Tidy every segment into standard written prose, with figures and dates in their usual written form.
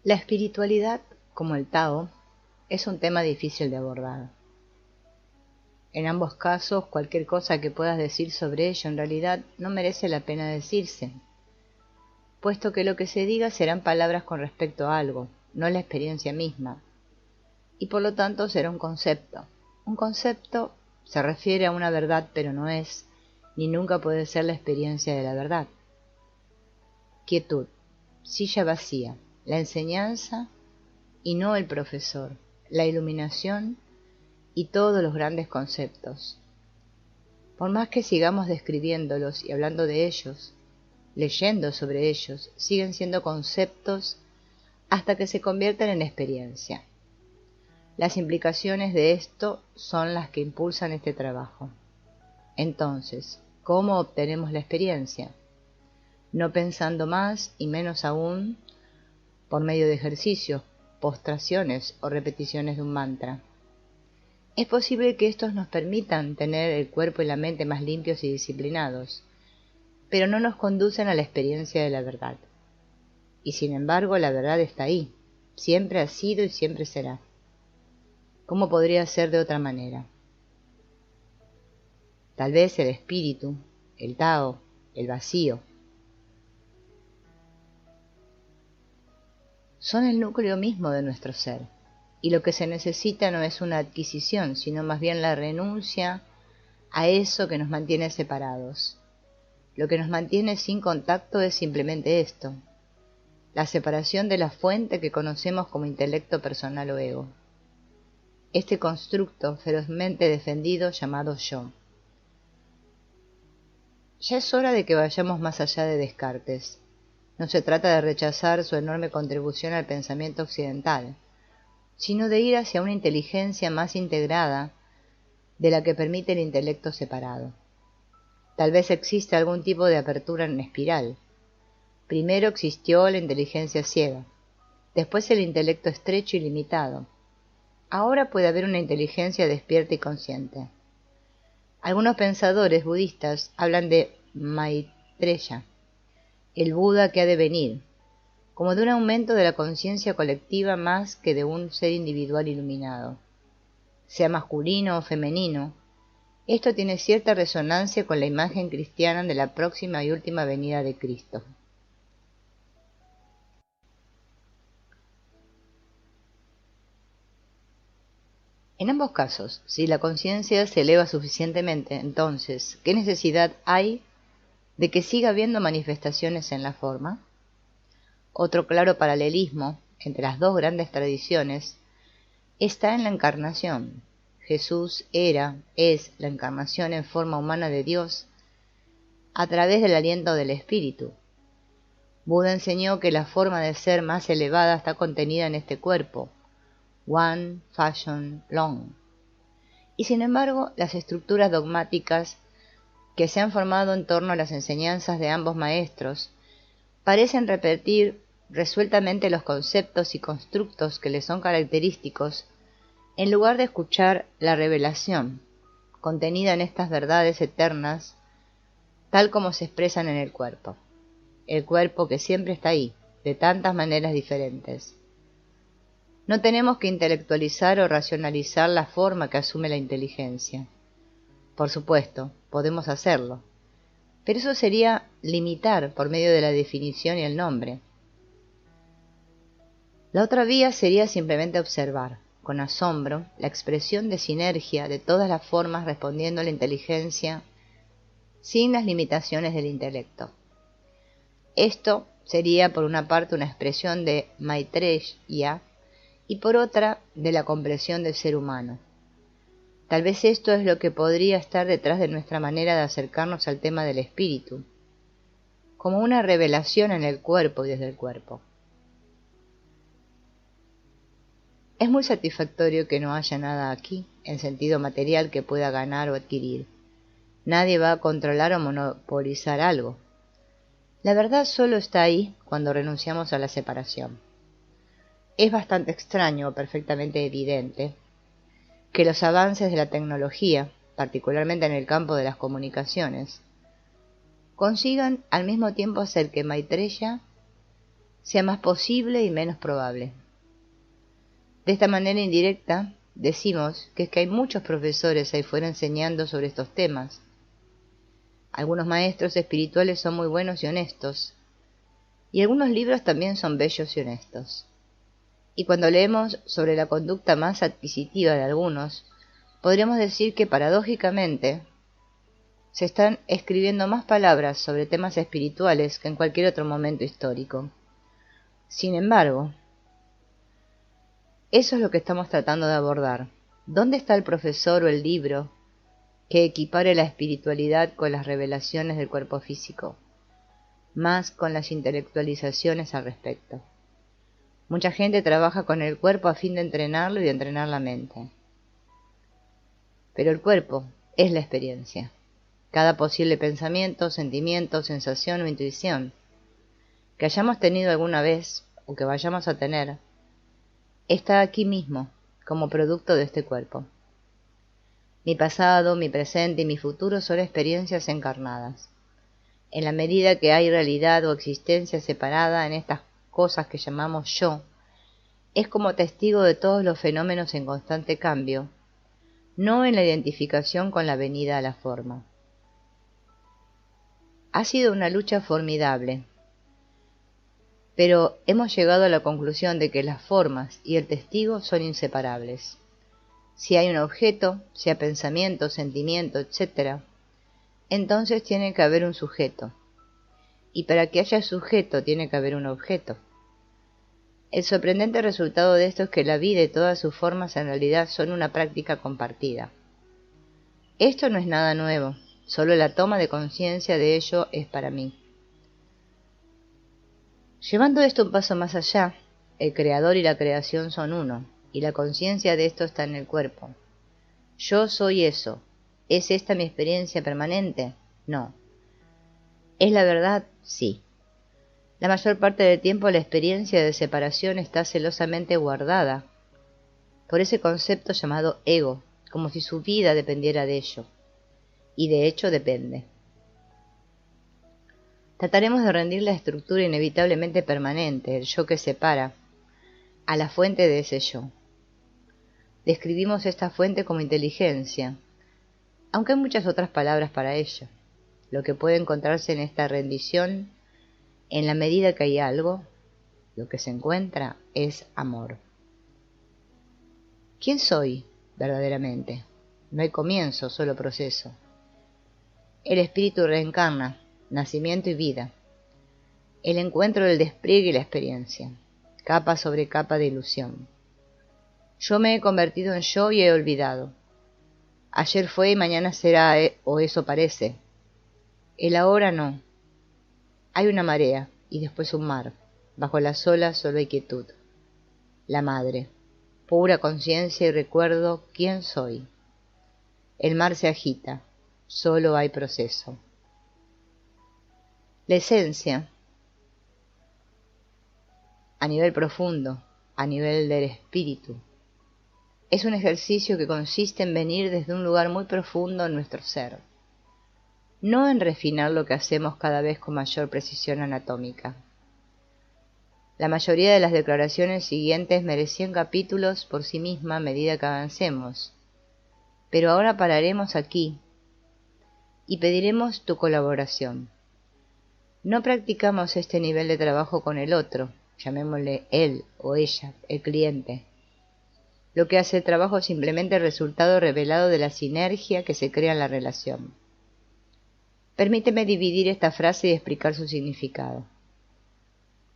La espiritualidad, como el Tao, es un tema difícil de abordar. En ambos casos, cualquier cosa que puedas decir sobre ello en realidad no merece la pena decirse, puesto que lo que se diga serán palabras con respecto a algo, no la experiencia misma, y por lo tanto será un concepto. Un concepto se refiere a una verdad, pero no es, ni nunca puede ser la experiencia de la verdad. Quietud, silla vacía, la enseñanza y no el profesor, la iluminación y todos los grandes conceptos. Por más que sigamos describiéndolos y hablando de ellos, leyendo sobre ellos, siguen siendo conceptos hasta que se convierten en experiencia. Las implicaciones de esto son las que impulsan este trabajo. Entonces, ¿cómo obtenemos la experiencia? No pensando más y menos aún por medio de ejercicios, postraciones o repeticiones de un mantra. Es posible que estos nos permitan tener el cuerpo y la mente más limpios y disciplinados, pero no nos conducen a la experiencia de la verdad. Y sin embargo, la verdad está ahí, siempre ha sido y siempre será. ¿Cómo podría ser de otra manera? Tal vez el espíritu, el Tao, el vacío, son el núcleo mismo de nuestro ser, y lo que se necesita no es una adquisición, sino más bien la renuncia a eso que nos mantiene separados. Lo que nos mantiene sin contacto es simplemente esto, la separación de la fuente que conocemos como intelecto personal o ego. Este constructo ferozmente defendido llamado yo. Ya es hora de que vayamos más allá de Descartes. No se trata de rechazar su enorme contribución al pensamiento occidental, sino de ir hacia una inteligencia más integrada de la que permite el intelecto separado. Tal vez exista algún tipo de apertura en espiral. Primero existió la inteligencia ciega, después el intelecto estrecho y limitado. Ahora puede haber una inteligencia despierta y consciente. Algunos pensadores budistas hablan de Maitreya, el Buda que ha de venir, como de un aumento de la conciencia colectiva más que de un ser individual iluminado. Sea masculino o femenino, esto tiene cierta resonancia con la imagen cristiana de la próxima y última venida de Cristo. En ambos casos, si la conciencia se eleva suficientemente, entonces, ¿qué necesidad hay de que siga habiendo manifestaciones en la forma? Otro claro paralelismo entre las dos grandes tradiciones está en la encarnación. Jesús es la encarnación en forma humana de Dios a través del aliento del Espíritu. Buda enseñó que la forma de ser más elevada está contenida en este cuerpo, One Fashion Long. Y sin embargo, las estructuras dogmáticas que se han formado en torno a las enseñanzas de ambos maestros parecen repetir resueltamente los conceptos y constructos que les son característicos, en lugar de escuchar la revelación contenida en estas verdades eternas, tal como se expresan en el cuerpo que siempre está ahí, de tantas maneras diferentes. No tenemos que intelectualizar o racionalizar la forma que asume la inteligencia. Por supuesto, podemos hacerlo, pero eso sería limitar por medio de la definición y el nombre. La otra vía sería simplemente observar, con asombro, la expresión de sinergia de todas las formas respondiendo a la inteligencia sin las limitaciones del intelecto. Esto sería por una parte una expresión de Maitreya y por otra de la comprensión del ser humano. Tal vez esto es lo que podría estar detrás de nuestra manera de acercarnos al tema del espíritu, como una revelación en el cuerpo y desde el cuerpo. Es muy satisfactorio que no haya nada aquí, en sentido material, que pueda ganar o adquirir. Nadie va a controlar o monopolizar algo. La verdad solo está ahí cuando renunciamos a la separación. Es bastante extraño o perfectamente evidente que los avances de la tecnología, particularmente en el campo de las comunicaciones, consigan al mismo tiempo hacer que Maitreya sea más posible y menos probable. De esta manera indirecta, decimos que es que hay muchos profesores ahí fuera enseñando sobre estos temas. Algunos maestros espirituales son muy buenos y honestos, y algunos libros también son bellos y honestos. Y cuando leemos sobre la conducta más adquisitiva de algunos, podríamos decir que paradójicamente se están escribiendo más palabras sobre temas espirituales que en cualquier otro momento histórico. Sin embargo, eso es lo que estamos tratando de abordar. ¿Dónde está el profesor o el libro que equipare la espiritualidad con las revelaciones del cuerpo físico, más con las intelectualizaciones al respecto? Mucha gente trabaja con el cuerpo a fin de entrenarlo y de entrenar la mente. Pero el cuerpo es la experiencia. Cada posible pensamiento, sentimiento, sensación o intuición que hayamos tenido alguna vez o que vayamos a tener, está aquí mismo, como producto de este cuerpo. Mi pasado, mi presente y mi futuro son experiencias encarnadas. En la medida que hay realidad o existencia separada en estas cosas que llamamos yo, es como testigo de todos los fenómenos en constante cambio, no en la identificación con la venida a la forma. Ha sido una lucha formidable, pero hemos llegado a la conclusión de que las formas y el testigo son inseparables. Si hay un objeto, sea pensamiento, sentimiento, etc., entonces tiene que haber un sujeto. Y para que haya sujeto tiene que haber un objeto. El sorprendente resultado de esto es que la vida y todas sus formas en realidad son una práctica compartida. Esto no es nada nuevo, solo la toma de conciencia de ello es para mí. Llevando esto un paso más allá, el creador y la creación son uno, y la conciencia de esto está en el cuerpo. Yo soy eso. ¿Es esta mi experiencia permanente? No. ¿Es la verdad? Sí. La mayor parte del tiempo la experiencia de separación está celosamente guardada por ese concepto llamado ego, como si su vida dependiera de ello. Y de hecho depende. Trataremos de rendir la estructura inevitablemente permanente, el yo que separa, a la fuente de ese yo. Describimos esta fuente como inteligencia, aunque hay muchas otras palabras para ello. Lo que puede encontrarse en esta rendición, en la medida que hay algo, lo que se encuentra es amor. ¿Quién soy verdaderamente? No hay comienzo, solo proceso. El espíritu reencarna, nacimiento y vida. El encuentro del despliegue y la experiencia, capa sobre capa de ilusión. Yo me he convertido en yo y he olvidado. Ayer fue y mañana será, o eso parece. El ahora no. Hay una marea y después un mar. Bajo las olas solo hay quietud. La madre, pura conciencia y recuerdo quién soy. El mar se agita, solo hay proceso. La esencia, a nivel profundo, a nivel del espíritu, es un ejercicio que consiste en venir desde un lugar muy profundo en nuestro ser, no en refinar lo que hacemos cada vez con mayor precisión anatómica. La mayoría de las declaraciones siguientes merecían capítulos por sí misma a medida que avancemos, pero ahora pararemos aquí y pediremos tu colaboración. No practicamos este nivel de trabajo con el otro, llamémosle él o ella, el cliente. Lo que hace el trabajo es simplemente el resultado revelado de la sinergia que se crea en la relación. Permíteme dividir esta frase y explicar su significado.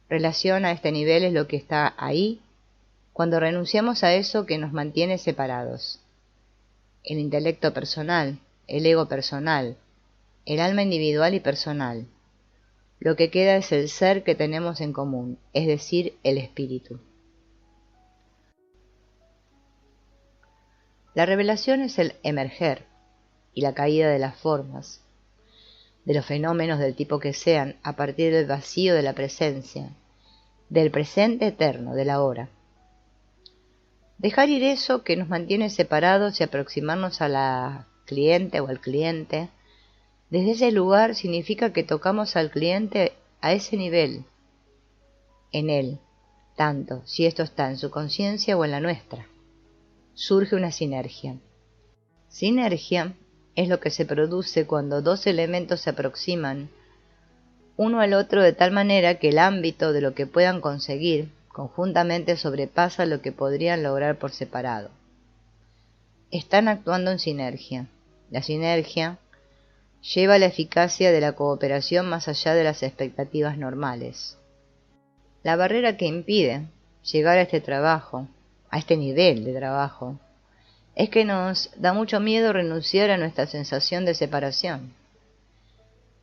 Relación a este nivel es lo que está ahí cuando renunciamos a eso que nos mantiene separados. El intelecto personal, el ego personal, el alma individual y personal. Lo que queda es el ser que tenemos en común, es decir, el espíritu. La revelación es el emerger y la caída de las formas, de los fenómenos del tipo que sean, a partir del vacío de la presencia, del presente eterno, del ahora. Dejar ir eso que nos mantiene separados y aproximarnos a la cliente o al cliente, desde ese lugar significa que tocamos al cliente a ese nivel, en él, tanto si esto está en su conciencia o en la nuestra. Surge una sinergia. Sinergia es lo que se produce cuando dos elementos se aproximan uno al otro de tal manera que el ámbito de lo que puedan conseguir conjuntamente sobrepasa lo que podrían lograr por separado. Están actuando en sinergia. La sinergia lleva la eficacia de la cooperación más allá de las expectativas normales. La barrera que impide llegar a este trabajo, a este nivel de trabajo, es que nos da mucho miedo renunciar a nuestra sensación de separación.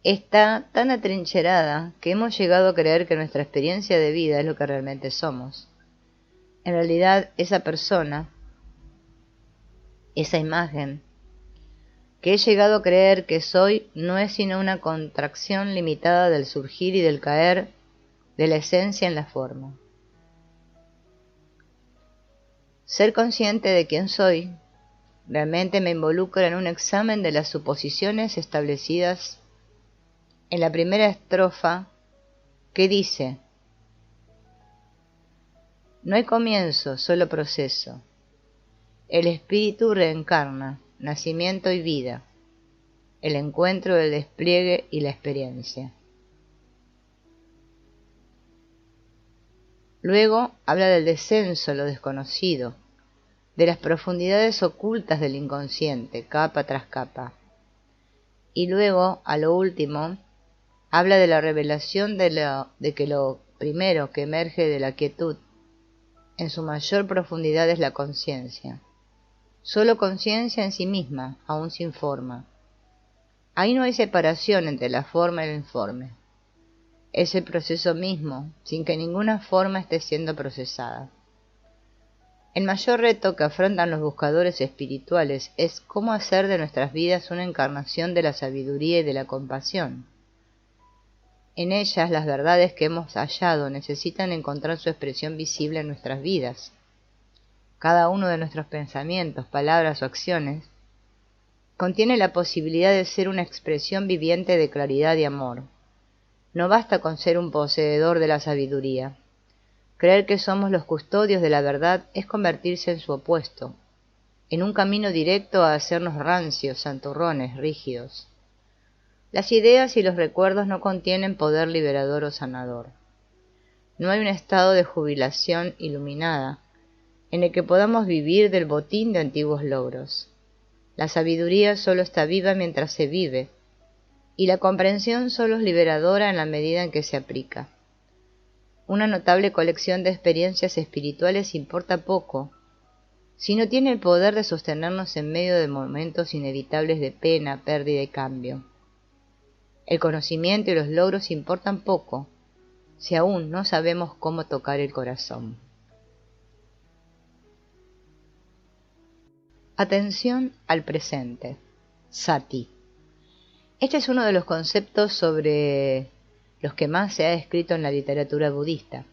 Está tan atrincherada que hemos llegado a creer que nuestra experiencia de vida es lo que realmente somos. En realidad, esa persona, esa imagen, que he llegado a creer que soy, no es sino una contracción limitada del surgir y del caer de la esencia en la forma. Ser consciente de quién soy realmente me involucra en un examen de las suposiciones establecidas en la primera estrofa, que dice: no hay comienzo, solo proceso. El espíritu reencarna, nacimiento y vida, el encuentro, el despliegue y la experiencia. Luego habla del descenso, lo desconocido, de las profundidades ocultas del inconsciente, capa tras capa. Y luego, a lo último, habla de la revelación de que lo primero que emerge de la quietud en su mayor profundidad es la conciencia. Solo conciencia en sí misma, aún sin forma. Ahí no hay separación entre la forma y el informe. Es el proceso mismo, sin que ninguna forma esté siendo procesada. El mayor reto que afrontan los buscadores espirituales es cómo hacer de nuestras vidas una encarnación de la sabiduría y de la compasión. En ellas las verdades que hemos hallado necesitan encontrar su expresión visible en nuestras vidas. Cada uno de nuestros pensamientos, palabras o acciones contiene la posibilidad de ser una expresión viviente de claridad y amor. No basta con ser un poseedor de la sabiduría. Creer que somos los custodios de la verdad es convertirse en su opuesto, en un camino directo a hacernos rancios, santurrones, rígidos. Las ideas y los recuerdos no contienen poder liberador o sanador. No hay un estado de jubilación iluminada en el que podamos vivir del botín de antiguos logros. La sabiduría solo está viva mientras se vive, y la comprensión solo es liberadora en la medida en que se aplica. Una notable colección de experiencias espirituales importa poco si no tiene el poder de sostenernos en medio de momentos inevitables de pena, pérdida y cambio. El conocimiento y los logros importan poco si aún no sabemos cómo tocar el corazón. Atención al presente. Sati. Este es uno de los conceptos sobre los que más se ha escrito en la literatura budista.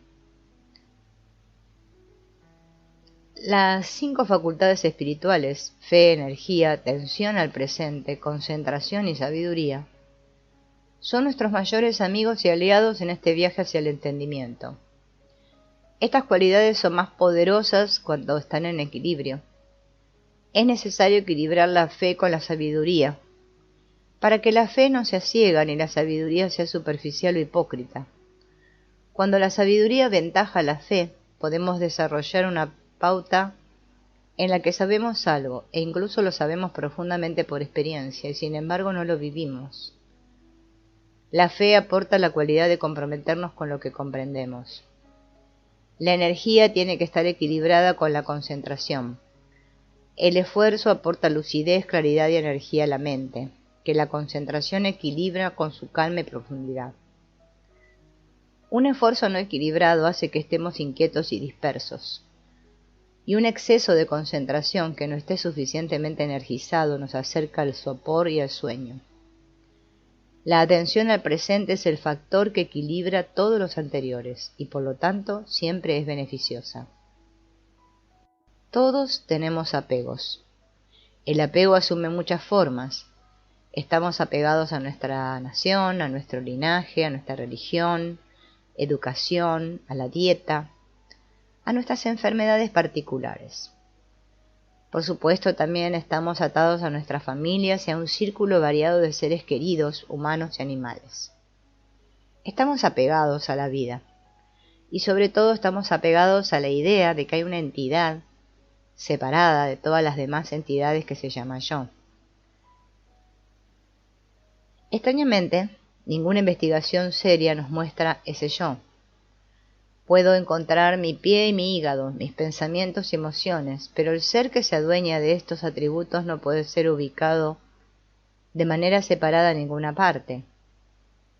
Las 5 facultades espirituales, fe, energía, atención al presente, concentración y sabiduría, son nuestros mayores amigos y aliados en este viaje hacia el entendimiento. Estas cualidades son más poderosas cuando están en equilibrio. Es necesario equilibrar la fe con la sabiduría, para que la fe no sea ciega ni la sabiduría sea superficial o hipócrita. Cuando la sabiduría aventaja la fe, podemos desarrollar una pauta en la que sabemos algo, e incluso lo sabemos profundamente por experiencia, y sin embargo no lo vivimos. La fe aporta la cualidad de comprometernos con lo que comprendemos. La energía tiene que estar equilibrada con la concentración. El esfuerzo aporta lucidez, claridad y energía a la mente, que la concentración equilibra con su calma y profundidad. Un esfuerzo no equilibrado hace que estemos inquietos y dispersos, y un exceso de concentración que no esté suficientemente energizado nos acerca al sopor y al sueño. La atención al presente es el factor que equilibra todos los anteriores y por lo tanto siempre es beneficiosa. Todos tenemos apegos. El apego asume muchas formas. Estamos apegados a nuestra nación, a nuestro linaje, a nuestra religión, educación, a la dieta, a nuestras enfermedades particulares. Por supuesto, también estamos atados a nuestras familias y a un círculo variado de seres queridos, humanos y animales. Estamos apegados a la vida y sobre todo estamos apegados a la idea de que hay una entidad separada de todas las demás entidades que se llama yo. Extrañamente, ninguna investigación seria nos muestra ese yo. Puedo encontrar mi pie y mi hígado, mis pensamientos y emociones, pero el ser que se adueña de estos atributos no puede ser ubicado de manera separada en ninguna parte.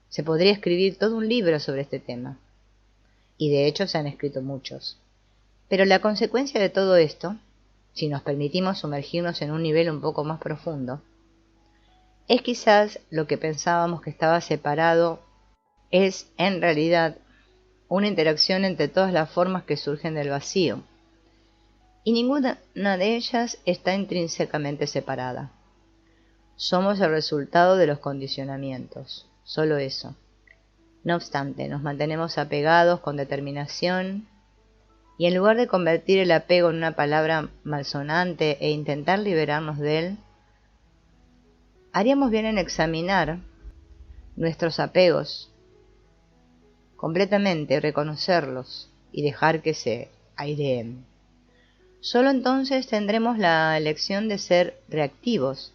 Se podría escribir todo un libro sobre este tema, y de hecho se han escrito muchos. Pero la consecuencia de todo esto, si nos permitimos sumergirnos en un nivel un poco más profundo, es quizás lo que pensábamos que estaba separado es, en realidad, una interacción entre todas las formas que surgen del vacío, y ninguna de ellas está intrínsecamente separada. Somos el resultado de los condicionamientos, solo eso. No obstante, nos mantenemos apegados con determinación, y en lugar de convertir el apego en una palabra malsonante e intentar liberarnos de él, haríamos bien en examinar nuestros apegos completamente, reconocerlos y dejar que se aireen. Solo entonces tendremos la elección de ser reactivos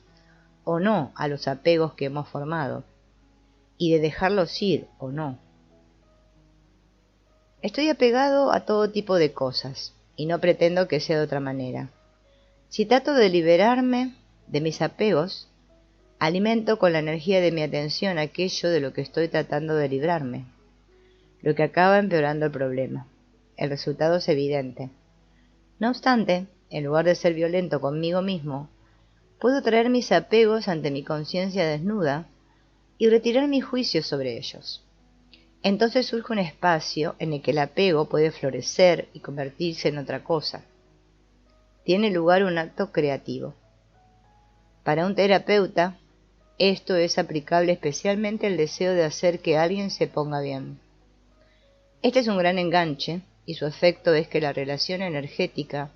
o no a los apegos que hemos formado y de dejarlos ir o no. Estoy apegado a todo tipo de cosas y no pretendo que sea de otra manera. Si trato de liberarme de mis apegos, alimento con la energía de mi atención aquello de lo que estoy tratando de librarme, lo que acaba empeorando el problema. El resultado es evidente. No obstante, en lugar de ser violento conmigo mismo, puedo traer mis apegos ante mi conciencia desnuda y retirar mi juicio sobre ellos. Entonces surge un espacio en el que el apego puede florecer y convertirse en otra cosa. Tiene lugar un acto creativo. Para un terapeuta, esto es aplicable especialmente al deseo de hacer que alguien se ponga bien. Este es un gran enganche y su efecto es que la relación energética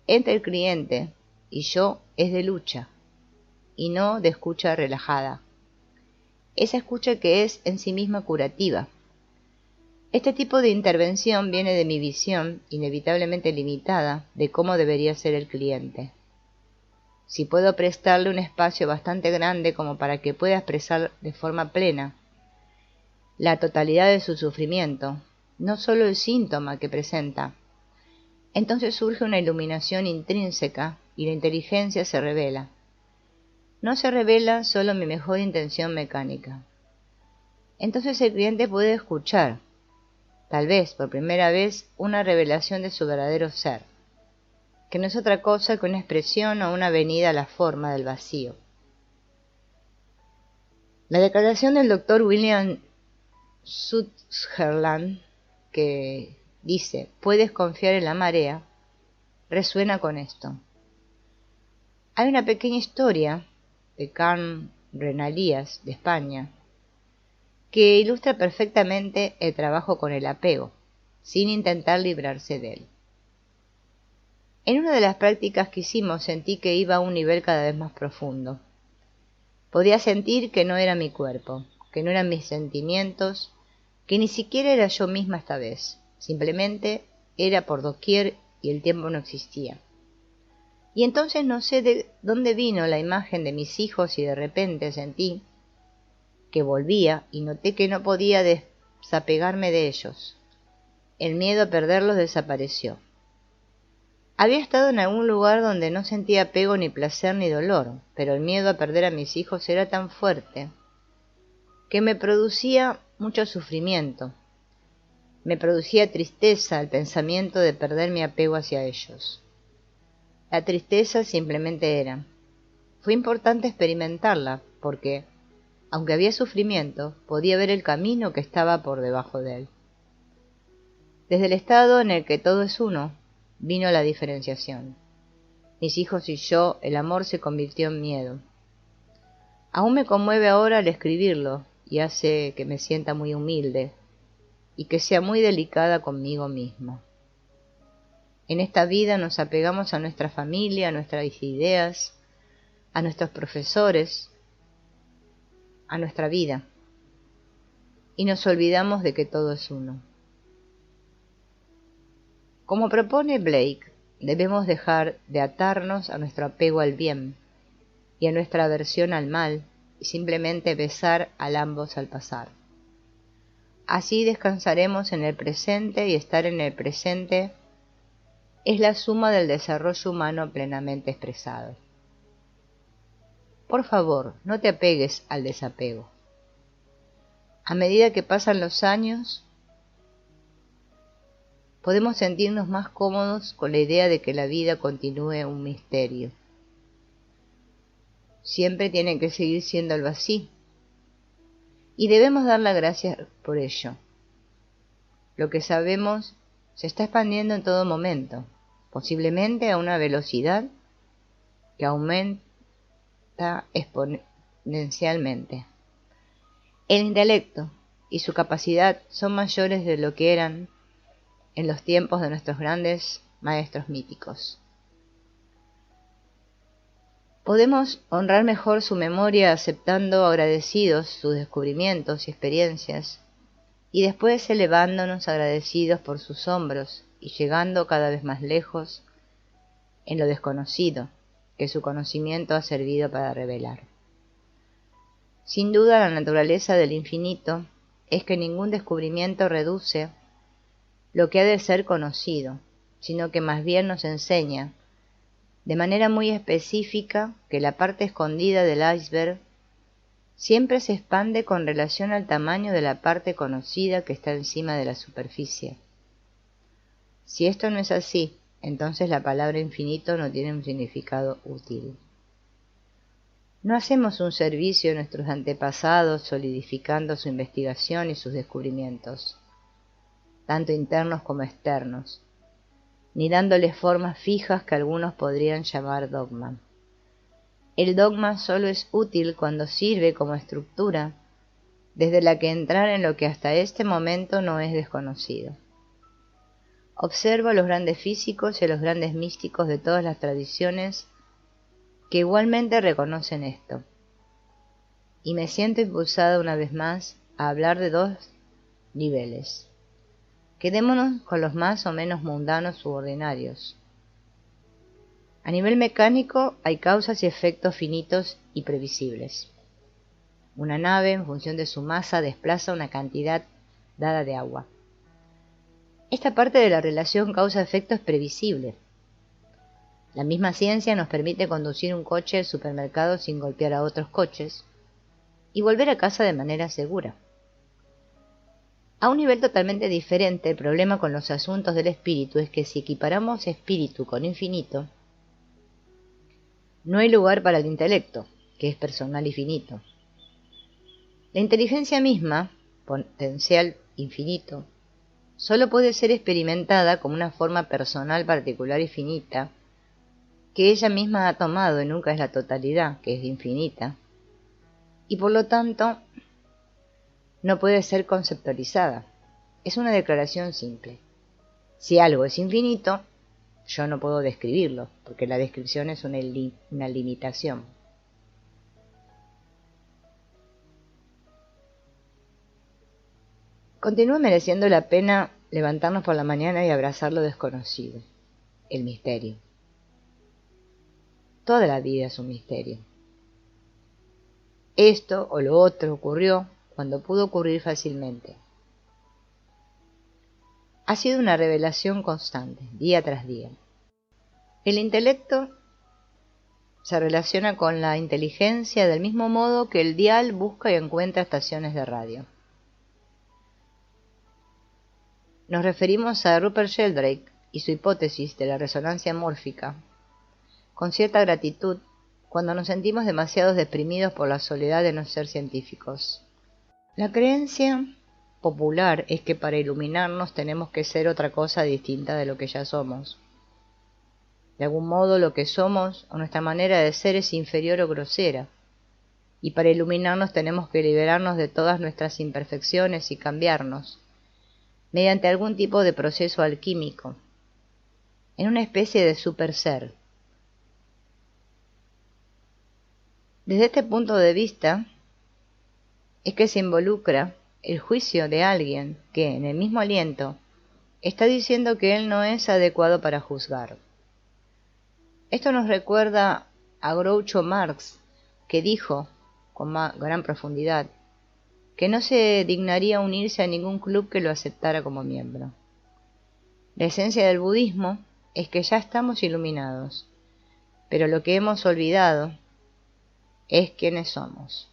entre el cliente y yo es de lucha y no de escucha relajada. Esa escucha que es en sí misma curativa. Este tipo de intervención viene de mi visión, inevitablemente limitada, de cómo debería ser el cliente. Si puedo prestarle un espacio bastante grande como para que pueda expresar de forma plena la totalidad de su sufrimiento, no solo el síntoma que presenta, entonces surge una iluminación intrínseca y la inteligencia se revela. No se revela solo mi mejor intención mecánica. Entonces el cliente puede escuchar, tal vez por primera vez, una revelación de su verdadero ser, que no es otra cosa que una expresión o una venida a la forma del vacío. La declaración del Dr. William Sutherland, que dice, puedes confiar en la marea, resuena con esto. Hay una pequeña historia de Carmen Renalías, de España, que ilustra perfectamente el trabajo con el apego, sin intentar librarse de él. En una de las prácticas que hicimos sentí que iba a un nivel cada vez más profundo. Podía sentir que no era mi cuerpo, que no eran mis sentimientos, que ni siquiera era yo misma esta vez, simplemente era por doquier y el tiempo no existía. Y entonces no sé de dónde vino la imagen de mis hijos y de repente sentí que volvía y noté que no podía desapegarme de ellos. El miedo a perderlos desapareció. Había estado en algún lugar donde no sentía apego ni placer ni dolor, pero el miedo a perder a mis hijos era tan fuerte que me producía mucho sufrimiento. Me producía tristeza el pensamiento de perder mi apego hacia ellos. La tristeza simplemente era. Fue importante experimentarla porque, aunque había sufrimiento, podía ver el camino que estaba por debajo de él. Desde el estado en el que todo es uno, vino la diferenciación. Mis hijos y yo, el amor se convirtió en miedo. Aún me conmueve ahora al escribirlo y hace que me sienta muy humilde, y que sea muy delicada conmigo mismo. En esta vida nos apegamos a nuestra familia, a nuestras ideas, a nuestros profesores, a nuestra vida, y nos olvidamos de que todo es uno. Como propone Blake, debemos dejar de atarnos a nuestro apego al bien y a nuestra aversión al mal, y simplemente besar a ambos al pasar. Así descansaremos en el presente, y estar en el presente es la suma del desarrollo humano plenamente expresado. Por favor, no te apegues al desapego. A medida que pasan los años, podemos sentirnos más cómodos con la idea de que la vida continúe un misterio. Siempre tiene que seguir siendo algo así, y debemos dar las gracias por ello. Lo que sabemos se está expandiendo en todo momento, posiblemente a una velocidad que aumenta exponencialmente. El intelecto y su capacidad son mayores de lo que eran en los tiempos de nuestros grandes maestros míticos. Podemos honrar mejor su memoria aceptando agradecidos sus descubrimientos y experiencias, y después elevándonos agradecidos por sus hombros y llegando cada vez más lejos en lo desconocido que su conocimiento ha servido para revelar. Sin duda, la naturaleza del infinito es que ningún descubrimiento reduce lo que ha de ser conocido, sino que más bien nos enseña, de manera muy específica, que la parte escondida del iceberg siempre se expande con relación al tamaño de la parte conocida que está encima de la superficie. Si esto no es así, entonces la palabra infinito no tiene un significado útil. No hacemos un servicio a nuestros antepasados solidificando su investigación y sus descubrimientos, tanto internos como externos, ni dándoles formas fijas que algunos podrían llamar dogma. El dogma solo es útil cuando sirve como estructura desde la que entrar en lo que hasta este momento no es desconocido. Observo a los grandes físicos y a los grandes místicos de todas las tradiciones que igualmente reconocen esto, y me siento impulsada una vez más a hablar de dos niveles. Quedémonos con los más o menos mundanos u ordinarios. A nivel mecánico hay causas y efectos finitos y previsibles. Una nave, en función de su masa, desplaza una cantidad dada de agua. Esta parte de la relación causa-efecto es previsible. La misma ciencia nos permite conducir un coche al supermercado sin golpear a otros coches y volver a casa de manera segura. A un nivel totalmente diferente, el problema con los asuntos del espíritu es que si equiparamos espíritu con infinito, no hay lugar para el intelecto, que es personal y finito. La inteligencia misma, potencial infinito, solo puede ser experimentada como una forma personal particular y finita, que ella misma ha tomado y nunca es la totalidad, que es infinita, y por lo tanto no puede ser conceptualizada. Es una declaración simple. Si algo es infinito, yo no puedo describirlo, porque la descripción es una limitación. Continúa mereciendo la pena levantarnos por la mañana y abrazar lo desconocido, el misterio. Toda la vida es un misterio. Esto o lo otro ocurrió cuando pudo ocurrir fácilmente. Ha sido una revelación constante, día tras día. El intelecto se relaciona con la inteligencia del mismo modo que el dial busca y encuentra estaciones de radio. Nos referimos a Rupert Sheldrake y su hipótesis de la resonancia mórfica con cierta gratitud cuando nos sentimos demasiado deprimidos por la soledad de no ser científicos. La creencia popular es que para iluminarnos tenemos que ser otra cosa distinta de lo que ya somos. De algún modo lo que somos o nuestra manera de ser es inferior o grosera, y para iluminarnos tenemos que liberarnos de todas nuestras imperfecciones y cambiarnos, mediante algún tipo de proceso alquímico, en una especie de super ser. Desde este punto de vista es que se involucra el juicio de alguien que, en el mismo aliento, está diciendo que él no es adecuado para juzgar. Esto nos recuerda a Groucho Marx, que dijo, con gran profundidad, que no se dignaría unirse a ningún club que lo aceptara como miembro. La esencia del budismo es que ya estamos iluminados, pero lo que hemos olvidado es quiénes somos.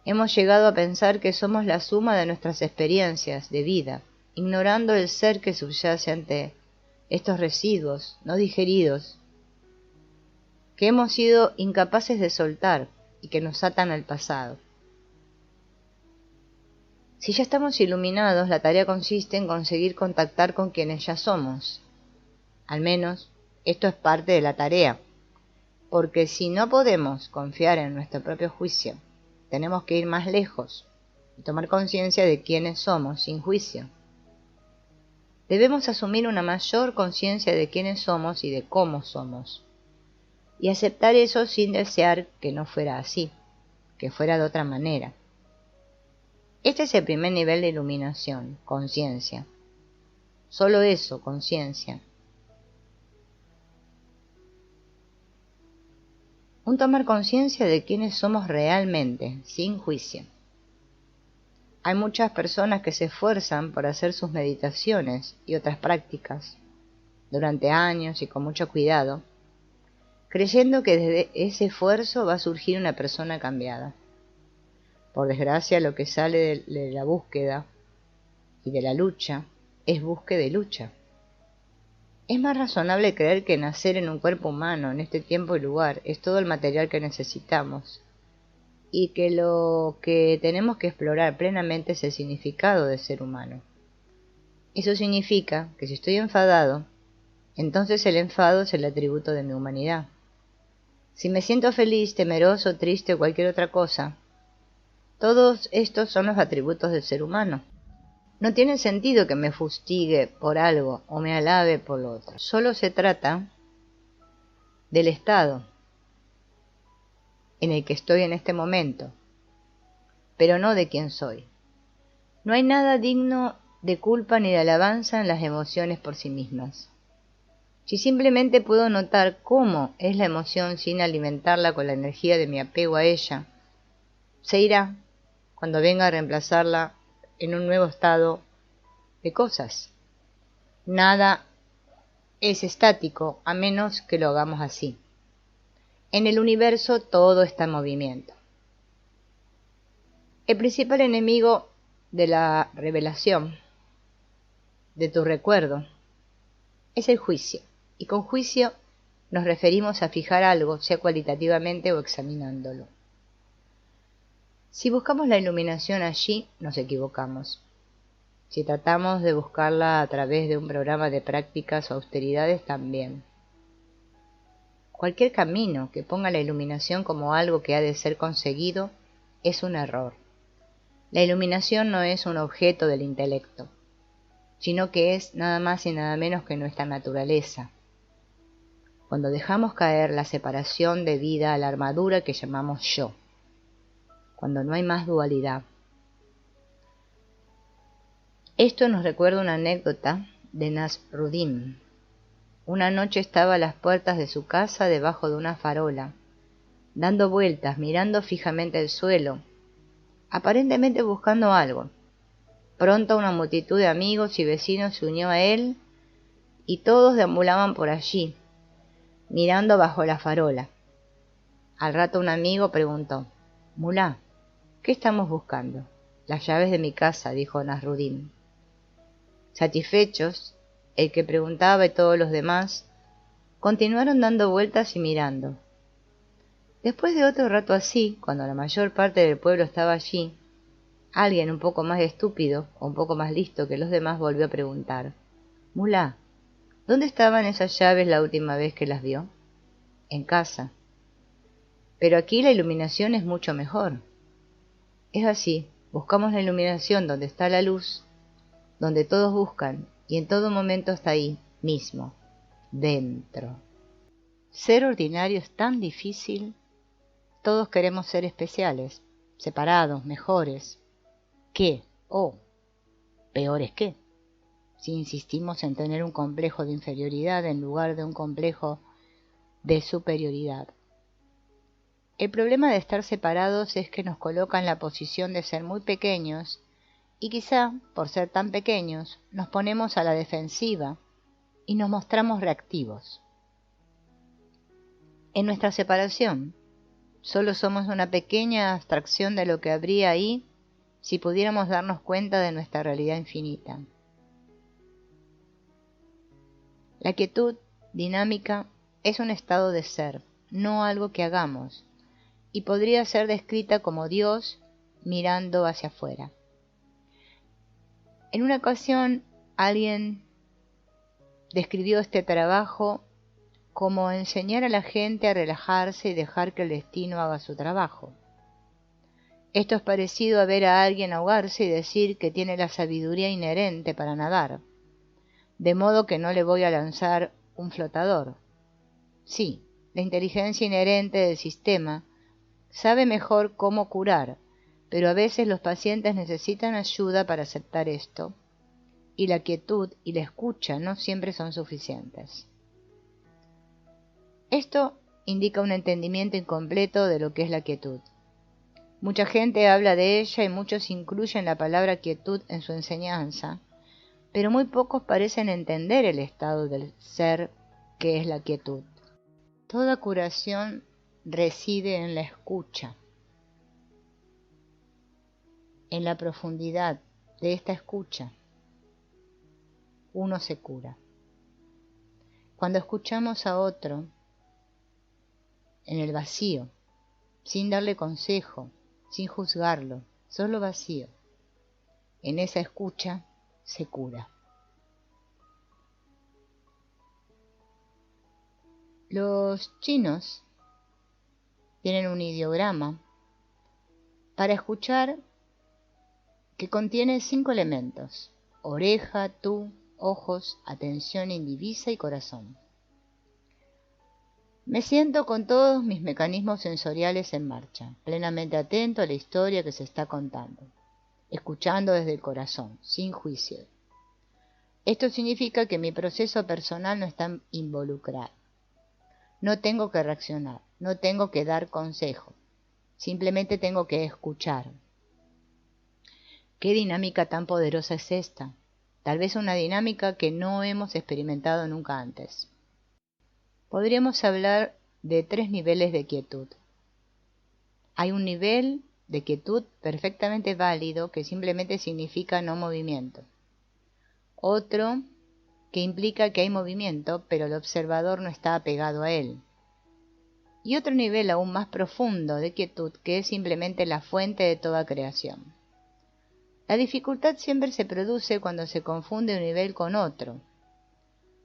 Hemos llegado a pensar que somos la suma de nuestras experiencias de vida, ignorando el ser que subyace ante estos residuos no digeridos, que hemos sido incapaces de soltar y que nos atan al pasado. Si ya estamos iluminados, la tarea consiste en conseguir contactar con quienes ya somos. Al menos, esto es parte de la tarea, porque si no podemos confiar en nuestro propio juicio, tenemos que ir más lejos y tomar conciencia de quiénes somos sin juicio. Debemos asumir una mayor conciencia de quiénes somos y de cómo somos, y aceptar eso sin desear que no fuera así, que fuera de otra manera. Este es el primer nivel de iluminación, conciencia. Solo eso, conciencia. Un tomar conciencia de quiénes somos realmente, sin juicio. Hay muchas personas que se esfuerzan por hacer sus meditaciones y otras prácticas durante años y con mucho cuidado, creyendo que desde ese esfuerzo va a surgir una persona cambiada. Por desgracia, lo que sale de la búsqueda y de la lucha es búsqueda y lucha. Es más razonable creer que nacer en un cuerpo humano en este tiempo y lugar es todo el material que necesitamos, y que lo que tenemos que explorar plenamente es el significado de ser humano. Eso significa que si estoy enfadado, entonces el enfado es el atributo de mi humanidad. Si me siento feliz, temeroso, triste o cualquier otra cosa, todos estos son los atributos del ser humano. No tiene sentido que me fustigue por algo o me alabe por lo otro. Solo se trata del estado en el que estoy en este momento, pero no de quién soy. No hay nada digno de culpa ni de alabanza en las emociones por sí mismas. Si simplemente puedo notar cómo es la emoción sin alimentarla con la energía de mi apego a ella, se irá cuando venga a reemplazarla en un nuevo estado de cosas. Nada es estático a menos que lo hagamos así. En el universo todo está en movimiento. El principal enemigo de la revelación, de tu recuerdo, es el juicio. Y con juicio nos referimos a fijar algo, sea cualitativamente o examinándolo. Si buscamos la iluminación allí, nos equivocamos. Si tratamos de buscarla a través de un programa de prácticas o austeridades, también. Cualquier camino que ponga la iluminación como algo que ha de ser conseguido es un error. La iluminación no es un objeto del intelecto, sino que es nada más y nada menos que nuestra naturaleza. Cuando dejamos caer la separación de vida a la armadura que llamamos yo, cuando no hay más dualidad. Esto nos recuerda una anécdota de Nasruddin. Una noche estaba a las puertas de su casa debajo de una farola, dando vueltas, mirando fijamente el suelo, aparentemente buscando algo. Pronto una multitud de amigos y vecinos se unió a él y todos deambulaban por allí, mirando bajo la farola. Al rato un amigo preguntó: «Mulá, ¿qué estamos buscando?» «Las llaves de mi casa», dijo Nasruddin. Satisfechos, el que preguntaba y todos los demás continuaron dando vueltas y mirando. Después de otro rato así, cuando la mayor parte del pueblo estaba allí, alguien un poco más estúpido o un poco más listo que los demás volvió a preguntar: «Mulá, ¿dónde estaban esas llaves la última vez que las vio?» «En casa». «Pero aquí la iluminación es mucho mejor». Es así, buscamos la iluminación donde está la luz, donde todos buscan y en todo momento está ahí mismo, dentro. Ser ordinario es tan difícil. Todos queremos ser especiales, separados, mejores. ¿Qué? O peores que, si insistimos en tener un complejo de inferioridad en lugar de un complejo de superioridad. El problema de estar separados es que nos coloca en la posición de ser muy pequeños y quizá, por ser tan pequeños, nos ponemos a la defensiva y nos mostramos reactivos. En nuestra separación, solo somos una pequeña abstracción de lo que habría ahí si pudiéramos darnos cuenta de nuestra realidad infinita. La quietud dinámica es un estado de ser, no algo que hagamos, y podría ser descrita como Dios mirando hacia afuera. En una ocasión, alguien describió este trabajo como enseñar a la gente a relajarse y dejar que el destino haga su trabajo. Esto es parecido a ver a alguien ahogarse y decir que tiene la sabiduría inherente para nadar, de modo que no le voy a lanzar un flotador. Sí, la inteligencia inherente del sistema sabe mejor cómo curar, pero a veces los pacientes necesitan ayuda para aceptar esto, y la quietud y la escucha no siempre son suficientes. Esto indica un entendimiento incompleto de lo que es la quietud. Mucha gente habla de ella y muchos incluyen la palabra quietud en su enseñanza, pero muy pocos parecen entender el estado del ser que es la quietud. Toda curación reside en la escucha. En la profundidad de esta escucha, uno se cura. Cuando escuchamos a otro, en el vacío, sin darle consejo, sin juzgarlo, solo vacío, en esa escucha se cura. Los chinos tienen un ideograma para escuchar que contiene 5 elementos: oreja, tú, ojos, atención indivisa y corazón. Me siento con todos mis mecanismos sensoriales en marcha, plenamente atento a la historia que se está contando, escuchando desde el corazón, sin juicio. Esto significa que mi proceso personal no está involucrado. No tengo que reaccionar, no tengo que dar consejo, simplemente tengo que escuchar. ¿Qué dinámica tan poderosa es esta? Tal vez una dinámica que no hemos experimentado nunca antes. Podríamos hablar de 3 niveles de quietud. Hay un nivel de quietud perfectamente válido que simplemente significa no movimiento. Otro que implica que hay movimiento, pero el observador no está apegado a él. Y otro nivel aún más profundo de quietud que es simplemente la fuente de toda creación. La dificultad siempre se produce cuando se confunde un nivel con otro.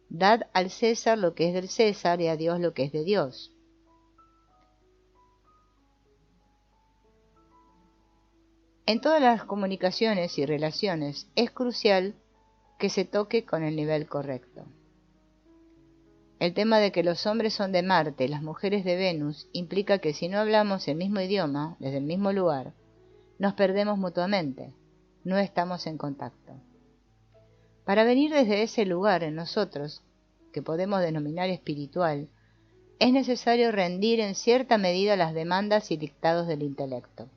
Dad al César lo que es del César y a Dios lo que es de Dios. En todas las comunicaciones y relaciones es crucial que se toque con el nivel correcto. El tema de que los hombres son de Marte y las mujeres de Venus implica que si no hablamos el mismo idioma, desde el mismo lugar, nos perdemos mutuamente, no estamos en contacto. Para venir desde ese lugar en nosotros, que podemos denominar espiritual, es necesario rendir en cierta medida las demandas y dictados del intelecto.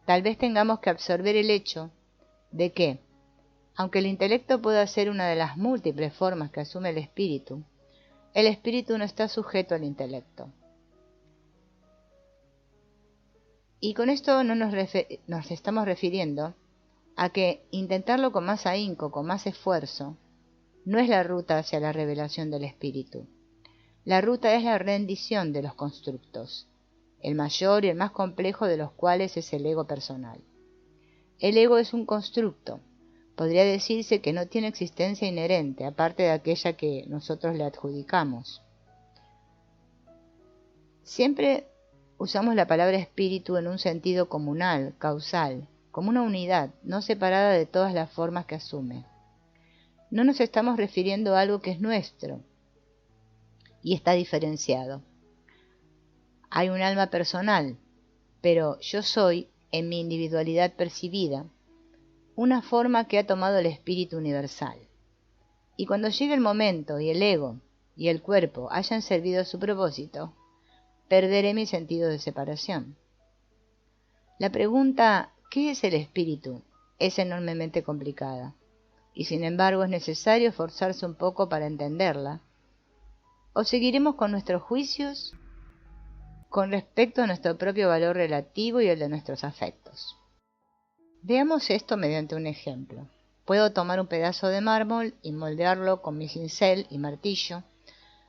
Tal vez tengamos que absorber el hecho de que, aunque el intelecto pueda ser una de las múltiples formas que asume el espíritu no está sujeto al intelecto. Y con esto no nos estamos refiriendo a que intentarlo con más ahínco, con más esfuerzo, no es la ruta hacia la revelación del espíritu. La ruta es la rendición de los constructos, el mayor y el más complejo de los cuales es el ego personal. El ego es un constructo. Podría decirse que no tiene existencia inherente, aparte de aquella que nosotros le adjudicamos. Siempre usamos la palabra espíritu en un sentido comunal, causal, como una unidad, no separada de todas las formas que asume. No nos estamos refiriendo a algo que es nuestro y está diferenciado. Hay un alma personal, pero yo soy, en mi individualidad percibida, una forma que ha tomado el espíritu universal. Y cuando llegue el momento y el ego y el cuerpo hayan servido su propósito, perderé mi sentido de separación. La pregunta ¿qué es el espíritu? Es enormemente complicada, y sin embargo es necesario esforzarse un poco para entenderla, o seguiremos con nuestros juicios con respecto a nuestro propio valor relativo y el de nuestros afectos. Veamos esto mediante un ejemplo. Puedo tomar un pedazo de mármol y moldearlo con mi cincel y martillo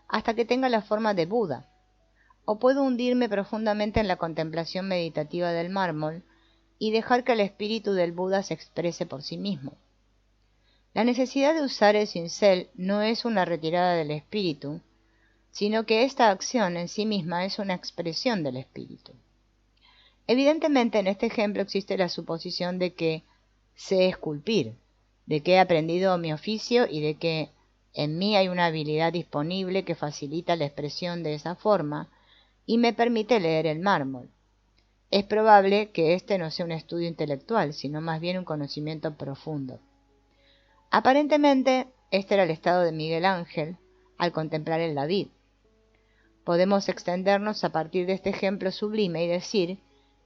hasta que tenga la forma de Buda, o puedo hundirme profundamente en la contemplación meditativa del mármol y dejar que el espíritu del Buda se exprese por sí mismo. La necesidad de usar el cincel no es una retirada del espíritu, sino que esta acción en sí misma es una expresión del espíritu. Evidentemente, en este ejemplo existe la suposición de que sé esculpir, de que he aprendido mi oficio y de que en mí hay una habilidad disponible que facilita la expresión de esa forma y me permite leer el mármol. Es probable que este no sea un estudio intelectual, sino más bien un conocimiento profundo. Aparentemente, este era el estado de Miguel Ángel al contemplar el David. Podemos extendernos a partir de este ejemplo sublime y decir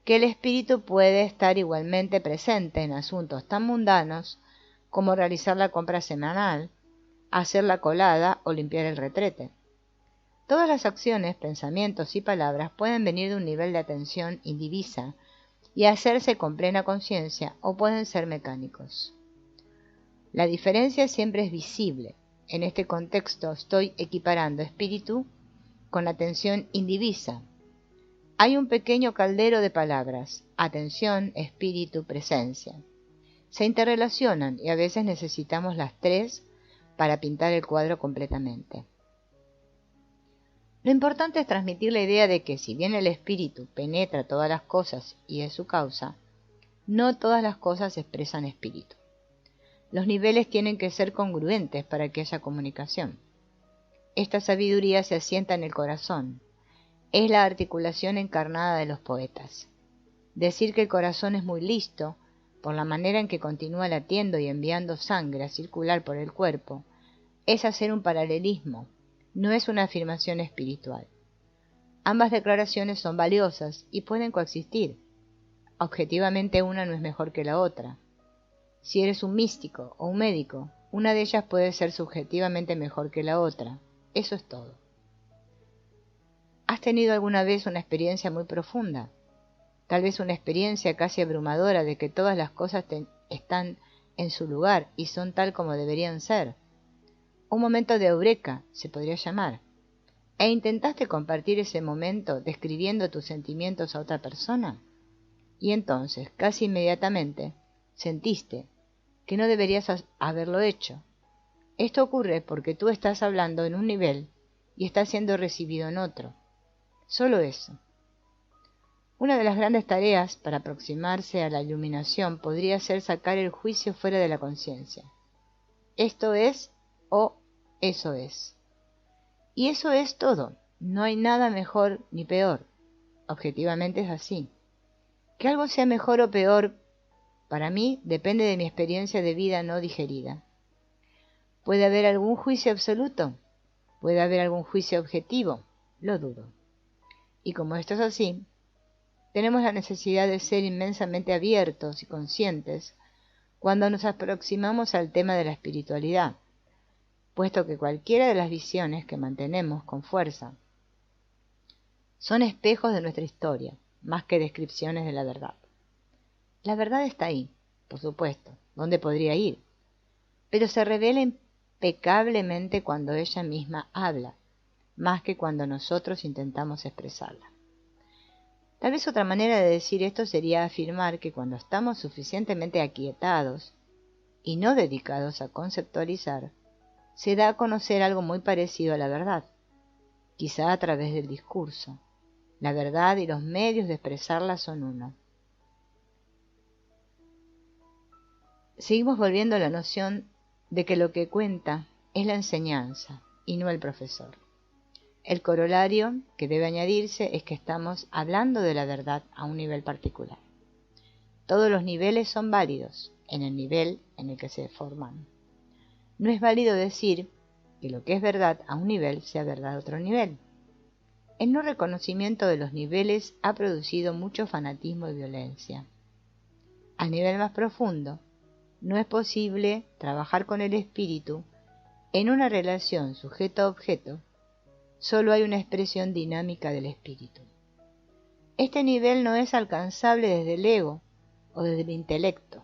que el espíritu puede estar igualmente presente en asuntos tan mundanos como realizar la compra semanal, hacer la colada o limpiar el retrete. Todas las acciones, pensamientos y palabras pueden venir de un nivel de atención indivisa y hacerse con plena conciencia o pueden ser mecánicos. La diferencia siempre es visible. En este contexto estoy equiparando espíritu con atención indivisa. Hay un pequeño caldero de palabras: atención, espíritu, presencia. Se interrelacionan y a veces necesitamos las tres para pintar el cuadro completamente. Lo importante es transmitir la idea de que si bien el espíritu penetra todas las cosas y es su causa, no todas las cosas expresan espíritu. Los niveles tienen que ser congruentes para que haya comunicación. Esta sabiduría se asienta en el corazón. Es la articulación encarnada de los poetas. Decir que el corazón es muy listo, por la manera en que continúa latiendo y enviando sangre a circular por el cuerpo, es hacer un paralelismo, no es una afirmación espiritual. Ambas declaraciones son valiosas y pueden coexistir. Objetivamente una no es mejor que la otra. Si eres un místico o un médico, una de ellas puede ser subjetivamente mejor que la otra. Eso es todo. ¿Has tenido alguna vez una experiencia muy profunda? Tal vez una experiencia casi abrumadora de que todas las cosas están en su lugar y son tal como deberían ser. Un momento de eureka, se podría llamar. ¿E intentaste compartir ese momento describiendo tus sentimientos a otra persona? Y entonces, casi inmediatamente, sentiste que no deberías haberlo hecho. Esto ocurre porque tú estás hablando en un nivel y estás siendo recibido en otro. Solo eso. Una de las grandes tareas para aproximarse a la iluminación podría ser sacar el juicio fuera de la conciencia. Esto es o eso es. Y eso es todo. No hay nada mejor ni peor. Objetivamente es así. Que algo sea mejor o peor, para mí, depende de mi experiencia de vida no digerida. ¿Puede haber algún juicio absoluto? ¿Puede haber algún juicio objetivo? Lo dudo. Y como esto es así, tenemos la necesidad de ser inmensamente abiertos y conscientes cuando nos aproximamos al tema de la espiritualidad, puesto que cualquiera de las visiones que mantenemos con fuerza son espejos de nuestra historia, más que descripciones de la verdad. La verdad está ahí, por supuesto, ¿dónde podría ir? Pero se revela impecablemente cuando ella misma habla, más que cuando nosotros intentamos expresarla. Tal vez otra manera de decir esto sería afirmar que cuando estamos suficientemente aquietados y no dedicados a conceptualizar, se da a conocer algo muy parecido a la verdad, quizá a través del discurso. La verdad y los medios de expresarla son uno. seguimos volviendo a la noción de que lo que cuenta es la enseñanza y no el profesor. El corolario que debe añadirse es que estamos hablando de la verdad a un nivel particular. Todos los niveles son válidos en el nivel en el que se forman. No es válido decir que lo que es verdad a un nivel sea verdad a otro nivel. El no reconocimiento de los niveles ha producido mucho fanatismo y violencia. Al nivel más profundo, no es posible trabajar con el espíritu en una relación sujeto-objeto. Solo hay una expresión dinámica del espíritu. Este nivel no es alcanzable desde el ego o desde el intelecto.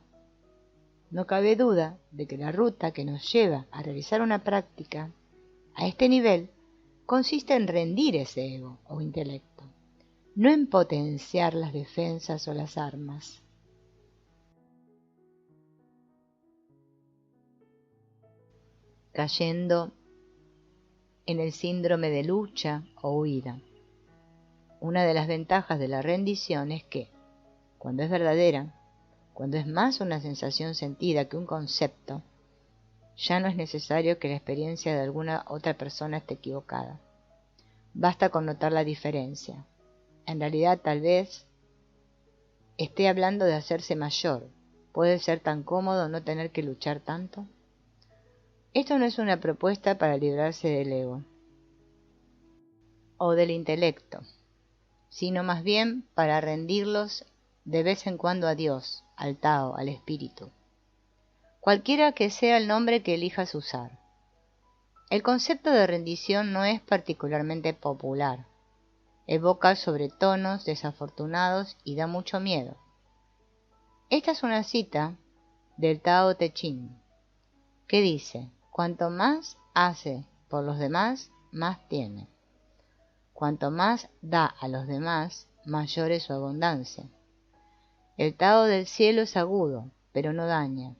No cabe duda de que la ruta que nos lleva a realizar una práctica a este nivel consiste en rendir ese ego o intelecto, no en potenciar las defensas o las armas. Cayendo en el síndrome de lucha o huida. Una de las ventajas de la rendición es que, cuando es verdadera, cuando es más una sensación sentida que un concepto, ya no es necesario que la experiencia de alguna otra persona esté equivocada. Basta con notar la diferencia. En realidad, tal vez esté hablando de hacerse mayor. ¿Puede ser tan cómodo no tener que luchar tanto? Esto no es una propuesta para librarse del ego o del intelecto, sino más bien para rendirlos de vez en cuando a Dios, al Tao, al Espíritu, cualquiera que sea el nombre que elijas usar. El concepto de rendición no es particularmente popular, evoca sobretonos desafortunados y da mucho miedo. Esta es una cita del Tao Te Ching, que dice: cuanto más hace por los demás, más tiene. Cuanto más da a los demás, mayor es su abundancia. El Tao del cielo es agudo, pero no daña.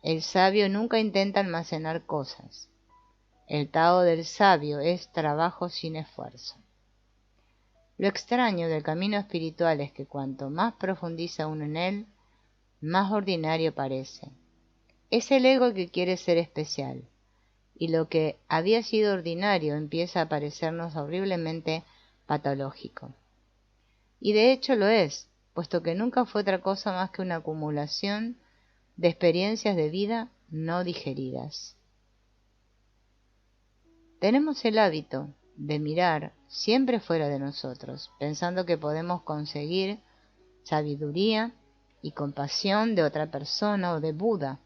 El sabio nunca intenta almacenar cosas. El Tao del sabio es trabajo sin esfuerzo. Lo extraño del camino espiritual es que cuanto más profundiza uno en él, más ordinario parece. Es el ego el que quiere ser especial, y lo que había sido ordinario empieza a parecernos horriblemente patológico. Y de hecho lo es, puesto que nunca fue otra cosa más que una acumulación de experiencias de vida no digeridas. Tenemos el hábito de mirar siempre fuera de nosotros, pensando que podemos conseguir sabiduría y compasión de otra persona o de Buda,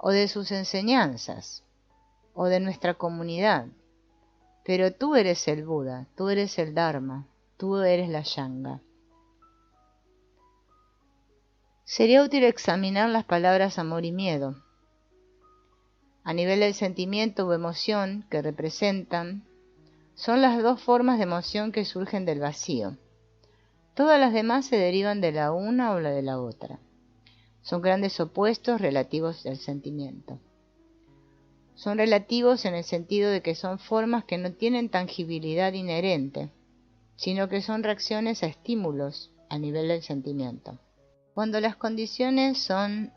o de sus enseñanzas, o de nuestra comunidad. Pero tú eres el Buda, tú eres el Dharma, tú eres la Sangha. Sería útil examinar las palabras amor y miedo. A nivel del sentimiento o emoción que representan, son las dos formas de emoción que surgen del vacío. Todas las demás se derivan de la una o la de la otra. Son grandes opuestos relativos del sentimiento. Son relativos en el sentido de que son formas que no tienen tangibilidad inherente, sino que son reacciones a estímulos a nivel del sentimiento. Cuando las condiciones son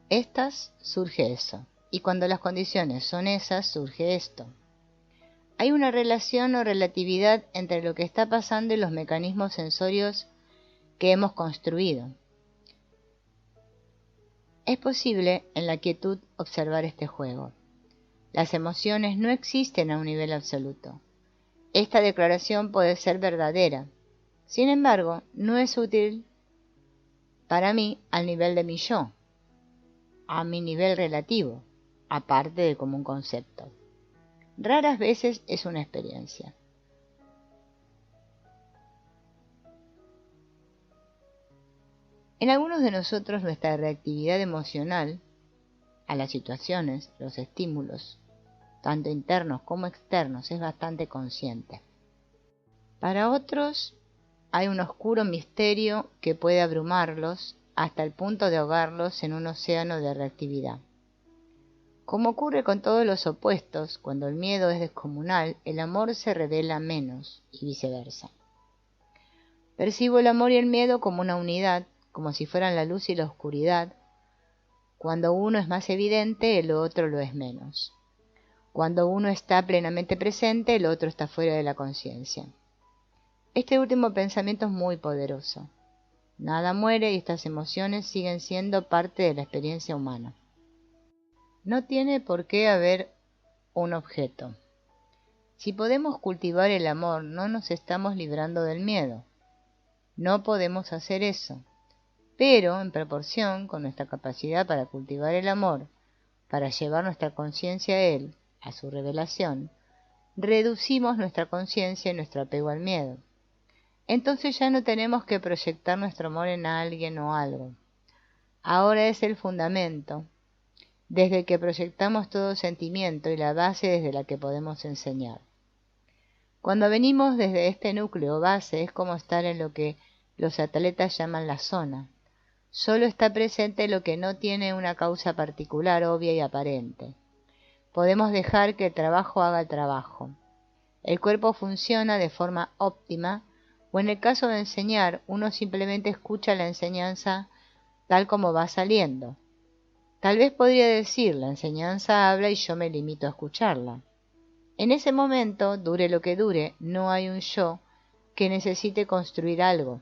estas, surge eso, y cuando las condiciones son esas, surge esto. Hay una relación o relatividad entre lo que está pasando y los mecanismos sensorios que hemos construido. Es posible en la quietud observar este juego. Las emociones no existen a un nivel absoluto. Esta declaración puede ser verdadera. Sin embargo, no es útil para mí al nivel de mi yo, a mi nivel relativo, aparte de como un concepto. Raras veces es una experiencia. En algunos de nosotros nuestra reactividad emocional a las situaciones, los estímulos, tanto internos como externos, es bastante consciente. Para otros hay un oscuro misterio que puede abrumarlos hasta el punto de ahogarlos en un océano de reactividad. Como ocurre con todos los opuestos, cuando el miedo es descomunal, el amor se revela menos y viceversa. Percibo el amor y el miedo como una unidad, como si fueran la luz y la oscuridad, Cuando uno es más evidente, el otro lo es menos. Cuando uno está plenamente presente, el otro está fuera de la conciencia. Este último pensamiento es muy poderoso. Nada muere y estas emociones siguen siendo parte de la experiencia humana. No tiene por qué haber un objeto. Si podemos cultivar el amor, no nos estamos librando del miedo. No podemos hacer eso, pero en proporción con nuestra capacidad para cultivar el amor, para llevar nuestra conciencia a él, a su revelación, reducimos nuestra conciencia y nuestro apego al miedo. Entonces ya no tenemos que proyectar nuestro amor en alguien o algo. Ahora es el fundamento, desde el que proyectamos todo sentimiento y la base desde la que podemos enseñar. Cuando venimos desde este núcleo base es como estar en lo que los atletas llaman la zona. Solo está presente lo que no tiene una causa particular, obvia y aparente. Podemos dejar que el trabajo haga el trabajo. El cuerpo funciona de forma óptima, o en el caso de enseñar, uno simplemente escucha la enseñanza tal como va saliendo. Tal vez podría decir, la enseñanza habla y yo me limito a escucharla. En ese momento, dure lo que dure, no hay un yo que necesite construir algo.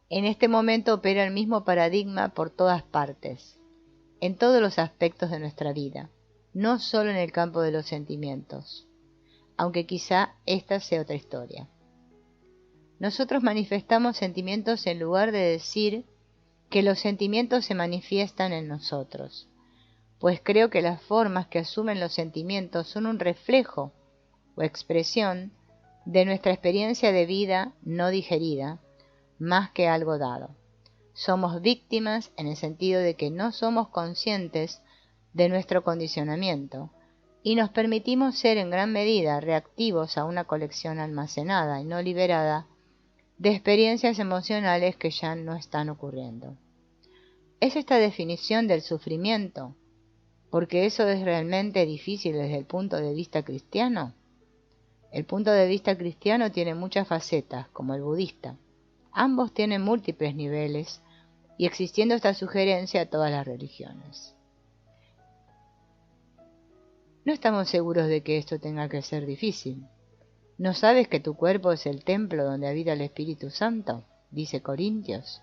En este momento opera el mismo paradigma por todas partes, en todos los aspectos de nuestra vida, no solo en el campo de los sentimientos, aunque quizá esta sea otra historia. Nosotros manifestamos sentimientos en lugar de decir que los sentimientos se manifiestan en nosotros, pues creo que las formas que asumen los sentimientos son un reflejo o expresión de nuestra experiencia de vida no digerida, más que algo dado. Somos víctimas en el sentido de que no somos conscientes de nuestro condicionamiento y nos permitimos ser en gran medida reactivos a una colección almacenada y no liberada de experiencias emocionales que ya no están ocurriendo. ¿Es esta definición del sufrimiento? Porque eso es realmente difícil desde el punto de vista cristiano. El punto de vista cristiano tiene muchas facetas, como el budista. Ambos tienen múltiples niveles, y existiendo esta sugerencia a todas las religiones. No estamos seguros de que esto tenga que ser difícil. ¿No sabes que tu cuerpo es el templo donde habita el Espíritu Santo? Dice Corintios.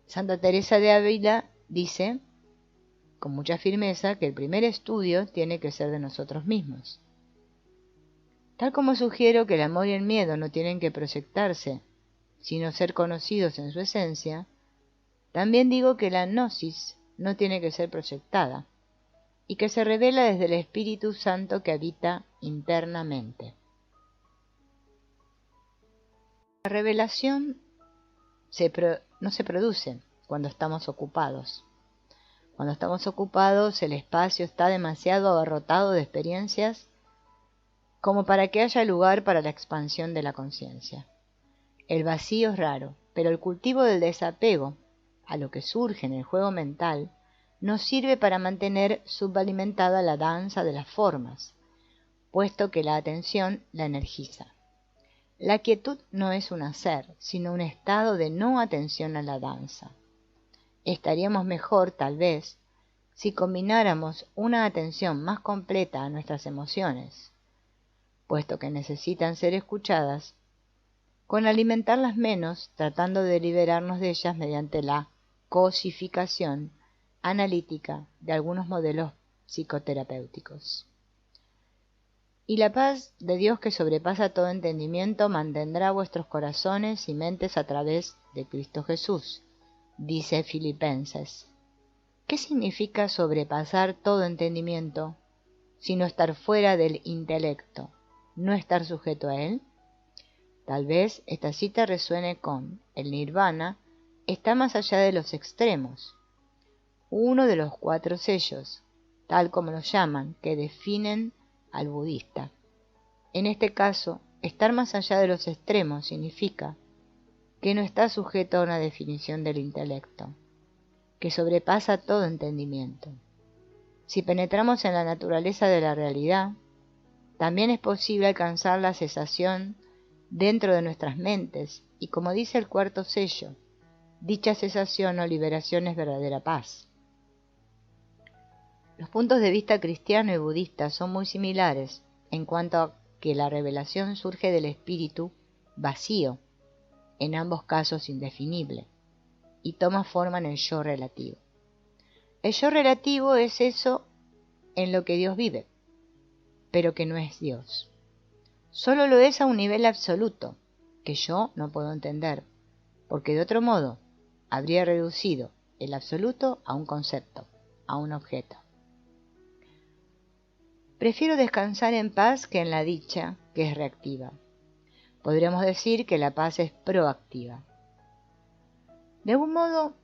Santa Teresa de Ávila dice, con mucha firmeza, que el primer estudio tiene que ser de nosotros mismos. Tal como sugiero que el amor y el miedo no tienen que proyectarse, sino ser conocidos en su esencia, también digo que la gnosis no tiene que ser proyectada, y que se revela desde el Espíritu Santo que habita internamente. La revelación no se produce cuando estamos ocupados. Cuando estamos ocupados, el espacio está demasiado abarrotado de experiencias como para que haya lugar para la expansión de la conciencia. El vacío es raro, pero el cultivo del desapego a lo que surge en el juego mental nos sirve para mantener subalimentada la danza de las formas, puesto que la atención la energiza. La quietud no es un hacer, sino un estado de no atención a la danza. Estaríamos mejor, tal vez, si combináramos una atención más completa a nuestras emociones, puesto que necesitan ser escuchadas, con alimentarlas menos, tratando de liberarnos de ellas mediante la cosificación analítica de algunos modelos psicoterapéuticos. Y la paz de Dios que sobrepasa todo entendimiento mantendrá vuestros corazones y mentes a través de Cristo Jesús, dice Filipenses. ¿Qué significa sobrepasar todo entendimiento, sino estar fuera del intelecto, no estar sujeto a él? Tal vez esta cita resuene con el nirvana está más allá de los extremos, uno de los 4 sellos, tal como los llaman, que definen al budista. En este caso, estar más allá de los extremos significa que no está sujeto a una definición del intelecto, que sobrepasa todo entendimiento. Si penetramos en la naturaleza de la realidad, también es posible alcanzar la cesación dentro de nuestras mentes y como dice el cuarto sello, dicha cesación o liberación es verdadera paz. Los puntos de vista cristiano y budista son muy similares en cuanto a que la revelación surge del espíritu vacío, en ambos casos indefinible, y toma forma en el yo relativo. El yo relativo es eso en lo que Dios vive, pero que no es Dios. Solo lo es a un nivel absoluto, que yo no puedo entender, porque de otro modo habría reducido el absoluto a un concepto, a un objeto. Prefiero descansar en paz que en la dicha, que es reactiva. Podríamos decir que la paz es proactiva. De algún modo,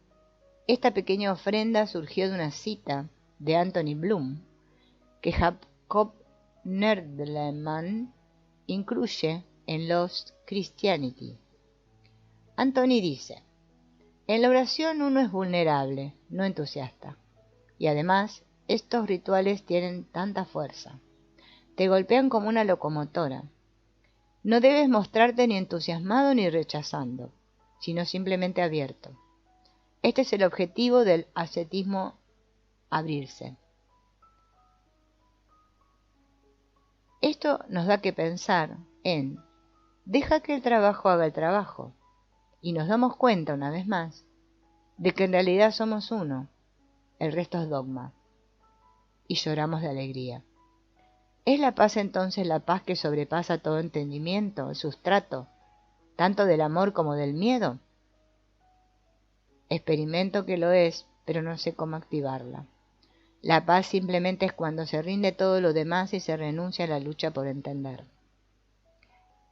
esta pequeña ofrenda surgió de una cita de Anthony Bloom, que Jacob Nerdelman incluye en Lost Christianity. Anthony dice: en la oración uno es vulnerable, no entusiasta, y además estos rituales tienen tanta fuerza. Te golpean como una locomotora. No debes mostrarte ni entusiasmado ni rechazando, sino simplemente abierto. Este es el objetivo del ascetismo: abrirse. Esto nos da que pensar en deja que el trabajo haga el trabajo, y nos damos cuenta una vez más de que en realidad somos uno, el resto es dogma, y lloramos de alegría. ¿Es la paz entonces la paz que sobrepasa todo entendimiento, el sustrato, tanto del amor como del miedo? Experimento que lo es, pero no sé cómo activarla. La paz simplemente es cuando se rinde todo lo demás y se renuncia a la lucha por entender.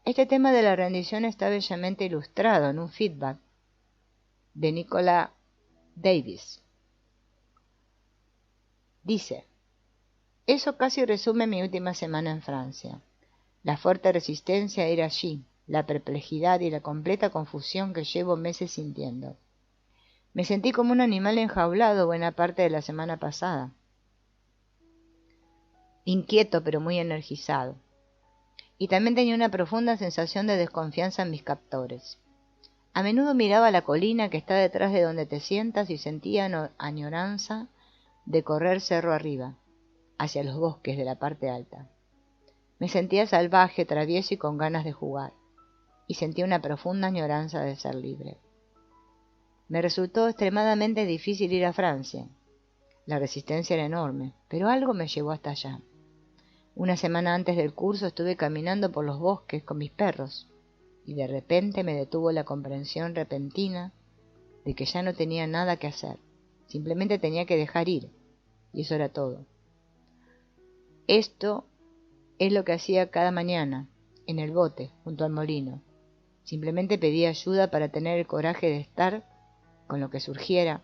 Este tema de la rendición está bellamente ilustrado en un feedback de Nicola Davis. Dice: eso casi resume mi última semana en Francia. La fuerte resistencia a ir allí, la perplejidad y la completa confusión que llevo meses sintiendo. Me sentí como un animal enjaulado buena parte de la semana pasada. Inquieto pero muy energizado. Y también tenía una profunda sensación de desconfianza en mis captores. A menudo miraba la colina que está detrás de donde te sientas y sentía añoranza de correr cerro arriba, hacia los bosques de la parte alta. Me sentía salvaje, travieso y con ganas de jugar, y sentía una profunda añoranza de ser libre. Me resultó extremadamente difícil ir a Francia. La resistencia era enorme, pero algo me llevó hasta allá. Una semana antes del curso estuve caminando por los bosques con mis perros, y de repente me detuvo la comprensión repentina de que ya no tenía nada que hacer. Simplemente tenía que dejar ir, y eso era todo. Esto es lo que hacía cada mañana, en el bote, junto al molino. Simplemente pedía ayuda para tener el coraje de estar con lo que surgiera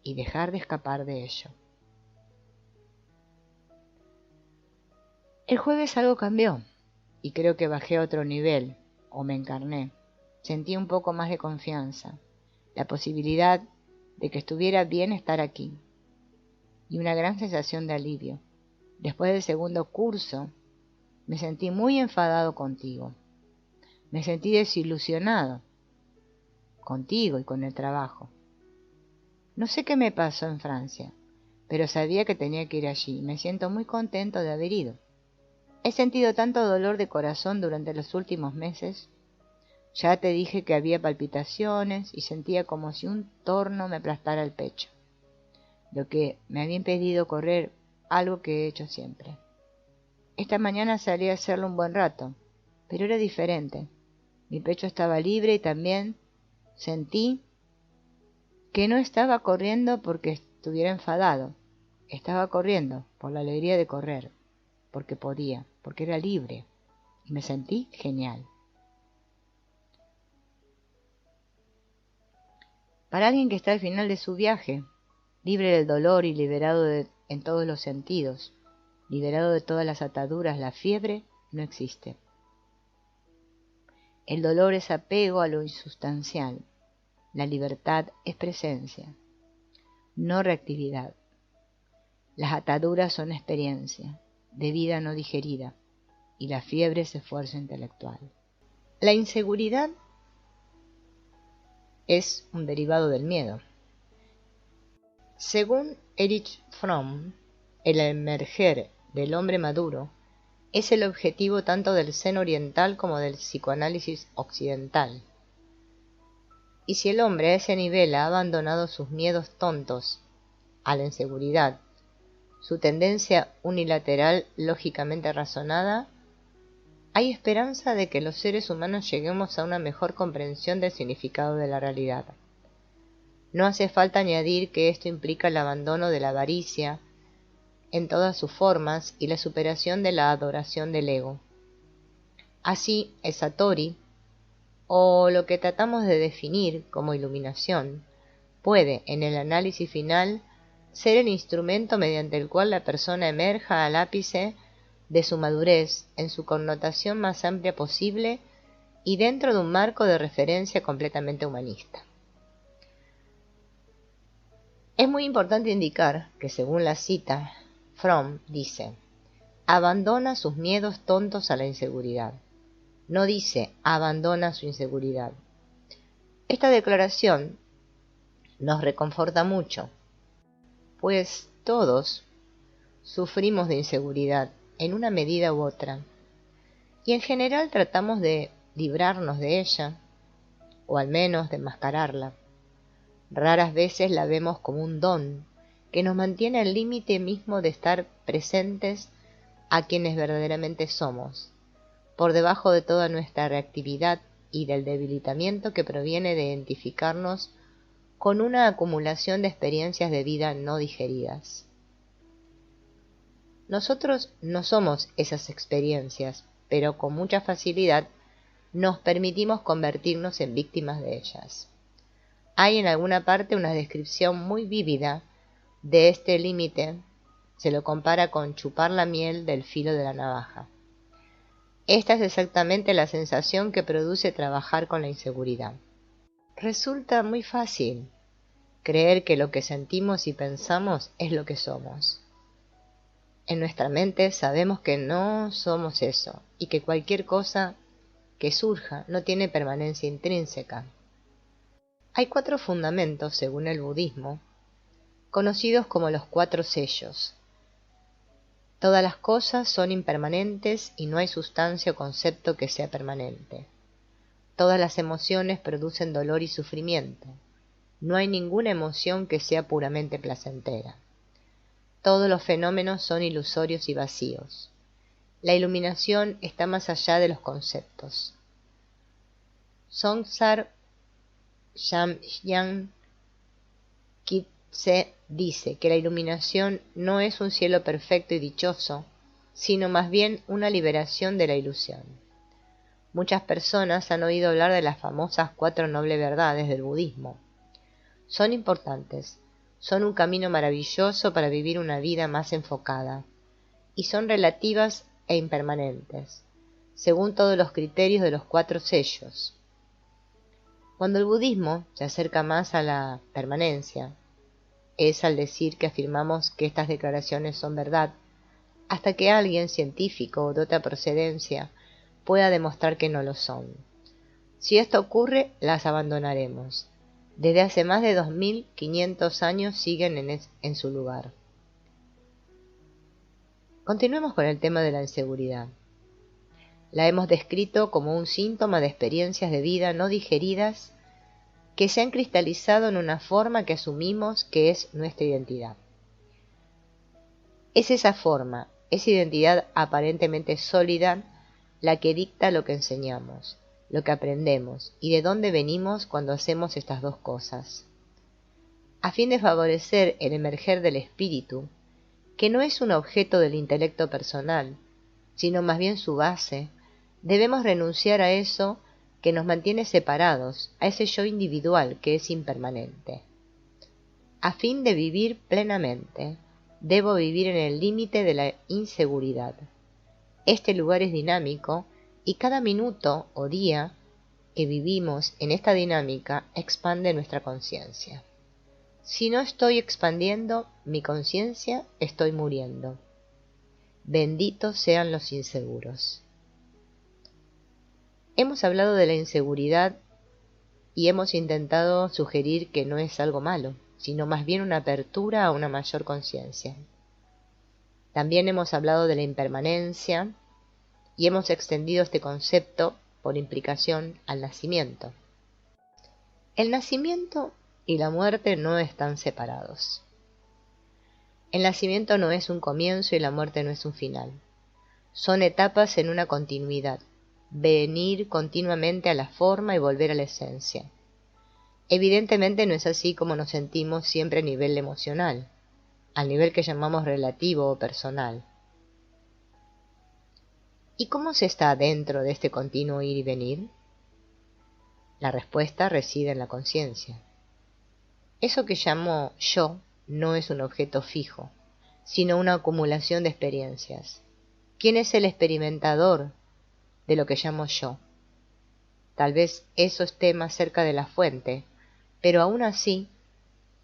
y dejar de escapar de ello. El jueves algo cambió, y creo que bajé a otro nivel, o me encarné. Sentí un poco más de confianza, la posibilidad de que estuviera bien estar aquí, y una gran sensación de alivio. Después del segundo curso, me sentí muy enfadado contigo. Me sentí desilusionado contigo y con el trabajo. No sé qué me pasó en Francia, pero sabía que tenía que ir allí y me siento muy contento de haber ido. He sentido tanto dolor de corazón durante los últimos meses. Ya te dije que había palpitaciones y sentía como si un torno me aplastara el pecho, lo que me había impedido correr, algo que he hecho siempre. Esta mañana salí a hacerlo un buen rato, pero era diferente. Mi pecho estaba libre y también sentí que no estaba corriendo porque estuviera enfadado. Estaba corriendo por la alegría de correr, porque podía, porque era libre, y me sentí genial. Para alguien que está al final de su viaje, libre del dolor y liberado en todos los sentidos, liberado de todas las ataduras, la fiebre no existe. El dolor es apego a lo insustancial. La libertad es presencia, no reactividad. Las ataduras son experiencia, de vida no digerida, y la fiebre es esfuerzo intelectual. La inseguridad es un derivado del miedo. Según Erich Fromm, el emerger del hombre maduro es el objetivo tanto del Zen oriental como del psicoanálisis occidental. Y si el hombre a ese nivel ha abandonado sus miedos tontos a la inseguridad, su tendencia unilateral lógicamente razonada, hay esperanza de que los seres humanos lleguemos a una mejor comprensión del significado de la realidad. No hace falta añadir que esto implica el abandono de la avaricia en todas sus formas y la superación de la adoración del ego. Así, el Satori, o lo que tratamos de definir como iluminación, puede, en el análisis final, ser el instrumento mediante el cual la persona emerja al ápice de su madurez en su connotación más amplia posible y dentro de un marco de referencia completamente humanista. Es muy importante indicar que, según la cita, Fromm dice: abandona sus miedos tontos a la inseguridad. No dice abandona su inseguridad. Esta declaración nos reconforta mucho, pues todos sufrimos de inseguridad en una medida u otra, y en general tratamos de librarnos de ella, o al menos de enmascararla. Raras veces la vemos como un don que nos mantiene al límite mismo de estar presentes a quienes verdaderamente somos, por debajo de toda nuestra reactividad y del debilitamiento que proviene de identificarnos con una acumulación de experiencias de vida no digeridas. Nosotros no somos esas experiencias, pero con mucha facilidad nos permitimos convertirnos en víctimas de ellas. Hay en alguna parte una descripción muy vívida de este límite. Se lo compara con chupar la miel del filo de la navaja. Esta es exactamente la sensación que produce trabajar con la inseguridad. Resulta muy fácil creer que lo que sentimos y pensamos es lo que somos. En nuestra mente sabemos que no somos eso y que cualquier cosa que surja no tiene permanencia intrínseca. Hay 4 fundamentos, según el budismo, conocidos como los 4 sellos. Todas las cosas son impermanentes y no hay sustancia o concepto que sea permanente. Todas las emociones producen dolor y sufrimiento. No hay ninguna emoción que sea puramente placentera. Todos los fenómenos son ilusorios y vacíos. La iluminación está más allá de los conceptos. Songsar Shamyang Kitse dice que la iluminación no es un cielo perfecto y dichoso, sino más bien una liberación de la ilusión. Muchas personas han oído hablar de las famosas 4 nobles verdades del budismo. Son importantes, son un camino maravilloso para vivir una vida más enfocada, y son relativas e impermanentes, según todos los criterios de los 4 sellos. Cuando el budismo se acerca más a la permanencia, es al decir que afirmamos que estas declaraciones son verdad, hasta que alguien científico o de otra procedencia pueda demostrar que no lo son. Si esto ocurre, las abandonaremos. Desde hace más de 2500 años siguen en su lugar. Continuemos con el tema de la inseguridad. La hemos descrito como un síntoma de experiencias de vida no digeridas que se han cristalizado en una forma que asumimos que es nuestra identidad. Es esa forma, esa identidad aparentemente sólida, la que dicta lo que enseñamos, lo que aprendemos y de dónde venimos cuando hacemos estas 2 cosas. A fin de favorecer el emerger del espíritu, que no es un objeto del intelecto personal, sino más bien su base, debemos renunciar a eso que nos mantiene separados, a ese yo individual que es impermanente. A fin de vivir plenamente, debo vivir en el límite de la inseguridad. Este lugar es dinámico y cada minuto o día que vivimos en esta dinámica expande nuestra conciencia. Si no estoy expandiendo mi conciencia, estoy muriendo. Benditos sean los inseguros. Hemos hablado de la inseguridad y hemos intentado sugerir que no es algo malo, sino más bien una apertura a una mayor conciencia. También hemos hablado de la impermanencia y hemos extendido este concepto por implicación al nacimiento. El nacimiento y la muerte no están separados. El nacimiento no es un comienzo y la muerte no es un final. Son etapas en una continuidad, venir continuamente a la forma y volver a la esencia. Evidentemente no es así como nos sentimos siempre a nivel emocional, al nivel que llamamos relativo o personal. ¿Y cómo se está dentro de este continuo ir y venir? La respuesta reside en la conciencia. Eso que llamo yo no es un objeto fijo, sino una acumulación de experiencias. ¿Quién es el experimentador de lo que llamo yo? Tal vez eso esté más cerca de la fuente, pero aún así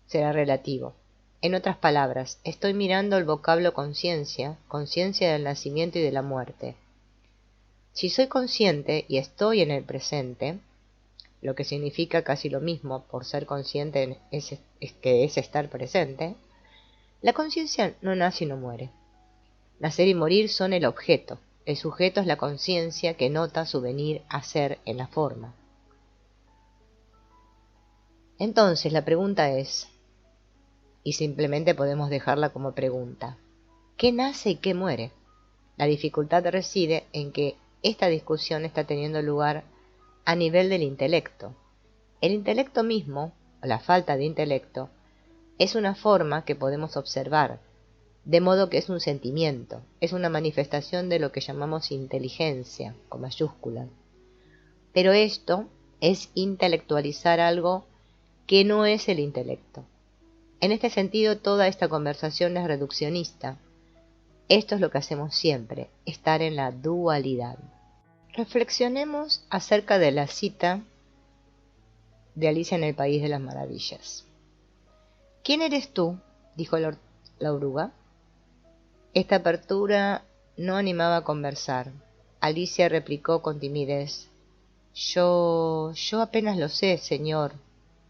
será relativo. En otras palabras, estoy mirando el vocablo conciencia, conciencia del nacimiento y de la muerte. Si soy consciente y estoy en el presente, lo que significa casi lo mismo por ser consciente es estar presente, la conciencia no nace y no muere. Nacer y morir son el objeto. El sujeto es la conciencia que nota su venir a ser en la forma. Entonces la pregunta es, y simplemente podemos dejarla como pregunta, ¿qué nace y qué muere? La dificultad reside en que esta discusión está teniendo lugar a nivel del intelecto. El intelecto mismo, o la falta de intelecto, es una forma que podemos observar, de modo que es un sentimiento, es una manifestación de lo que llamamos inteligencia, con mayúscula. Pero esto es intelectualizar algo que no es el intelecto. En este sentido, toda esta conversación es reduccionista. Esto es lo que hacemos siempre, estar en la dualidad. Reflexionemos acerca de la cita de Alicia en el País de las Maravillas. ¿Quién eres tú?, dijo la oruga. Esta apertura no animaba a conversar. Alicia replicó con timidez. Yo apenas lo sé, señor,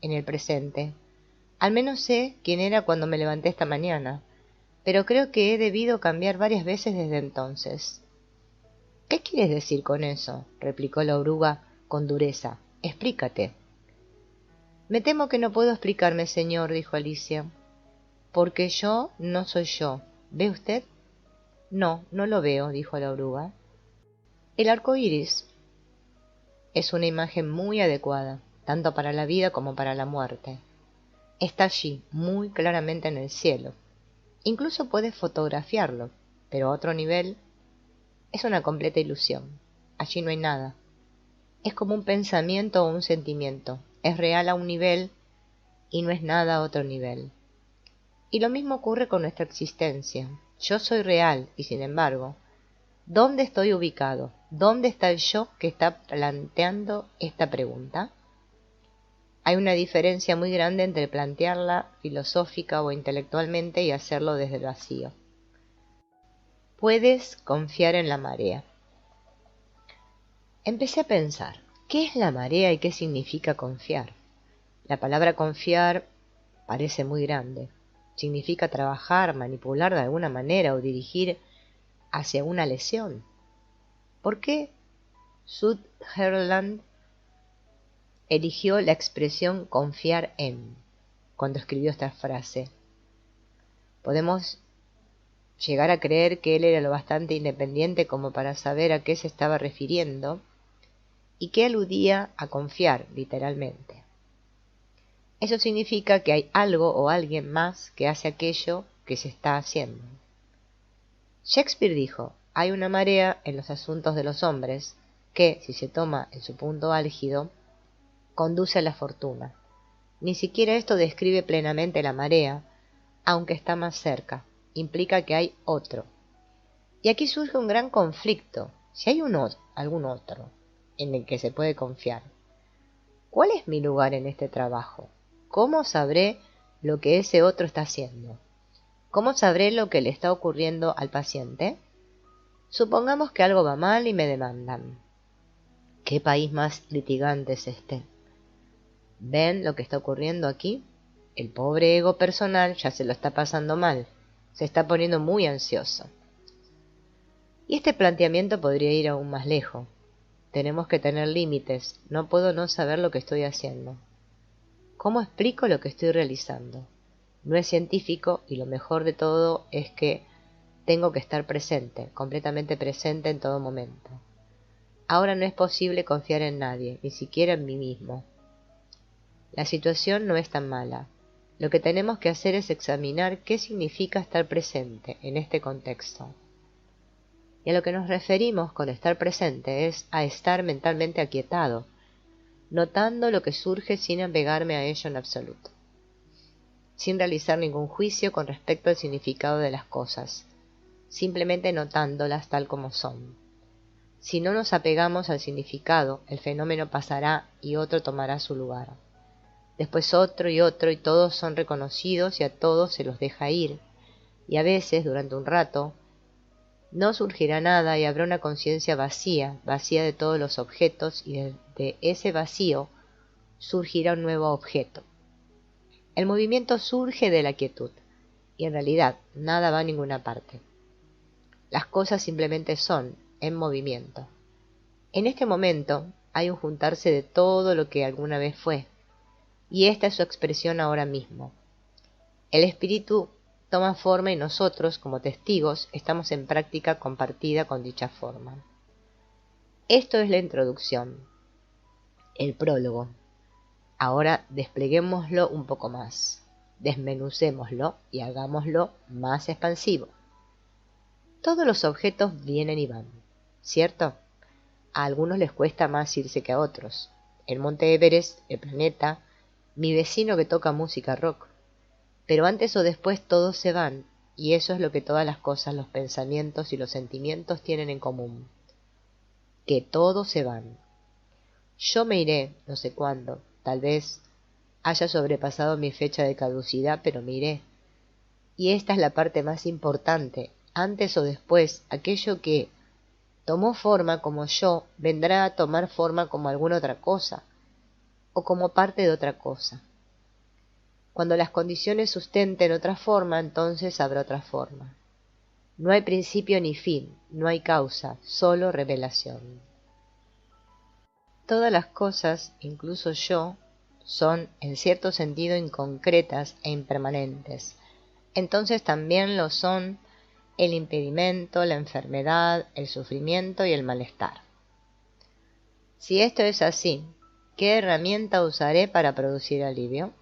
en el presente. Al menos sé quién era cuando me levanté esta mañana, pero creo que he debido cambiar varias veces desde entonces. ¿Qué quieres decir con eso?, replicó la oruga con dureza. Explícate. Me temo que no puedo explicarme, señor, dijo Alicia, porque yo no soy yo. ¿Ve usted? No, no lo veo, dijo la oruga. El arco iris es una imagen muy adecuada, tanto para la vida como para la muerte. Está allí, muy claramente en el cielo. Incluso puedes fotografiarlo, pero a otro nivel es una completa ilusión. Allí no hay nada. Es como un pensamiento o un sentimiento. Es real a un nivel y no es nada a otro nivel. Y lo mismo ocurre con nuestra existencia. Yo soy real y, sin embargo, ¿dónde estoy ubicado? ¿Dónde está el yo que está planteando esta pregunta? Hay una diferencia muy grande entre plantearla filosófica o intelectualmente y hacerlo desde el vacío. Puedes confiar en la marea. Empecé a pensar, ¿qué es la marea y qué significa confiar? La palabra confiar parece muy grande. Significa trabajar, manipular de alguna manera o dirigir hacia una lesión. ¿Por qué Sutherland eligió la expresión confiar en cuando escribió esta frase? Podemos llegar a creer que él era lo bastante independiente como para saber a qué se estaba refiriendo y que aludía a confiar, literalmente. Eso significa que hay algo o alguien más que hace aquello que se está haciendo. Shakespeare dijo, hay una marea en los asuntos de los hombres que, si se toma en su punto álgido, conduce a la fortuna. Ni siquiera esto describe plenamente la marea, aunque está más cerca, implica que hay otro. Y aquí surge un gran conflicto. Si hay algún otro en el que se puede confiar, ¿cuál es mi lugar en este trabajo? ¿Cómo sabré lo que ese otro está haciendo? ¿Cómo sabré lo que le está ocurriendo al paciente? Supongamos que algo va mal y me demandan. ¿Qué país más litigante es este? ¿Ven lo que está ocurriendo aquí? El pobre ego personal ya se lo está pasando mal, se está poniendo muy ansioso. Y este planteamiento podría ir aún más lejos. Tenemos que tener límites, no puedo no saber lo que estoy haciendo. ¿Cómo explico lo que estoy realizando? No es científico y lo mejor de todo es que tengo que estar presente, completamente presente en todo momento. Ahora no es posible confiar en nadie, ni siquiera en mí mismo. La situación no es tan mala. Lo que tenemos que hacer es examinar qué significa estar presente en este contexto. Y a lo que nos referimos con estar presente es a estar mentalmente aquietado, notando lo que surge sin apegarme a ello en absoluto, sin realizar ningún juicio con respecto al significado de las cosas, simplemente notándolas tal como son. Si no nos apegamos al significado, el fenómeno pasará y otro tomará su lugar. Después otro, y todos son reconocidos y a todos se los deja ir, y a veces, durante un rato, no surgirá nada y habrá una conciencia vacía, vacía de todos los objetos, y de ese vacío surgirá un nuevo objeto. El movimiento surge de la quietud, y en realidad nada va a ninguna parte. Las cosas simplemente son, en movimiento. En este momento hay un juntarse de todo lo que alguna vez fue, y esta es su expresión ahora mismo. El espíritu toma forma y nosotros, como testigos, estamos en práctica compartida con dicha forma. Esto es la introducción, el prólogo. Ahora despleguémoslo un poco más, desmenucémoslo y hagámoslo más expansivo. Todos los objetos vienen y van, ¿cierto? A algunos les cuesta más irse que a otros. El monte Everest, el planeta, mi vecino que toca música rock. Pero antes o después todos se van, y eso es lo que todas las cosas, los pensamientos y los sentimientos tienen en común. Que todos se van. Yo me iré, no sé cuándo, tal vez haya sobrepasado mi fecha de caducidad, pero me iré. Y esta es la parte más importante. Antes o después, aquello que tomó forma como yo vendrá a tomar forma como alguna otra cosa, o como parte de otra cosa. Cuando las condiciones sustenten otra forma, entonces habrá otra forma. No hay principio ni fin, no hay causa, solo revelación. Todas las cosas, incluso yo, son, en cierto sentido, inconcretas e impermanentes. Entonces también lo son el impedimento, la enfermedad, el sufrimiento y el malestar. Si esto es así, ¿qué herramienta usaré para producir alivio?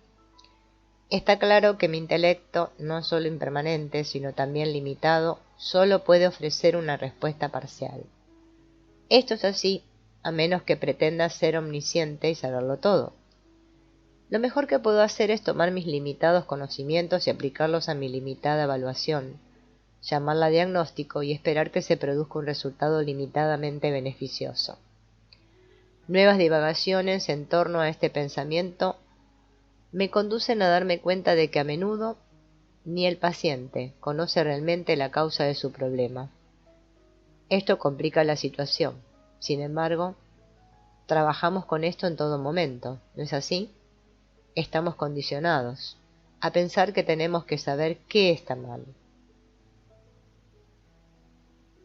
Está claro que mi intelecto, no solo impermanente, sino también limitado, solo puede ofrecer una respuesta parcial. Esto es así, a menos que pretenda ser omnisciente y saberlo todo. Lo mejor que puedo hacer es tomar mis limitados conocimientos y aplicarlos a mi limitada evaluación, llamarla diagnóstico y esperar que se produzca un resultado limitadamente beneficioso. Nuevas divagaciones en torno a este pensamiento me conducen a darme cuenta de que a menudo ni el paciente conoce realmente la causa de su problema. Esto complica la situación. Sin embargo, trabajamos con esto en todo momento, ¿no es así? Estamos condicionados a pensar que tenemos que saber qué está mal.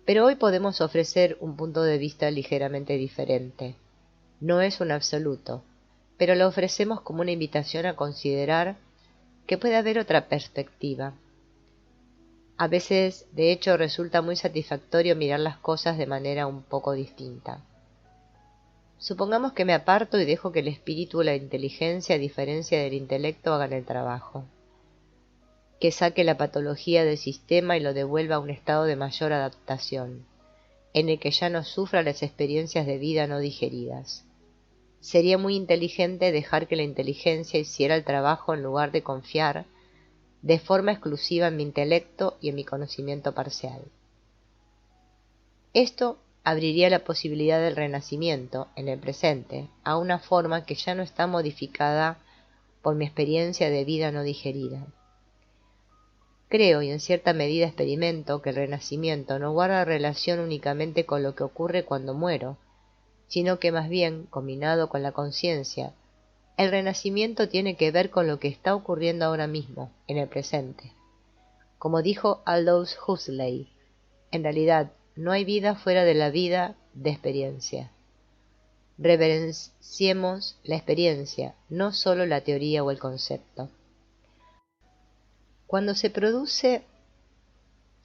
Pero hoy podemos ofrecer un punto de vista ligeramente diferente. No es un absoluto, pero lo ofrecemos como una invitación a considerar que puede haber otra perspectiva. A veces, de hecho, resulta muy satisfactorio mirar las cosas de manera un poco distinta. Supongamos que me aparto y dejo que el espíritu o la inteligencia, a diferencia del intelecto, hagan el trabajo. Que saque la patología del sistema y lo devuelva a un estado de mayor adaptación, en el que ya no sufra las experiencias de vida no digeridas. Sería muy inteligente dejar que la inteligencia hiciera el trabajo en lugar de confiar de forma exclusiva en mi intelecto y en mi conocimiento parcial. Esto abriría la posibilidad del renacimiento, en el presente, a una forma que ya no está modificada por mi experiencia de vida no digerida. Creo, y en cierta medida experimento, que el renacimiento no guarda relación únicamente con lo que ocurre cuando muero, sino que más bien, combinado con la conciencia, El renacimiento tiene que ver con lo que está ocurriendo ahora mismo, en el presente. Como dijo Aldous Huxley, en realidad no hay vida fuera de la vida de experiencia. Reverenciemos la experiencia, no solo la teoría o el concepto. Cuando se produce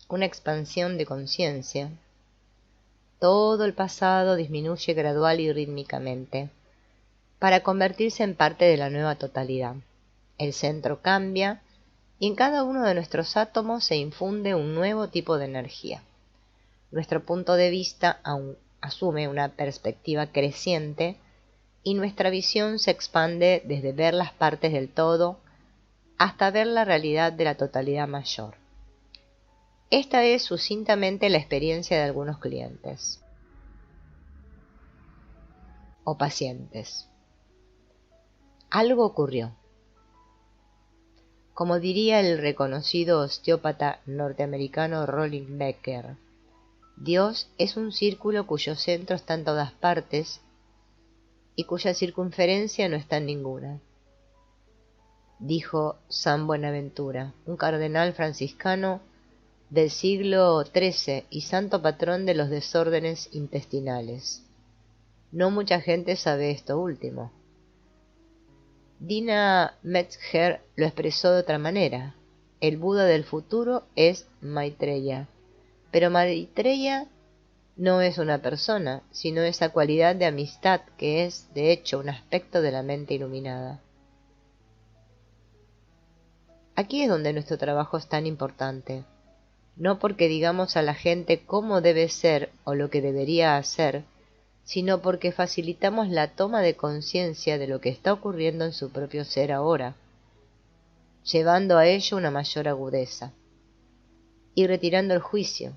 una expansión de conciencia, todo el pasado disminuye gradual y rítmicamente, para convertirse en parte de la nueva totalidad. El centro cambia y en cada uno de nuestros átomos se infunde un nuevo tipo de energía. Nuestro punto de vista asume una perspectiva creciente y nuestra visión se expande desde ver las partes del todo hasta ver la realidad de la totalidad mayor. Esta es sucintamente la experiencia de algunos clientes o pacientes. Algo ocurrió. Como diría el reconocido osteópata norteamericano Rolling Becker, Dios es un círculo cuyo centro está en todas partes y cuya circunferencia no está en ninguna. Dijo San Buenaventura, un cardenal franciscano del siglo XIII y santo patrón de los desórdenes intestinales. No mucha gente sabe esto último. Dina Metzger lo expresó de otra manera. El Buda del futuro es Maitreya. Pero Maitreya no es una persona, sino esa cualidad de amistad que es, de hecho, un aspecto de la mente iluminada. Aquí es donde nuestro trabajo es tan importante. No porque digamos a la gente cómo debe ser o lo que debería hacer, sino porque facilitamos la toma de conciencia de lo que está ocurriendo en su propio ser ahora, llevando a ello una mayor agudeza y retirando el juicio.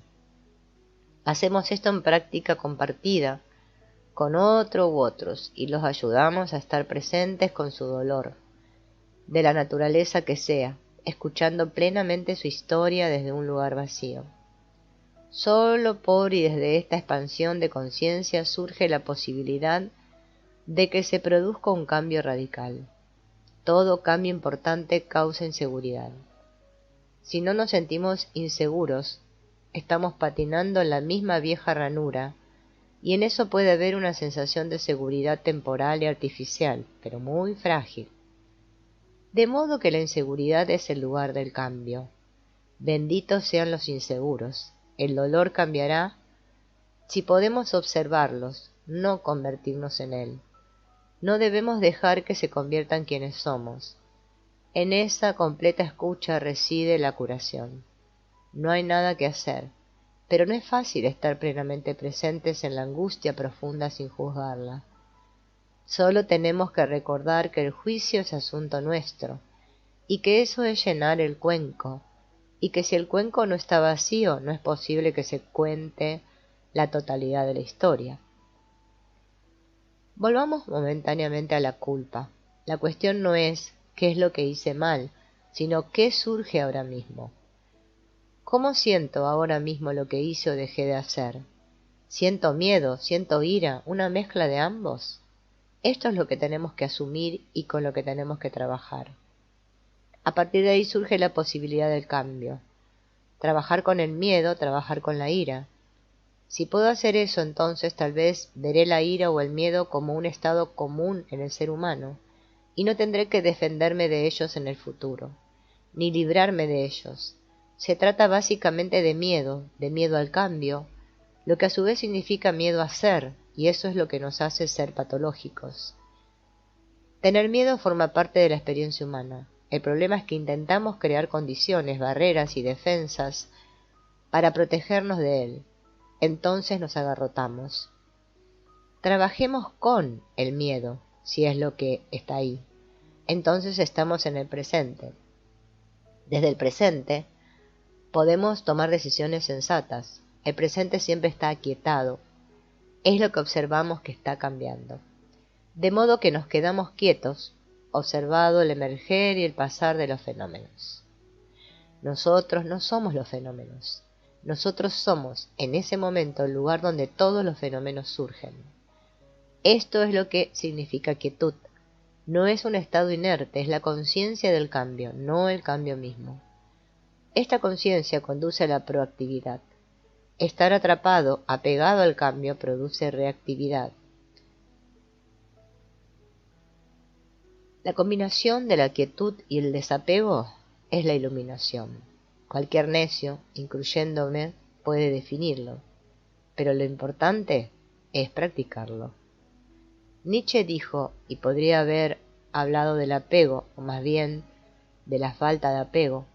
Hacemos esto en práctica compartida con otro u otros y los ayudamos a estar presentes con su dolor, de la naturaleza que sea, escuchando plenamente su historia desde un lugar vacío. Solo por y desde esta expansión de conciencia surge la posibilidad de que se produzca un cambio radical. Todo cambio importante causa inseguridad. Si no nos sentimos inseguros, estamos patinando en la misma vieja ranura, y en eso puede haber una sensación de seguridad temporal y artificial, pero muy frágil. De modo que la inseguridad es el lugar del cambio. Benditos sean los inseguros. El dolor cambiará si podemos observarlos, no convertirnos en él. No debemos dejar que se conviertan quienes somos. En esa completa escucha reside la curación. No hay nada que hacer, pero no es fácil estar plenamente presentes en la angustia profunda sin juzgarla. Solo tenemos que recordar que el juicio es asunto nuestro, y que eso es llenar el cuenco, y que si el cuenco no está vacío, no es posible que se cuente la totalidad de la historia. Volvamos momentáneamente a la culpa. La cuestión no es qué es lo que hice mal, sino qué surge ahora mismo. ¿Cómo siento ahora mismo lo que hice o dejé de hacer? ¿Siento miedo? ¿Siento ira? ¿Una mezcla de ambos? Esto es lo que tenemos que asumir y con lo que tenemos que trabajar. A partir de ahí surge la posibilidad del cambio. Trabajar con el miedo, trabajar con la ira. Si puedo hacer eso, entonces tal vez veré la ira o el miedo como un estado común en el ser humano, y no tendré que defenderme de ellos en el futuro, ni librarme de ellos. Se trata básicamente de miedo al cambio, lo que a su vez significa miedo a ser, y eso es lo que nos hace ser patológicos. Tener miedo forma parte de la experiencia humana. El problema es que intentamos crear condiciones, barreras y defensas para protegernos de él. Entonces nos agarrotamos. Trabajemos con el miedo, si es lo que está ahí. Entonces estamos en el presente. Desde el presente podemos tomar decisiones sensatas. El presente siempre está aquietado. Es lo que observamos que está cambiando. De modo que nos quedamos quietos, observado el emerger y el pasar de los fenómenos. Nosotros no somos los fenómenos. Nosotros somos, en ese momento, el lugar donde todos los fenómenos surgen. Esto es lo que significa quietud. No es un estado inerte, es la conciencia del cambio, no el cambio mismo. Esta conciencia conduce a la proactividad. Estar atrapado, apegado al cambio, produce reactividad. La combinación de la quietud y el desapego es la iluminación. Cualquier necio, incluyéndome, puede definirlo, pero lo importante es practicarlo. Nietzsche dijo, y podría haber hablado del apego, o más bien de la falta de apego.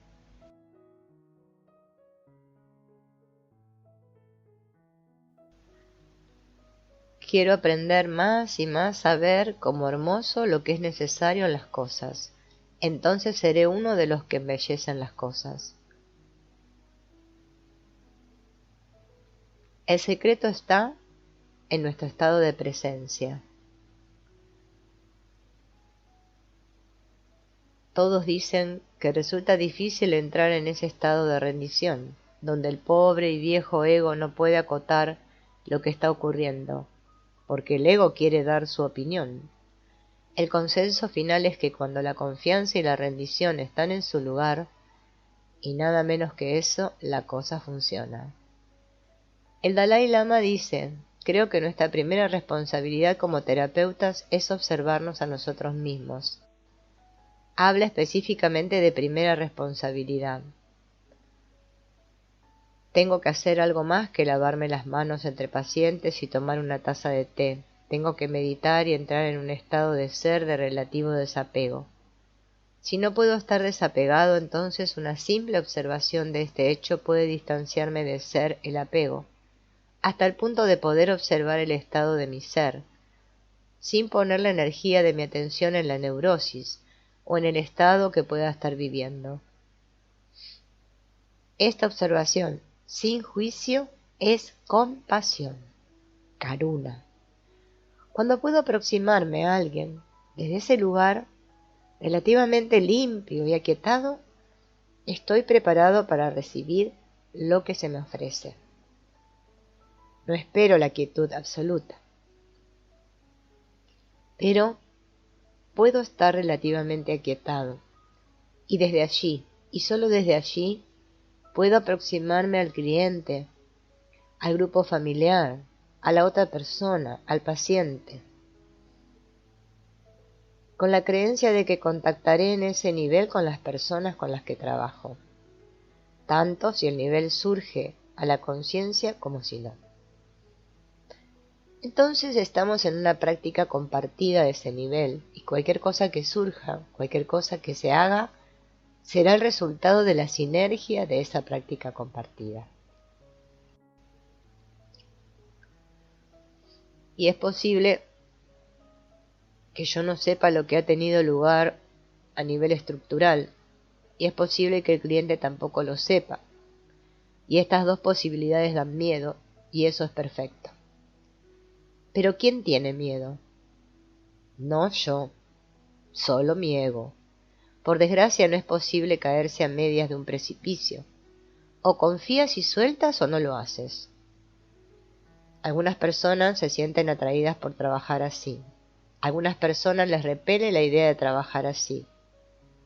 Quiero aprender más y más a ver como hermoso lo que es necesario en las cosas. Entonces seré uno de los que embellecen las cosas. El secreto está en nuestro estado de presencia. Todos dicen que resulta difícil entrar en ese estado de rendición, donde el pobre y viejo ego no puede acotar lo que está ocurriendo, porque el ego quiere dar su opinión. El consenso final es que cuando la confianza y la rendición están en su lugar, y nada menos que eso, la cosa funciona. El Dalai Lama dice, creo que nuestra primera responsabilidad como terapeutas es observarnos a nosotros mismos. Habla específicamente de primera responsabilidad. Tengo que hacer algo más que lavarme las manos entre pacientes y tomar una taza de té. Tengo que meditar y entrar en un estado de ser de relativo desapego. Si no puedo estar desapegado, entonces una simple observación de este hecho puede distanciarme de ser el apego, hasta el punto de poder observar el estado de mi ser, sin poner la energía de mi atención en la neurosis o en el estado que pueda estar viviendo. Esta observación sin juicio es compasión, karuna. Cuando puedo aproximarme a alguien desde ese lugar relativamente limpio y aquietado, estoy preparado para recibir lo que se me ofrece. No espero la quietud absoluta, pero puedo estar relativamente aquietado, y desde allí, y solo desde allí, puedo aproximarme al cliente, al grupo familiar, a la otra persona, al paciente, con la creencia de que contactaré en ese nivel con las personas con las que trabajo, tanto si el nivel surge a la conciencia como si no. Entonces estamos en una práctica compartida de ese nivel, y cualquier cosa que surja, cualquier cosa que se haga, será el resultado de la sinergia de esa práctica compartida. Y es posible que yo no sepa lo que ha tenido lugar a nivel estructural, y es posible que el cliente tampoco lo sepa, y estas dos posibilidades dan miedo, y eso es perfecto. Pero ¿quién tiene miedo? No yo, solo mi ego. Por desgracia no es posible caerse a medias de un precipicio. O confías y sueltas o no lo haces. Algunas personas se sienten atraídas por trabajar así. Algunas personas les repele la idea de trabajar así.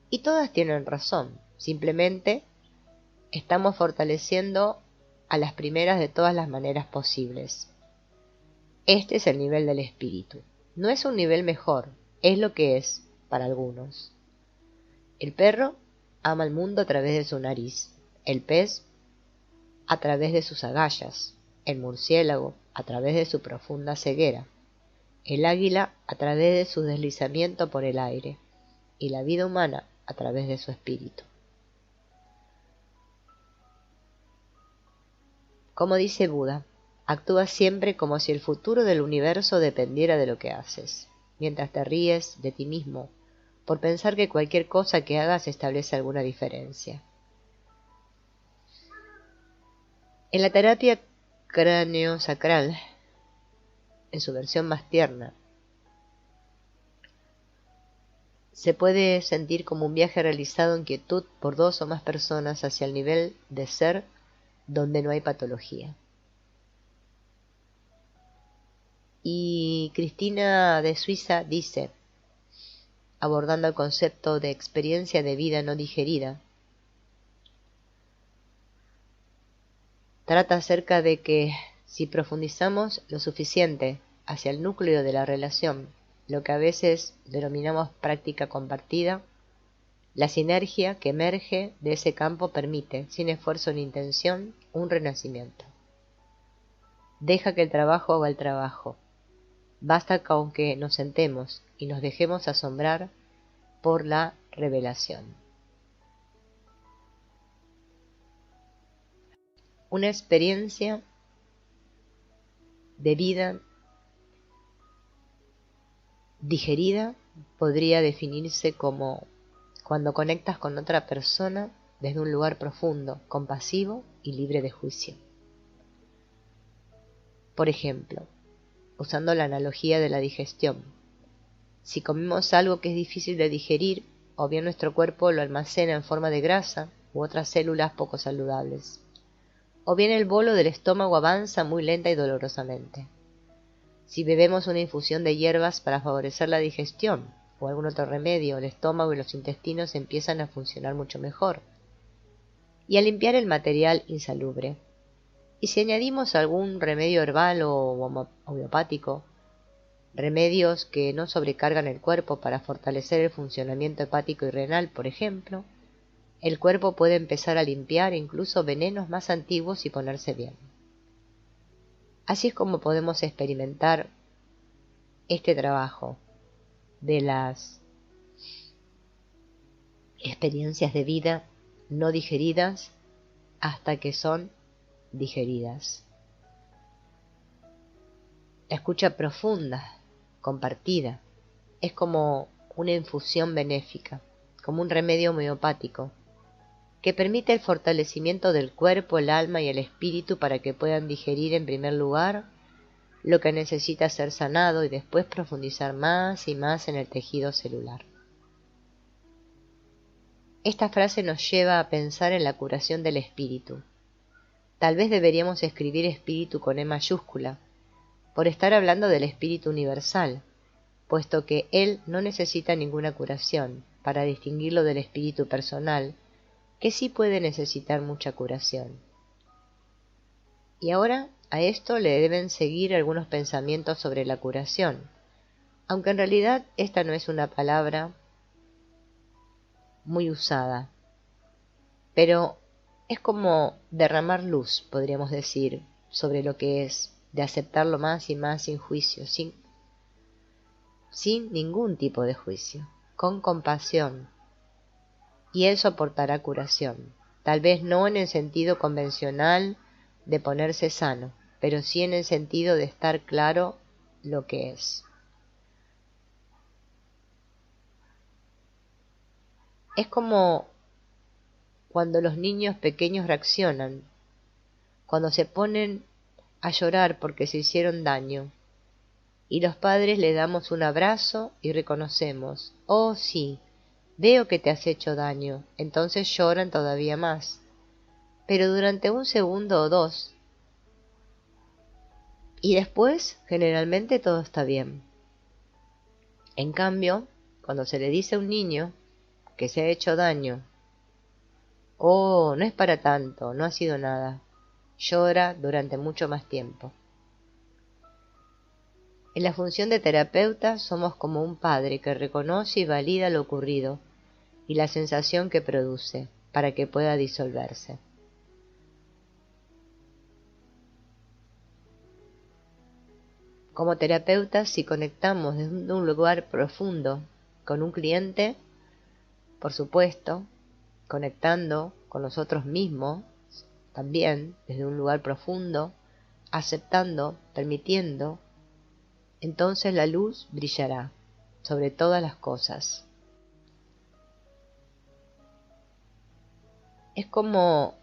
Y todas tienen razón. Simplemente estamos fortaleciendo a las primeras de todas las maneras posibles. Este es el nivel del espíritu. No es un nivel mejor, es lo que es para algunos. El perro ama el mundo a través de su nariz, el pez a través de sus agallas, el murciélago a través de su profunda ceguera, el águila a través de su deslizamiento por el aire, y la vida humana a través de su espíritu. Como dice Buda, actúa siempre como si el futuro del universo dependiera de lo que haces, mientras te ríes de ti mismo por pensar que cualquier cosa que hagas establece alguna diferencia. En la terapia cráneo-sacral, en su versión más tierna, se puede sentir como un viaje realizado en quietud por dos o más personas hacia el nivel de ser donde no hay patología. Y Cristina de Suiza dice, abordando el concepto de experiencia de vida no digerida. Trata acerca de que si profundizamos lo suficiente hacia el núcleo de la relación, lo que a veces denominamos práctica compartida, la sinergia que emerge de ese campo permite, sin esfuerzo ni intención, un renacimiento. Deja que el trabajo haga el trabajo. Basta con que nos sentemos y nos dejemos asombrar por la revelación. Una experiencia de vida digerida podría definirse como cuando conectas con otra persona desde un lugar profundo, compasivo y libre de juicio. Por ejemplo, usando la analogía de la digestión, si comemos algo que es difícil de digerir, o bien nuestro cuerpo lo almacena en forma de grasa u otras células poco saludables, o bien el bolo del estómago avanza muy lenta y dolorosamente. Si bebemos una infusión de hierbas para favorecer la digestión o algún otro remedio, el estómago y los intestinos empiezan a funcionar mucho mejor y a limpiar el material insalubre. Y si añadimos algún remedio herbal o homeopático, remedios que no sobrecargan el cuerpo para fortalecer el funcionamiento hepático y renal, por ejemplo, el cuerpo puede empezar a limpiar incluso venenos más antiguos y ponerse bien. Así es como podemos experimentar este trabajo de las experiencias de vida no digeridas hasta que son digeridas. La escucha profunda, compartida, es como una infusión benéfica, como un remedio homeopático, que permite el fortalecimiento del cuerpo, el alma y el espíritu para que puedan digerir en primer lugar lo que necesita ser sanado y después profundizar más y más en el tejido celular. Esta frase nos lleva a pensar en la curación del espíritu. Tal vez deberíamos escribir espíritu con E mayúscula, por estar hablando del espíritu universal, puesto que él no necesita ninguna curación, para distinguirlo del espíritu personal, que sí puede necesitar mucha curación. Y ahora a esto le deben seguir algunos pensamientos sobre la curación, aunque en realidad esta no es una palabra muy usada, pero es como derramar luz, podríamos decir, sobre lo que es, de aceptarlo más y más sin juicio, sin ningún tipo de juicio, con compasión, y él soportará curación, tal vez no en el sentido convencional de ponerse sano, pero sí en el sentido de estar claro lo que es. Es como cuando los niños pequeños reaccionan, cuando se ponen a llorar porque se hicieron daño, y los padres le damos un abrazo y reconocemos, oh sí, veo que te has hecho daño, entonces lloran todavía más, pero durante un segundo o dos, y después generalmente todo está bien. En cambio, cuando se le dice a un niño que se ha hecho daño, oh, no es para tanto, no ha sido nada, llora durante mucho más tiempo. En la función de terapeuta somos como un padre que reconoce y valida lo ocurrido y la sensación que produce para que pueda disolverse. Como terapeutas, si conectamos desde un lugar profundo con un cliente, por supuesto, conectando con nosotros mismos, también desde un lugar profundo, aceptando, permitiendo, entonces la luz brillará sobre todas las cosas. Es como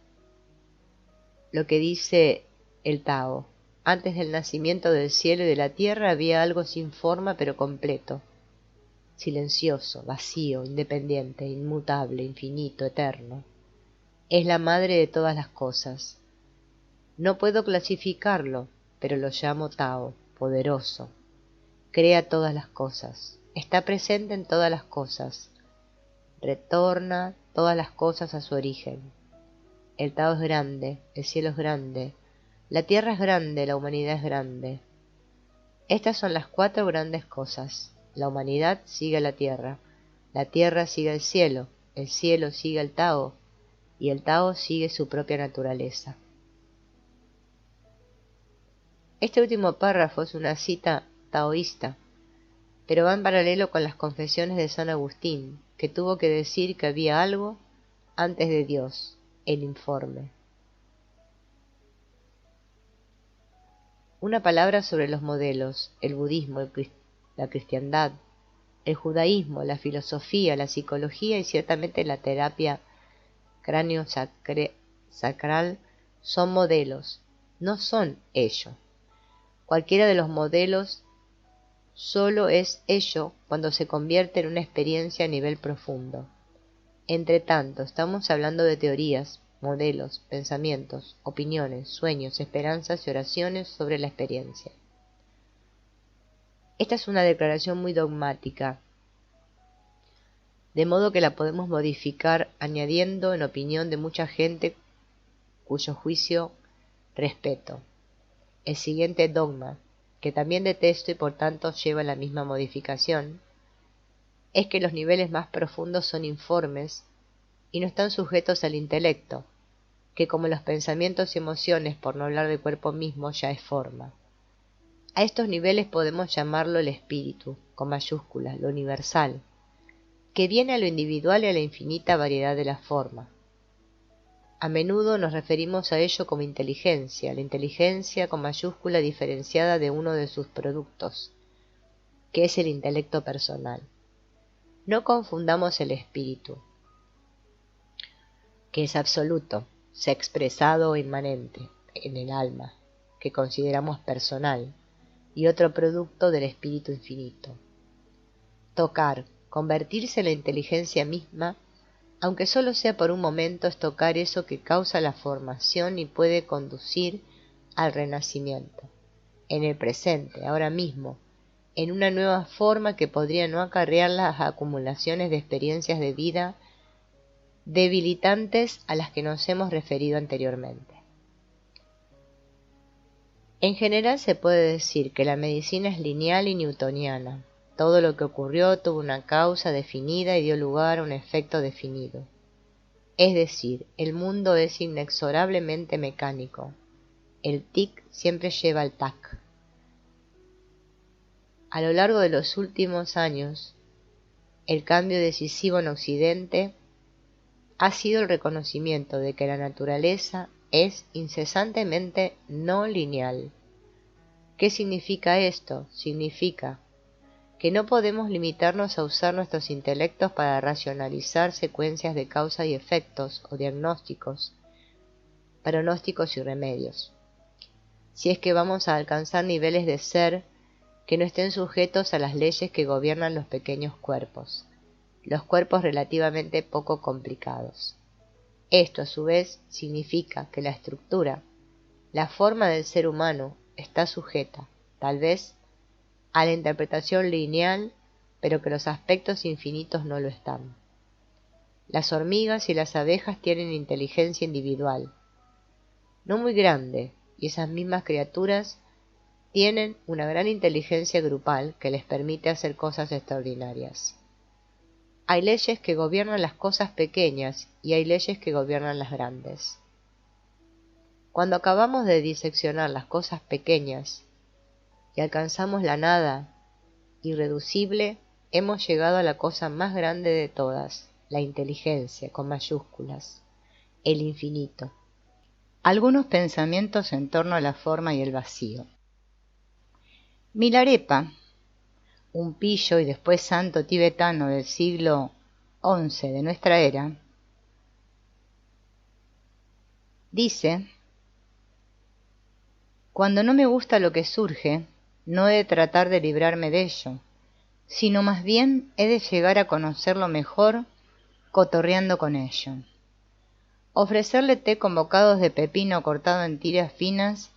lo que dice el Tao. Antes del nacimiento del cielo y de la tierra había algo sin forma pero completo, silencioso, vacío, independiente, inmutable, infinito, eterno. Es la madre de todas las cosas. No puedo clasificarlo, pero lo llamo Tao, poderoso. Crea todas las cosas. está presente en todas las cosas, retorna todas las cosas a su origen. El Tao es grande, el cielo es grande, la tierra es grande, la humanidad es grande. Estas son las 4 grandes cosas. La humanidad sigue a la tierra sigue al cielo sigue al Tao, y el Tao sigue su propia naturaleza. Este último párrafo es una cita taoísta, pero va en paralelo con las confesiones de San Agustín, que tuvo que decir que había algo antes de Dios, el informe. Una palabra sobre los modelos, el budismo, la cristiandad, el judaísmo, la filosofía, la psicología y ciertamente la terapia cráneo-sacral son modelos, no son ello. Cualquiera de los modelos solo es ello cuando se convierte en una experiencia a nivel profundo. Entre tanto, estamos hablando de teorías, modelos, pensamientos, opiniones, sueños, esperanzas y oraciones sobre la experiencia. Esta es una declaración muy dogmática, de modo que la podemos modificar añadiendo en opinión de mucha gente cuyo juicio respeto. El siguiente dogma, que también detesto y por tanto lleva la misma modificación, es que los niveles más profundos son informes y no están sujetos al intelecto, que como los pensamientos y emociones, por no hablar del cuerpo mismo, ya es forma. A estos niveles podemos llamarlo el espíritu, con mayúsculas, lo universal, que viene a lo individual y a la infinita variedad de la forma. A menudo nos referimos a ello como inteligencia, la inteligencia con mayúscula diferenciada de uno de sus productos, que es el intelecto personal. No confundamos el espíritu, que es absoluto, sea expresado o inmanente en el alma, que consideramos personal, y otro producto del espíritu infinito. Tocar, convertirse en la inteligencia misma, aunque solo sea por un momento, es tocar eso que causa la formación y puede conducir al renacimiento, en el presente, ahora mismo, en una nueva forma que podría no acarrear las acumulaciones de experiencias de vida debilitantes a las que nos hemos referido anteriormente. En general se puede decir que la medicina es lineal y newtoniana. Todo lo que ocurrió tuvo una causa definida y dio lugar a un efecto definido. Es decir, el mundo es inexorablemente mecánico. El tic siempre lleva al tac. A lo largo de los últimos años, el cambio decisivo en Occidente ha sido el reconocimiento de que la naturaleza es incesantemente no lineal. ¿Qué significa esto? Significa que no podemos limitarnos a usar nuestros intelectos para racionalizar secuencias de causa y efectos o diagnósticos, pronósticos y remedios, si es que vamos a alcanzar niveles de ser que no estén sujetos a las leyes que gobiernan los pequeños cuerpos, los cuerpos relativamente poco complicados. Esto, a su vez, significa que la estructura, la forma del ser humano, está sujeta, tal vez, a la interpretación lineal, pero que los aspectos infinitos no lo están. Las hormigas y las abejas tienen inteligencia individual, no muy grande, y esas mismas criaturas tienen una gran inteligencia grupal que les permite hacer cosas extraordinarias. Hay leyes que gobiernan las cosas pequeñas y hay leyes que gobiernan las grandes. Cuando acabamos de diseccionar las cosas pequeñas y alcanzamos la nada irreducible, hemos llegado a la cosa más grande de todas, la inteligencia, con mayúsculas, el infinito. Algunos pensamientos en torno a la forma y el vacío. Milarepa, un pillo y después santo tibetano del siglo XI de nuestra era, dice: cuando no me gusta lo que surge, no he de tratar de librarme de ello, sino más bien he de llegar a conocerlo mejor cotorreando con ello. Ofrecerle té con bocados de pepino cortado en tiras finas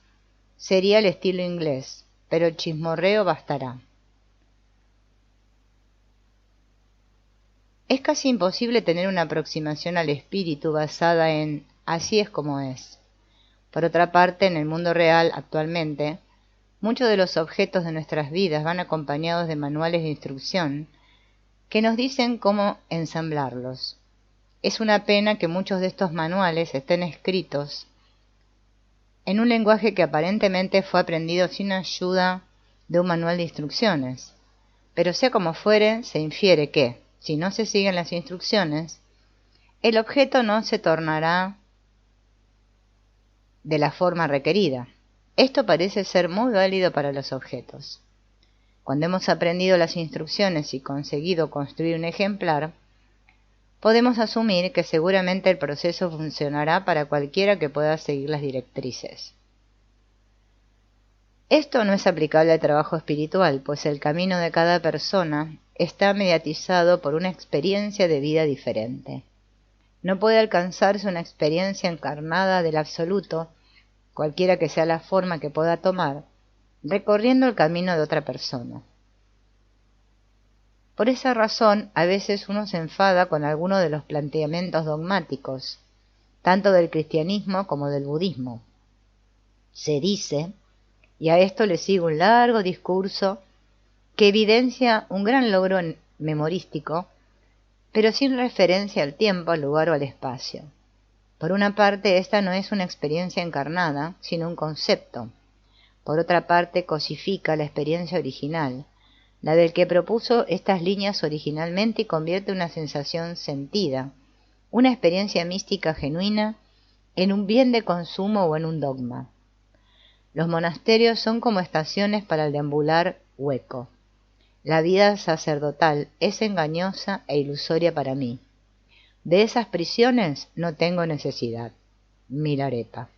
sería el estilo inglés, pero el chismorreo bastará. Es casi imposible tener una aproximación al espíritu basada en así es como es. Por otra parte, en el mundo real, actualmente, muchos de los objetos de nuestras vidas van acompañados de manuales de instrucción que nos dicen cómo ensamblarlos. Es una pena que muchos de estos manuales estén escritos en un lenguaje que aparentemente fue aprendido sin ayuda de un manual de instrucciones. Pero sea como fuere, se infiere que, si no se siguen las instrucciones, el objeto no se tornará de la forma requerida. Esto parece ser muy válido para los objetos. Cuando hemos aprendido las instrucciones y conseguido construir un ejemplar, podemos asumir que seguramente el proceso funcionará para cualquiera que pueda seguir las directrices. Esto no es aplicable al trabajo espiritual, pues el camino de cada persona está mediatizado por una experiencia de vida diferente. No puede alcanzarse una experiencia encarnada del absoluto, cualquiera que sea la forma que pueda tomar, recorriendo el camino de otra persona. Por esa razón, a veces uno se enfada con alguno de los planteamientos dogmáticos, tanto del cristianismo como del budismo. Se dice, y a esto le sigue un largo discurso que evidencia un gran logro memorístico, pero sin referencia al tiempo, al lugar o al espacio. Por una parte, esta no es una experiencia encarnada, sino un concepto. Por otra parte, cosifica la experiencia original, la del que propuso estas líneas originalmente, y convierte una sensación sentida, una experiencia mística genuina, en un bien de consumo o en un dogma. Los monasterios son como estaciones para el deambular hueco. La vida sacerdotal es engañosa e ilusoria para mí. De esas prisiones no tengo necesidad. Milarepa.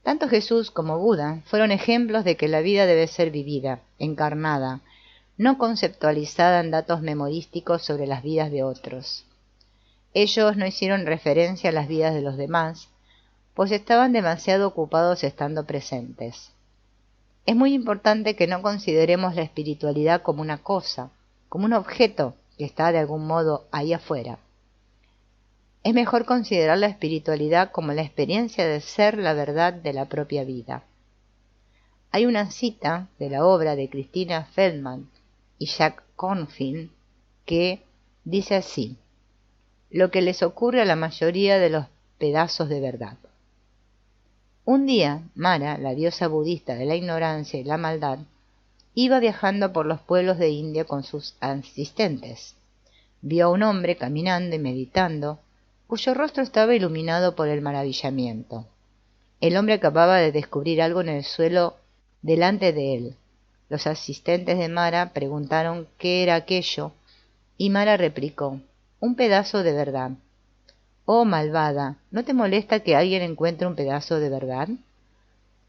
Tanto Jesús como Buda fueron ejemplos de que la vida debe ser vivida, encarnada, no conceptualizada en datos memorísticos sobre las vidas de otros. Ellos no hicieron referencia a las vidas de los demás, pues estaban demasiado ocupados estando presentes. Es muy importante que no consideremos la espiritualidad como una cosa, como un objeto que está de algún modo ahí afuera. Es mejor considerar la espiritualidad como la experiencia de ser la verdad de la propia vida. Hay una cita de la obra de Christina Feldman y Jack Kornfield que dice así: lo que les ocurre a la mayoría de los pedazos de verdad. Un día, Mara, la diosa budista de la ignorancia y la maldad, iba viajando por los pueblos de India con sus asistentes. Vio a un hombre caminando y meditando, cuyo rostro estaba iluminado por el maravillamiento. El hombre acababa de descubrir algo en el suelo delante de él. Los asistentes de Mara preguntaron qué era aquello, y Mara replicó: un pedazo de verdad. Oh, malvada, ¿no te molesta que alguien encuentre un pedazo de verdad?,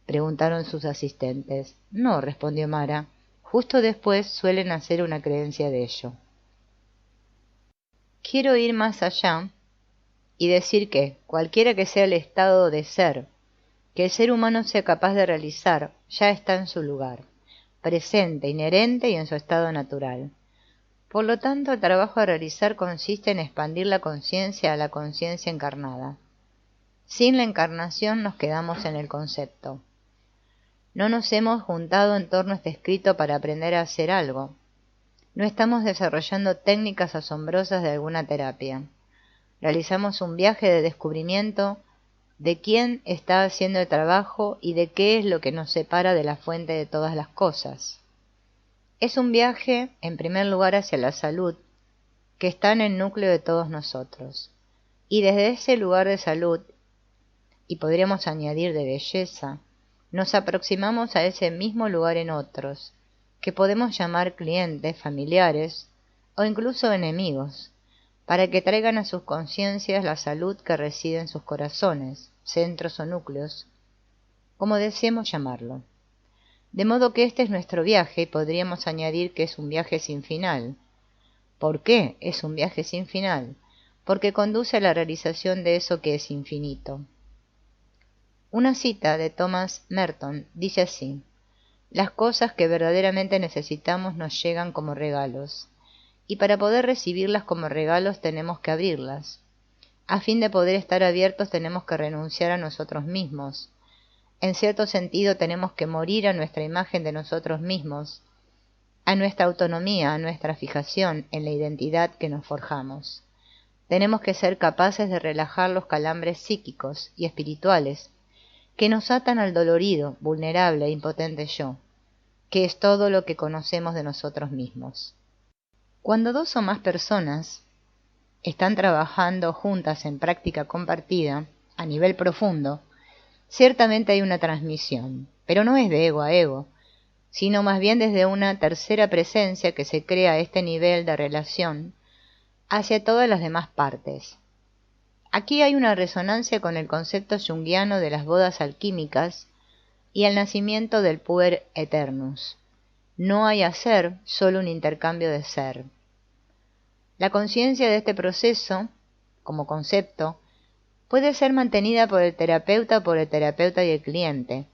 preguntaron sus asistentes. No, respondió Mara, justo después suelen hacer una creencia de ello. Quiero ir más allá y decir que, cualquiera que sea el estado de ser que el ser humano sea capaz de realizar, ya está en su lugar, presente, inherente y en su estado natural. Por lo tanto, el trabajo a realizar consiste en expandir la conciencia a la conciencia encarnada. Sin la encarnación nos quedamos en el concepto. No nos hemos juntado en torno a este escrito para aprender a hacer algo. No estamos desarrollando técnicas asombrosas de alguna terapia. Realizamos un viaje de descubrimiento de quién está haciendo el trabajo y de qué es lo que nos separa de la fuente de todas las cosas. Es un viaje, en primer lugar, hacia la salud, que está en el núcleo de todos nosotros. Y desde ese lugar de salud, y podríamos añadir de belleza, nos aproximamos a ese mismo lugar en otros, que podemos llamar clientes, familiares o incluso enemigos, para que traigan a sus conciencias la salud que reside en sus corazones, centros o núcleos, como deseemos llamarlo. De modo que este es nuestro viaje y podríamos añadir que es un viaje sin final. ¿Por qué es un viaje sin final? Porque conduce a la realización de eso que es infinito. Una cita de Thomas Merton dice así: las cosas que verdaderamente necesitamos nos llegan como regalos, y para poder recibirlas como regalos tenemos que abrirlas. A fin de poder estar abiertos tenemos que renunciar a nosotros mismos. En cierto sentido tenemos que morir a nuestra imagen de nosotros mismos, a nuestra autonomía, a nuestra fijación en la identidad que nos forjamos. Tenemos que ser capaces de relajar los calambres psíquicos y espirituales que nos atan al dolorido, vulnerable e impotente yo, que es todo lo que conocemos de nosotros mismos. Cuando dos o más personas están trabajando juntas en práctica compartida, a nivel profundo, ciertamente hay una transmisión, pero no es de ego a ego, sino más bien desde una tercera presencia que se crea a este nivel de relación hacia todas las demás partes. Aquí hay una resonancia con el concepto junguiano de las bodas alquímicas y el nacimiento del puer eternus. No hay hacer, solo un intercambio de ser. La conciencia de este proceso, como concepto, puede ser mantenida por el terapeuta y el cliente,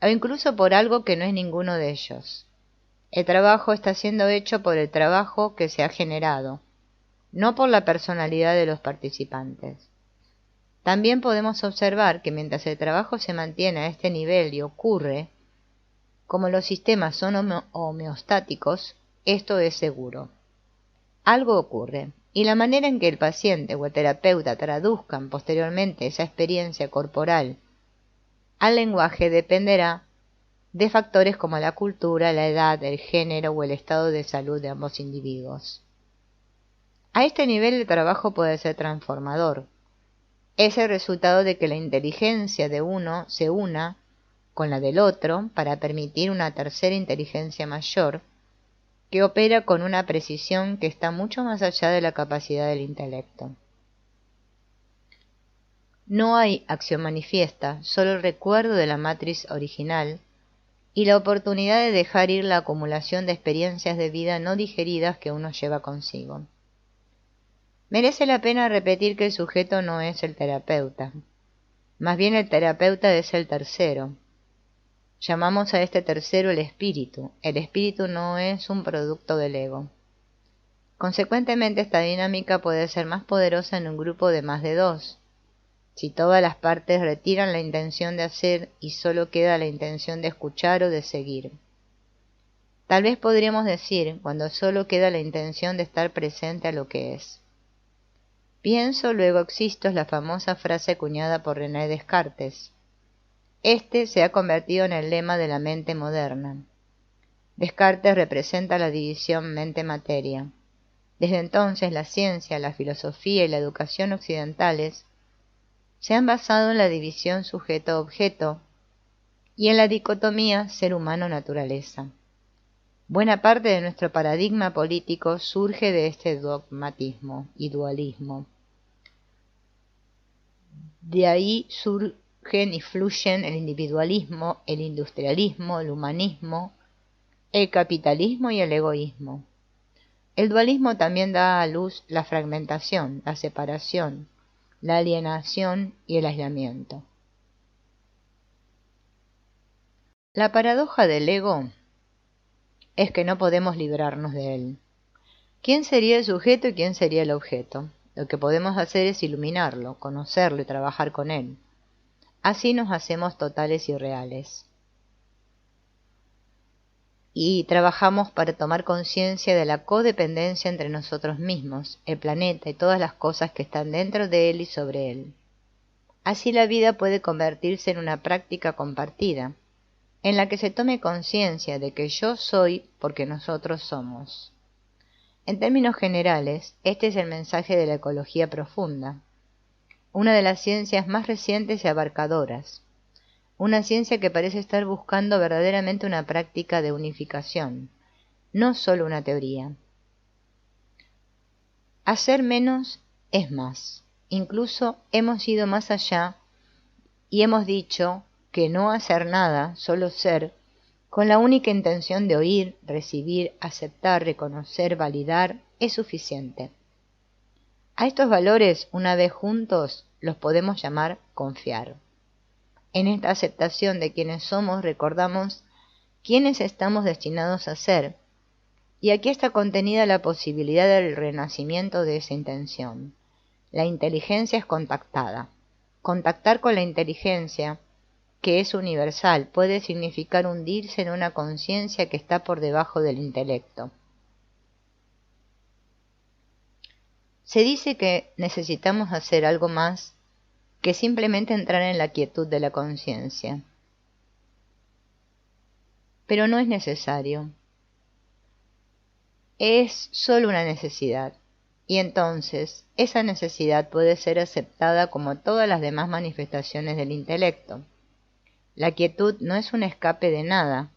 o incluso por algo que no es ninguno de ellos. El trabajo está siendo hecho por el trabajo que se ha generado, no por la personalidad de los participantes. También podemos observar que mientras el trabajo se mantiene a este nivel y ocurre, como los sistemas son homeostáticos, esto es seguro. Algo ocurre, y la manera en que el paciente o el terapeuta traduzcan posteriormente esa experiencia corporal al lenguaje dependerá de factores como la cultura, la edad, el género o el estado de salud de ambos individuos. A este nivel el trabajo puede ser transformador. Es el resultado de que la inteligencia de uno se una con la del otro para permitir una tercera inteligencia mayor que opera con una precisión que está mucho más allá de la capacidad del intelecto. No hay acción manifiesta, solo el recuerdo de la matriz original y la oportunidad de dejar ir la acumulación de experiencias de vida no digeridas que uno lleva consigo. Merece la pena repetir que el sujeto no es el terapeuta, más bien el terapeuta es el tercero. Llamamos a este tercero el espíritu no es un producto del ego. Consecuentemente esta dinámica puede ser más poderosa en un grupo de más de dos, si todas las partes retiran la intención de hacer y solo queda la intención de escuchar o de seguir. Tal vez podríamos decir cuando solo queda la intención de estar presente a lo que es. Pienso, luego existo es la famosa frase acuñada por René Descartes. Este se ha convertido en el lema de la mente moderna. Descartes representa la división mente-materia. Desde entonces la ciencia, la filosofía y la educación occidentales se han basado en la división sujeto-objeto y en la dicotomía ser humano-naturaleza. Buena parte de nuestro paradigma político surge de este dogmatismo y dualismo. De ahí surgen y fluyen el individualismo, el industrialismo, el humanismo, el capitalismo y el egoísmo. El dualismo también da a luz la fragmentación, la separación, la alienación y el aislamiento. La paradoja del ego es que no podemos librarnos de él. ¿Quién sería el sujeto y quién sería el objeto? Lo que podemos hacer es iluminarlo, conocerlo y trabajar con él. Así nos hacemos totales y reales. Y trabajamos para tomar conciencia de la codependencia entre nosotros mismos, el planeta y todas las cosas que están dentro de él y sobre él. Así la vida puede convertirse en una práctica compartida, en la que se tome conciencia de que yo soy porque nosotros somos. En términos generales, este es el mensaje de la ecología profunda, una de las ciencias más recientes y abarcadoras, una ciencia que parece estar buscando verdaderamente una práctica de unificación, no solo una teoría. Hacer menos es más. Incluso hemos ido más allá y hemos dicho que no hacer nada, solo ser, con la única intención de oír, recibir, aceptar, reconocer, validar, es suficiente. A estos valores, una vez juntos, los podemos llamar confiar. En esta aceptación de quienes somos recordamos quiénes estamos destinados a ser Y aquí está contenida la posibilidad del renacimiento de esa intención. La inteligencia es contactada. Contactar con la inteligencia, que es universal, puede significar hundirse en una conciencia que está por debajo del intelecto. Se dice que necesitamos hacer algo más que simplemente entrar en la quietud de la conciencia. Pero no es necesario. Es solo una necesidad. Y entonces, esa necesidad puede ser aceptada como todas las demás manifestaciones del intelecto. La quietud no es un escape de nada,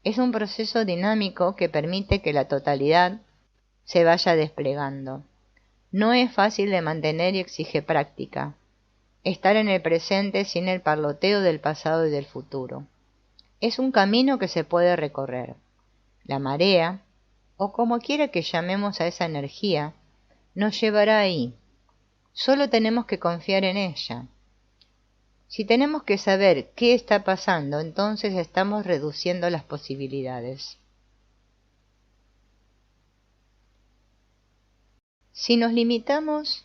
es un proceso dinámico que permite que la totalidad se vaya desplegando. No es fácil de mantener y exige práctica. Estar en el presente sin el parloteo del pasado y del futuro. Es un camino que se puede recorrer. La marea, o como quiera que llamemos a esa energía, nos llevará ahí. Solo tenemos que confiar en ella. Si tenemos que saber qué está pasando, entonces estamos reduciendo las posibilidades. Si nos limitamos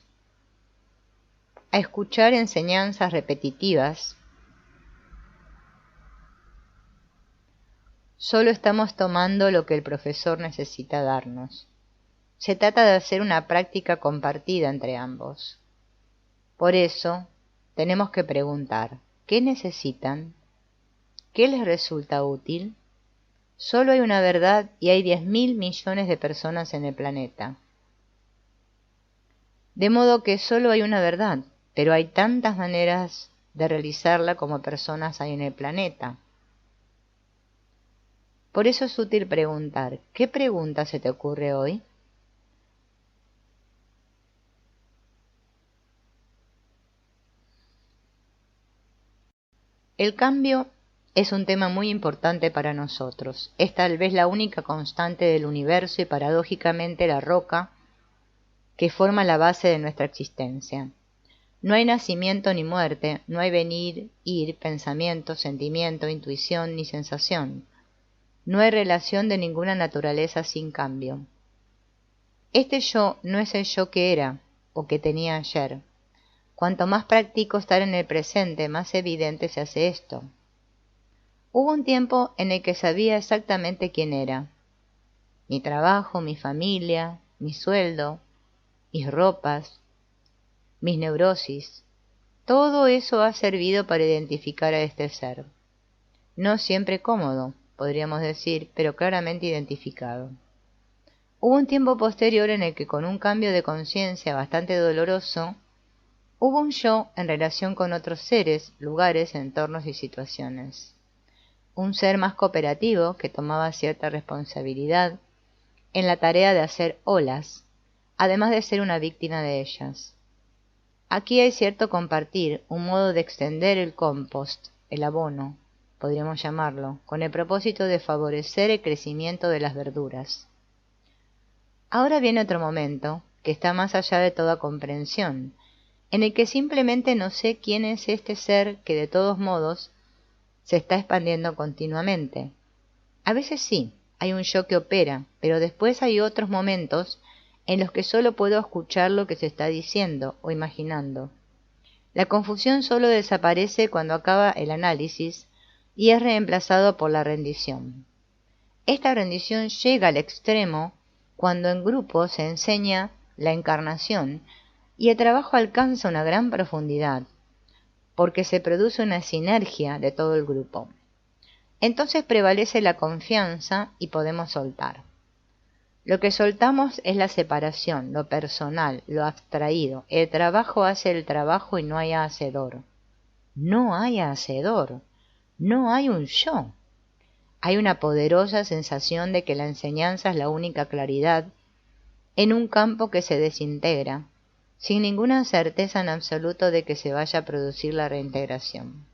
a escuchar enseñanzas repetitivas, solo estamos tomando lo que el profesor necesita darnos. Se trata de hacer una práctica compartida entre ambos. Por eso, tenemos que preguntar, ¿qué necesitan? ¿Qué les resulta útil? Solo hay una verdad y hay 10.000 millones de personas en el planeta. De modo que solo hay una verdad, pero hay tantas maneras de realizarla como personas hay en el planeta. Por eso es útil preguntar, ¿qué pregunta se te ocurre hoy? El cambio es un tema muy importante para nosotros. Es tal vez la única constante del universo y paradójicamente la roca que forma la base de nuestra existencia. No hay nacimiento ni muerte, no hay venir, ir, pensamiento, sentimiento, intuición ni sensación. No hay relación de ninguna naturaleza sin cambio. Este yo no es el yo que era o que tenía ayer. Cuanto más practico estar en el presente, más evidente se hace esto. Hubo un tiempo en el que sabía exactamente quién era. Mi trabajo, mi familia, mi sueldo, mis ropas, mis neurosis. Todo eso ha servido para identificar a este ser. No siempre cómodo, podríamos decir, pero claramente identificado. Hubo un tiempo posterior en el que con un cambio de conciencia bastante doloroso, hubo un yo en relación con otros seres, lugares, entornos y situaciones. Un ser más cooperativo que tomaba cierta responsabilidad en la tarea de hacer olas, además de ser una víctima de ellas. Aquí hay cierto compartir, un modo de extender el compost, el abono, podríamos llamarlo, con el propósito de favorecer el crecimiento de las verduras. Ahora viene otro momento, que está más allá de toda comprensión, en el que simplemente no sé quién es este ser que de todos modos se está expandiendo continuamente. A veces sí, hay un yo que opera, pero después hay otros momentos en los que solo puedo escuchar lo que se está diciendo o imaginando. La confusión solo desaparece cuando acaba el análisis y es reemplazado por la rendición. Esta rendición llega al extremo cuando en grupo se enseña la encarnación y el trabajo alcanza una gran profundidad, porque se produce una sinergia de todo el grupo. Entonces prevalece la confianza y podemos soltar. Lo que soltamos es la separación, lo personal, lo abstraído. El trabajo hace el trabajo y no hay hacedor. No hay hacedor. No hay un yo. Hay una poderosa sensación de que la enseñanza es la única claridad en un campo que se desintegra, sin ninguna certeza en absoluto de que se vaya a producir la reintegración.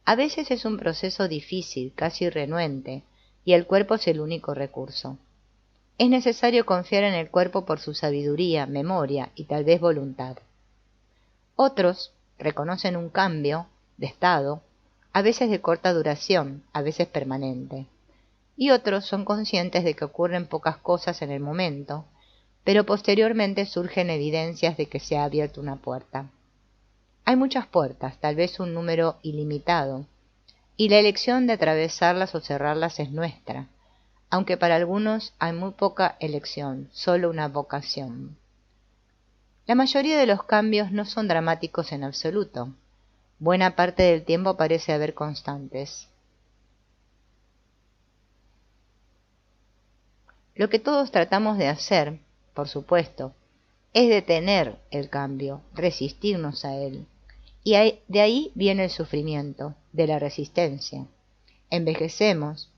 A veces es un proceso difícil, casi renuente, y el cuerpo es el único recurso. Es necesario confiar en el cuerpo por su sabiduría, memoria y tal vez voluntad. Otros reconocen un cambio de estado, a veces de corta duración, a veces permanente. y otros son conscientes de que ocurren pocas cosas en el momento, pero posteriormente surgen evidencias de que se ha abierto una puerta. Hay muchas puertas, tal vez un número ilimitado, y la elección de atravesarlas o cerrarlas es nuestra, aunque para algunos hay muy poca elección, solo una vocación. La mayoría de los cambios no son dramáticos en absoluto. Buena parte del tiempo parece haber constantes. Lo que todos tratamos de hacer, por supuesto, es detener el cambio, resistirnos a él. Y de ahí viene el sufrimiento, de la resistencia. Envejecemos,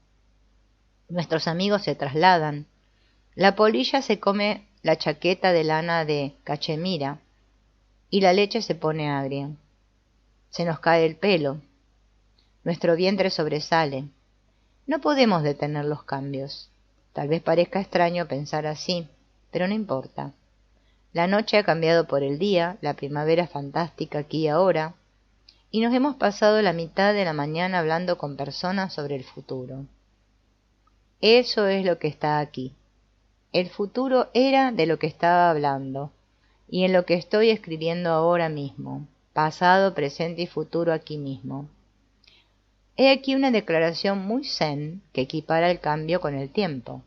nuestros amigos se trasladan, la polilla se come la chaqueta de lana de cachemira y la leche se pone agria. Se nos cae el pelo, nuestro vientre sobresale. No podemos detener los cambios. Tal vez parezca extraño pensar así, pero no importa. La noche ha cambiado por el día, la primavera es fantástica aquí y ahora, y nos hemos pasado la mitad de la mañana hablando con personas sobre el futuro. Eso es lo que está aquí. El futuro era de lo que estaba hablando, y en lo que estoy escribiendo ahora mismo, pasado, presente y futuro aquí mismo. He aquí una declaración muy zen que equipara el cambio con el tiempo.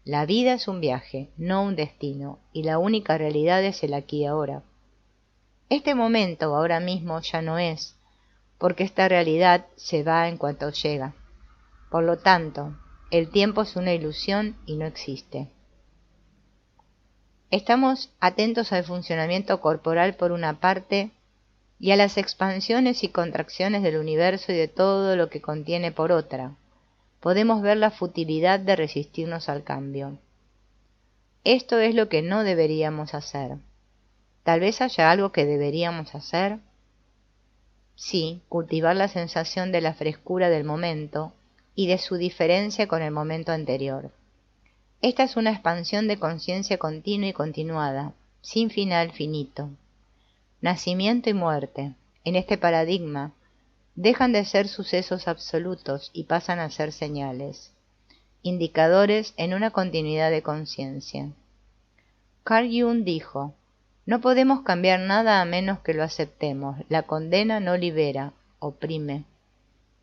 La vida es un viaje, no un destino, y la única realidad es el aquí y ahora. Este momento ahora mismo ya no es, porque esta realidad se va en cuanto llega. Por lo tanto, el tiempo es una ilusión y no existe. Estamos atentos al funcionamiento corporal por una parte y a las expansiones y contracciones del universo y de todo lo que contiene por otra. Podemos ver la futilidad de resistirnos al cambio. Esto es lo que no deberíamos hacer. Tal vez haya algo que deberíamos hacer. Sí, cultivar la sensación de la frescura del momento y de su diferencia con el momento anterior. Esta es una expansión de conciencia continua y continuada, sin final finito. Nacimiento y muerte, en este paradigma, dejan de ser sucesos absolutos y pasan a ser señales, indicadores en una continuidad de conciencia. Carl Jung dijo, no podemos cambiar nada a menos que lo aceptemos, la condena no libera, oprime.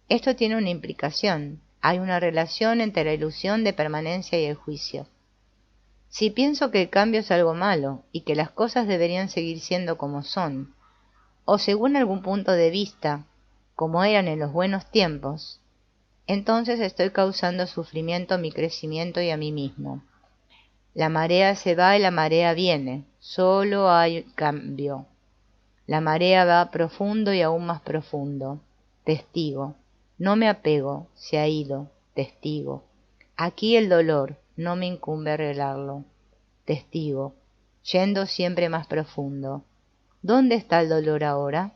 Esto tiene una implicación, hay una relación entre la ilusión de permanencia y el juicio. Si pienso que el cambio es algo malo y que las cosas deberían seguir siendo como son, o según algún punto de vista, como eran en los buenos tiempos, entonces estoy causando sufrimiento a mi crecimiento y a mí mismo. La marea se va y la marea viene, solo hay cambio. La marea va profundo y aún más profundo. Testigo, no me apego, se ha ido, testigo. Aquí el dolor, no me incumbe arreglarlo. Testigo, yendo siempre más profundo. ¿Dónde está el dolor ahora?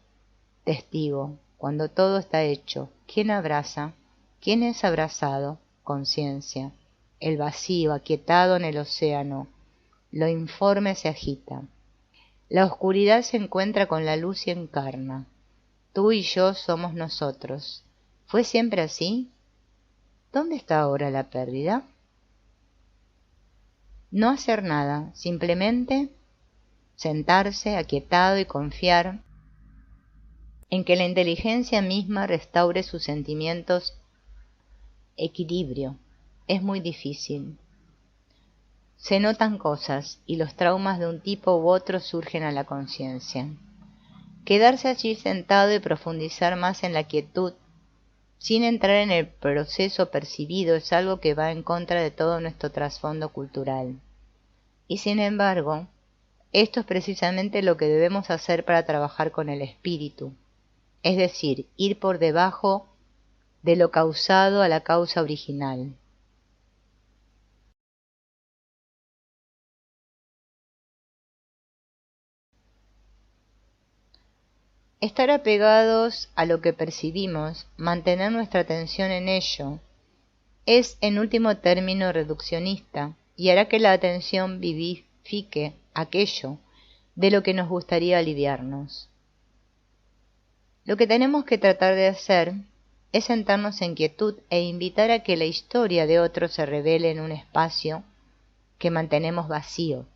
Testigo, cuando todo está hecho, ¿quién abraza? ¿Quién es abrazado? Conciencia. El vacío aquietado en el océano. Lo informe se agita. La oscuridad se encuentra con la luz y encarna. Tú y yo somos nosotros. ¿Fue siempre así? ¿Dónde está ahora la pérdida? No hacer nada, simplemente sentarse aquietado y confiar en que la inteligencia misma restaure sus sentimientos equilibrio. Es muy difícil. Se notan cosas y los traumas de un tipo u otro surgen a la conciencia. Quedarse allí sentado y profundizar más en la quietud, sin entrar en el proceso percibido, es algo que va en contra de todo nuestro trasfondo cultural. Y sin embargo, esto es precisamente lo que debemos hacer para trabajar con el espíritu, es decir, ir por debajo de lo causado a la causa original. Estar apegados a lo que percibimos, mantener nuestra atención en ello, es en último término reduccionista y hará que la atención vivifique aquello de lo que nos gustaría aliviarnos. Lo que tenemos que tratar de hacer es sentarnos en quietud e invitar a que la historia de otro se revele en un espacio que mantenemos vacío.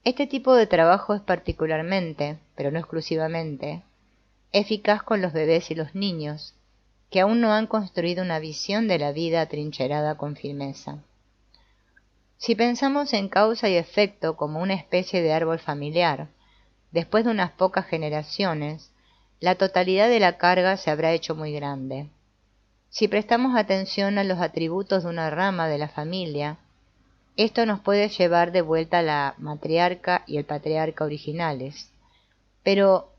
Este tipo de trabajo es particularmente, pero no exclusivamente, eficaz con los bebés y los niños, que aún no han construido una visión de la vida atrincherada con firmeza. Si pensamos en causa y efecto como una especie de árbol familiar, después de unas pocas generaciones, la totalidad de la carga se habrá hecho muy grande. Si prestamos atención a los atributos de una rama de la familia, esto nos puede llevar de vuelta a la matriarca y el patriarca originales, pero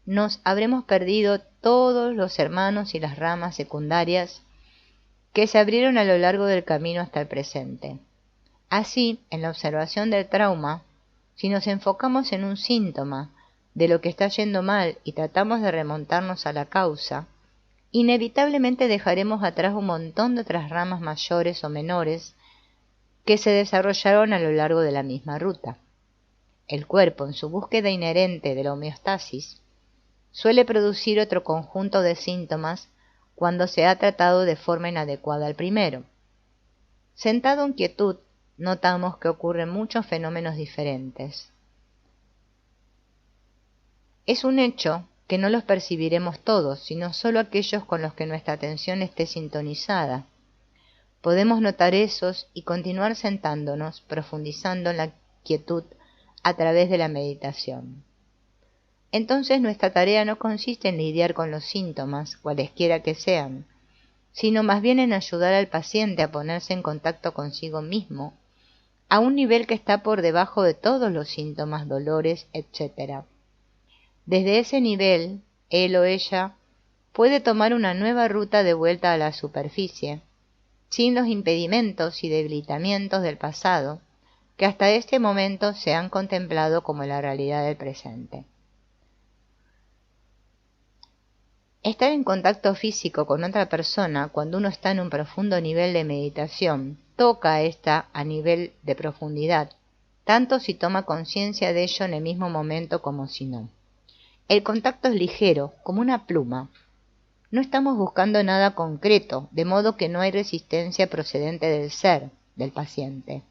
nos habremos perdido todos los hermanos y las ramas secundarias que se abrieron a lo largo del camino hasta el presente. Así, en la observación del trauma, si nos enfocamos en un síntoma de lo que está yendo mal y tratamos de remontarnos a la causa, inevitablemente dejaremos atrás un montón de otras ramas mayores o menores que se desarrollaron a lo largo de la misma ruta. El cuerpo, en su búsqueda inherente de la homeostasis, suele producir otro conjunto de síntomas cuando se ha tratado de forma inadecuada al primero. Sentado en quietud, notamos que ocurren muchos fenómenos diferentes. Es un hecho que no los percibiremos todos, sino solo aquellos con los que nuestra atención esté sintonizada. Podemos notar esos y continuar sentándonos, profundizando en la quietud a través de la meditación. Entonces nuestra tarea no consiste en lidiar con los síntomas, cualesquiera que sean, sino más bien en ayudar al paciente a ponerse en contacto consigo mismo, a un nivel que está por debajo de todos los síntomas, dolores, etc. Desde ese nivel, él o ella puede tomar una nueva ruta de vuelta a la superficie, sin los impedimentos y debilitamientos del pasado, que hasta este momento se han contemplado como la realidad del presente. Estar en contacto físico con otra persona cuando uno está en un profundo nivel de meditación toca a esta a nivel de profundidad, tanto si toma conciencia de ello en el mismo momento como si no. El contacto es ligero, como una pluma. No estamos buscando nada concreto, de modo que no hay resistencia procedente del ser, del paciente.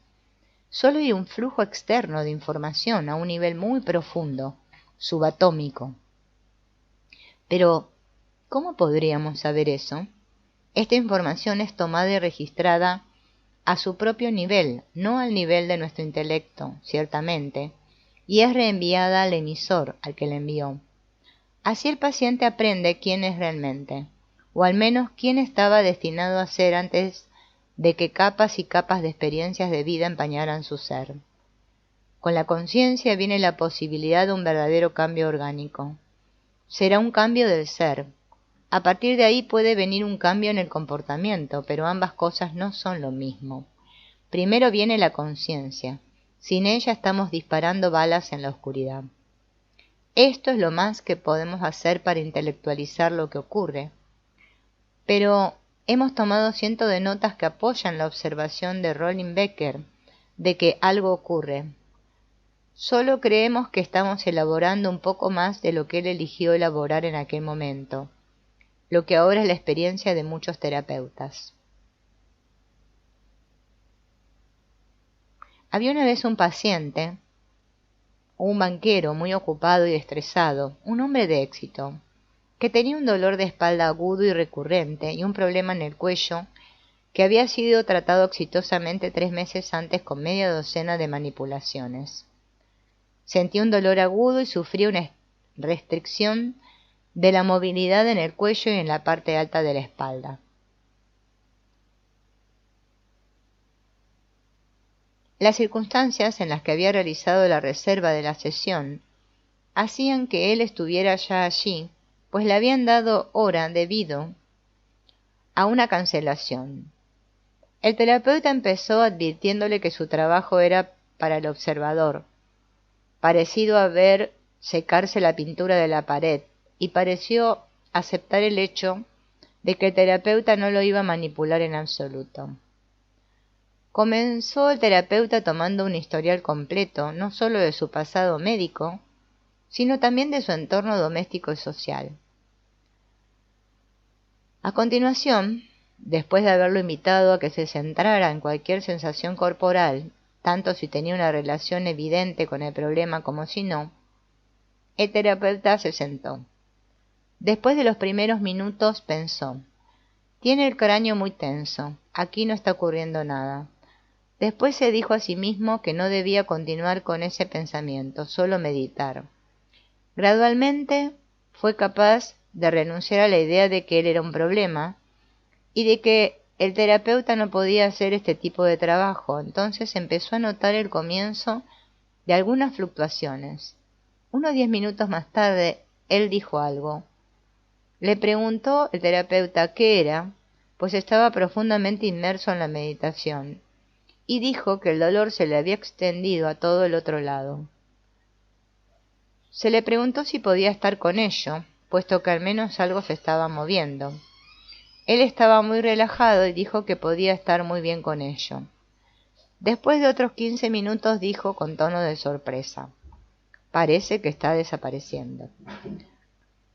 Solo hay un flujo externo de información a un nivel muy profundo, subatómico. Pero, ¿cómo podríamos saber eso? Esta información es tomada y registrada a su propio nivel, no al nivel de nuestro intelecto, ciertamente, y es reenviada al emisor, al que la envió. Así el paciente aprende quién es realmente, o al menos quién estaba destinado a ser antes de que capas y capas de experiencias de vida empañaran su ser. Con la conciencia viene la posibilidad de un verdadero cambio orgánico. Será un cambio del ser. A partir de ahí puede venir un cambio en el comportamiento, pero ambas cosas no son lo mismo. Primero viene la conciencia. Sin ella estamos disparando balas en la oscuridad. Esto es lo más que podemos hacer para intelectualizar lo que ocurre. Pero hemos tomado cientos de notas que apoyan la observación de Rollin Becker de que algo ocurre. Solo creemos que estamos elaborando un poco más de lo que él eligió elaborar en aquel momento, lo que ahora es la experiencia de muchos terapeutas. Había una vez un paciente, un banquero muy ocupado y estresado, un hombre de éxito, que tenía un dolor de espalda agudo y recurrente y un problema en el cuello que había sido tratado exitosamente 3 meses antes con media docena de manipulaciones. Sentía un dolor agudo y sufría una restricción de la movilidad en el cuello y en la parte alta de la espalda. Las circunstancias en las que había realizado la reserva de la sesión hacían que él estuviera ya allí, pues le habían dado hora debido a una cancelación. El terapeuta empezó advirtiéndole que su trabajo era para el observador, parecido a ver secarse la pintura de la pared, y pareció aceptar el hecho de que el terapeuta no lo iba a manipular en absoluto. Comenzó el terapeuta tomando un historial completo, no solo de su pasado médico, sino también de su entorno doméstico y social. A continuación, después de haberlo invitado a que se centrara en cualquier sensación corporal, tanto si tenía una relación evidente con el problema como si no, el terapeuta se sentó. Después de los primeros minutos pensó: tiene el cráneo muy tenso, aquí no está ocurriendo nada. Después se dijo a sí mismo que no debía continuar con ese pensamiento, solo meditar. Gradualmente fue capaz de renunciar a la idea de que él era un problema y de que el terapeuta no podía hacer este tipo de trabajo. Entonces empezó a notar el comienzo de algunas fluctuaciones. Unos 10 minutos más tarde, él dijo algo. Le preguntó el terapeuta qué era, pues estaba profundamente inmerso en la meditación, y dijo que el dolor se le había extendido a todo el otro lado. Se le preguntó si podía estar con ello, puesto que al menos algo se estaba moviendo. Él estaba muy relajado y dijo que podía estar muy bien con ello. Después de otros 15 minutos dijo con tono de sorpresa: parece que está desapareciendo.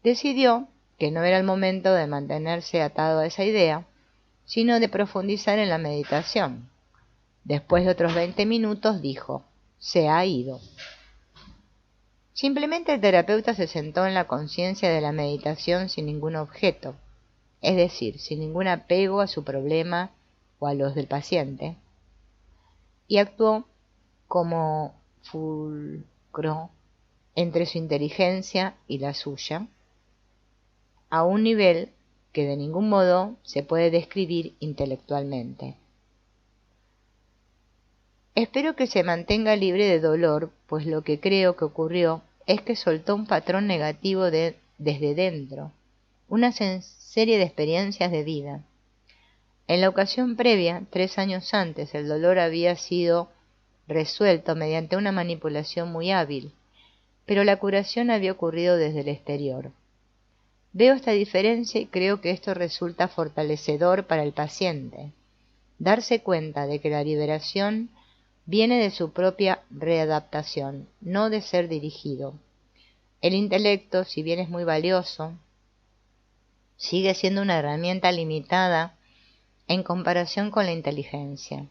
Decidió que no era el momento de mantenerse atado a esa idea, sino de profundizar en la meditación. Después de otros 20 minutos dijo: se ha ido. Simplemente el terapeuta se sentó en la conciencia de la meditación sin ningún objeto, es decir, sin ningún apego a su problema o a los del paciente, y actuó como fulcro entre su inteligencia y la suya, a un nivel que de ningún modo se puede describir intelectualmente. Espero que se mantenga libre de dolor, pues lo que creo que ocurrió es que soltó un patrón negativo desde dentro, una serie de experiencias de vida. En la ocasión previa, 3 años antes, el dolor había sido resuelto mediante una manipulación muy hábil, pero la curación había ocurrido desde el exterior. Veo esta diferencia y creo que esto resulta fortalecedor para el paciente. Darse cuenta de que la liberación viene de su propia readaptación, no de ser dirigido. El intelecto, si bien es muy valioso, sigue siendo una herramienta limitada en comparación con la inteligencia.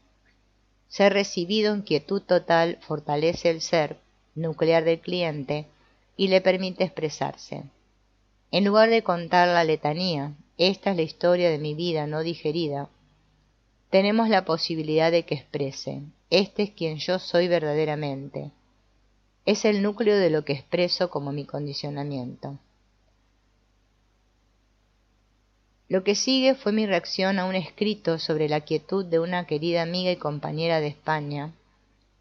Ser recibido en quietud total fortalece el ser nuclear del cliente y le permite expresarse. En lugar de contar la letanía, esta es la historia de mi vida no digerida, tenemos la posibilidad de que exprese: este es quien yo soy verdaderamente. Es el núcleo de lo que expreso como mi condicionamiento. Lo que sigue fue mi reacción a un escrito sobre la quietud de una querida amiga y compañera de España,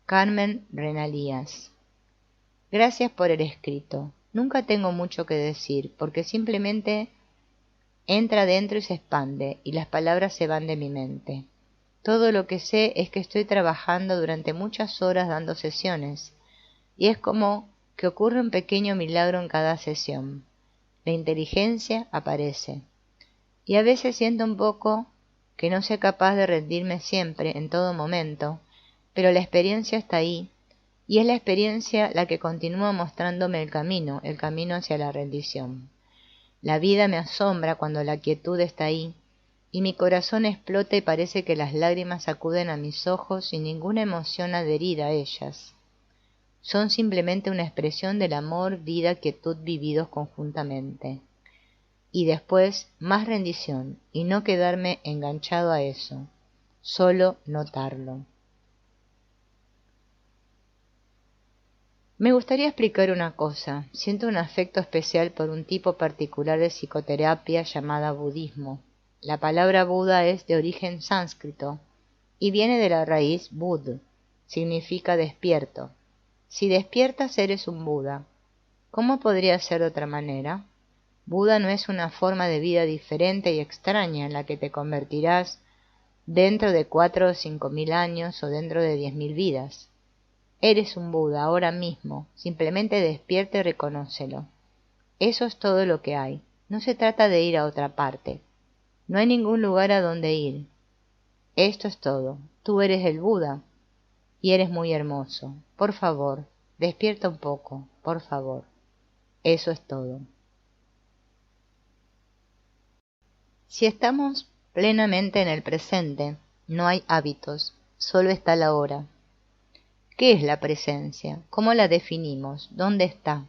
Carmen Renalías. Gracias por el escrito. Nunca tengo mucho que decir, porque simplemente entra dentro y se expande, y las palabras se van de mi mente. Todo lo que sé es que estoy trabajando durante muchas horas dando sesiones, y es como que ocurre un pequeño milagro en cada sesión. La inteligencia aparece. Y a veces siento un poco que no soy capaz de rendirme siempre, en todo momento, pero la experiencia está ahí, y es la experiencia la que continúa mostrándome el camino hacia la rendición. La vida me asombra cuando la quietud está ahí, y mi corazón explota y parece que las lágrimas acuden a mis ojos sin ninguna emoción adherida a ellas. Son simplemente una expresión del amor, vida, quietud vividos conjuntamente. Y después más rendición, y no quedarme enganchado a eso, solo notarlo. Me gustaría explicar una cosa. Siento un afecto especial por un tipo particular de psicoterapia llamada budismo. La palabra Buda es de origen sánscrito y viene de la raíz bud, significa despierto. Si despiertas eres un Buda. ¿Cómo podría ser de otra manera? Buda no es una forma de vida diferente y extraña en la que te convertirás dentro de 4 o 5 mil años o dentro de 10.000 vidas. Eres un Buda ahora mismo, simplemente despierta y reconócelo. Eso es todo lo que hay. No se trata de ir a otra parte. No hay ningún lugar a donde ir. Esto es todo. Tú eres el Buda y eres muy hermoso. Por favor, despierta un poco, por favor. Eso es todo. Si estamos plenamente en el presente, no hay hábitos, solo está la hora. ¿Qué es la presencia? ¿Cómo la definimos? ¿Dónde está?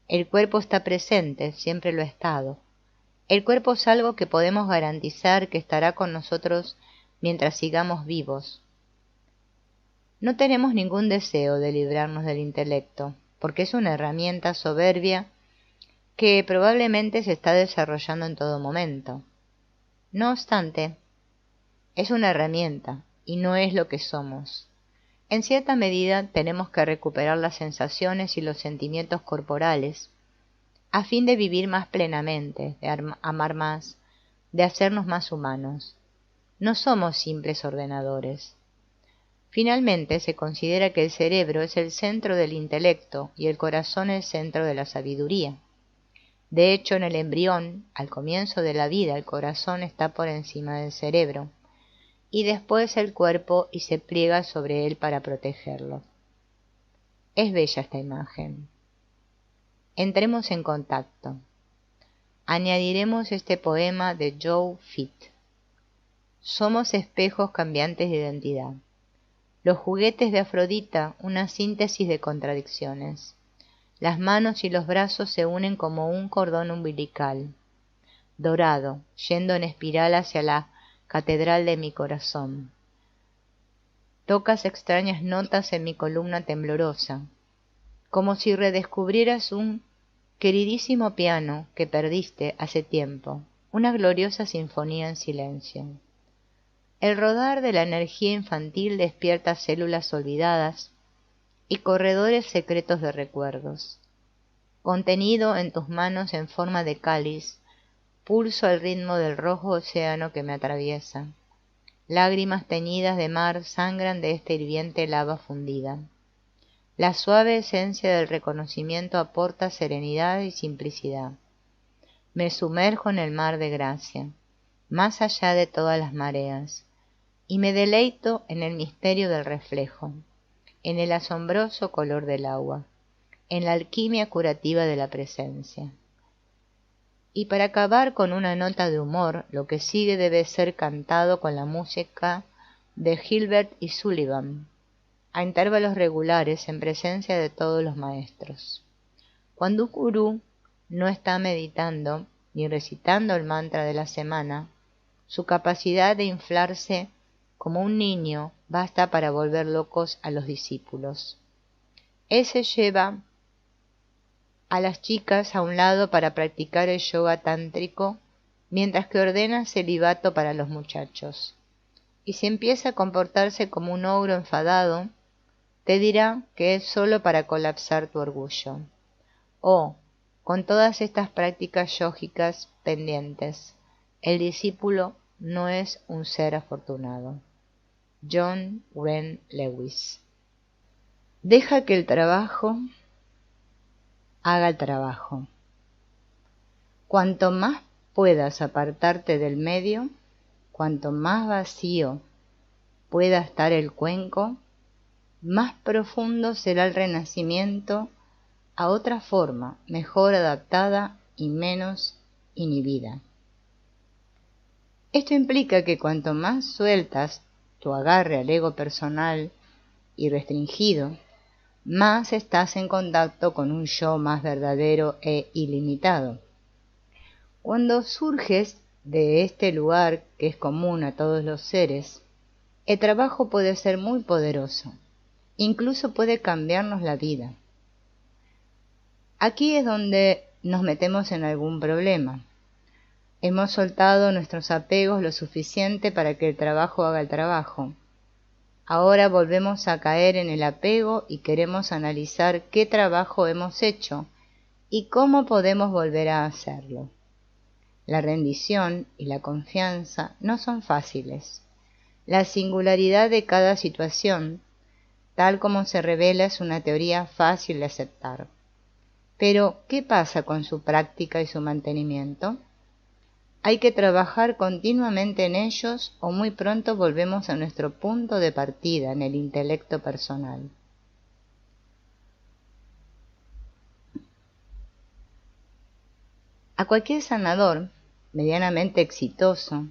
El cuerpo está presente, siempre lo ha estado. El cuerpo es algo que podemos garantizar que estará con nosotros mientras sigamos vivos. No tenemos ningún deseo de librarnos del intelecto, porque es una herramienta soberbia que probablemente se está desarrollando en todo momento. No obstante, es una herramienta y no es lo que somos. En cierta medida tenemos que recuperar las sensaciones y los sentimientos corporales, a fin de vivir más plenamente, de amar más, de hacernos más humanos. No somos simples ordenadores. Finalmente, se considera que el cerebro es el centro del intelecto y el corazón el centro de la sabiduría. De hecho, en el embrión, al comienzo de la vida, el corazón está por encima del cerebro, y después el cuerpo y se pliega sobre él para protegerlo. Es bella esta imagen. Entremos en contacto. Añadiremos este poema de Joe Fitt. Somos espejos cambiantes de identidad. Los juguetes de Afrodita, una síntesis de contradicciones. Las manos y los brazos se unen como un cordón umbilical, dorado, yendo en espiral hacia la catedral de mi corazón. Tocas extrañas notas en mi columna temblorosa, como si redescubrieras un queridísimo piano que perdiste hace tiempo, una gloriosa sinfonía en silencio. El rodar de la energía infantil despierta células olvidadas y corredores secretos de recuerdos. Contenido en tus manos en forma de cáliz, pulso al ritmo del rojo océano que me atraviesa. Lágrimas teñidas de mar sangran de esta hirviente lava fundida. La suave esencia del reconocimiento aporta serenidad y simplicidad. Me sumerjo en el mar de gracia, más allá de todas las mareas, y me deleito en el misterio del reflejo, en el asombroso color del agua, en la alquimia curativa de la presencia. Y para acabar con una nota de humor, lo que sigue debe ser cantado con la música de Gilbert y Sullivan, a intervalos regulares en presencia de todos los maestros. Cuando un gurú no está meditando ni recitando el mantra de la semana, su capacidad de inflarse como un niño basta para volver locos a los discípulos. Él se lleva a las chicas a un lado para practicar el yoga tántrico, mientras que ordena celibato para los muchachos. Y si empieza a comportarse como un ogro enfadado, te dirá que es solo para colapsar tu orgullo. Oh, con todas estas prácticas yógicas pendientes, el discípulo no es un ser afortunado. John Wren Lewis. Deja que el trabajo haga el trabajo. Cuanto más puedas apartarte del medio, cuanto más vacío pueda estar el cuenco, más profundo será el renacimiento a otra forma, mejor adaptada y menos inhibida. Esto implica que cuanto más sueltas tu agarre al ego personal y restringido, más estás en contacto con un yo más verdadero e ilimitado. Cuando surges de este lugar que es común a todos los seres, el trabajo puede ser muy poderoso, incluso puede cambiarnos la vida. Aquí es donde nos metemos en algún problema. Hemos soltado nuestros apegos lo suficiente para que el trabajo haga el trabajo. Ahora volvemos a caer en el apego y queremos analizar qué trabajo hemos hecho y cómo podemos volver a hacerlo. La rendición y la confianza no son fáciles. La singularidad de cada situación, tal como se revela, es una teoría fácil de aceptar. Pero, ¿qué pasa con su práctica y su mantenimiento? Hay que trabajar continuamente en ellos o muy pronto volvemos a nuestro punto de partida en el intelecto personal. A cualquier sanador medianamente exitoso,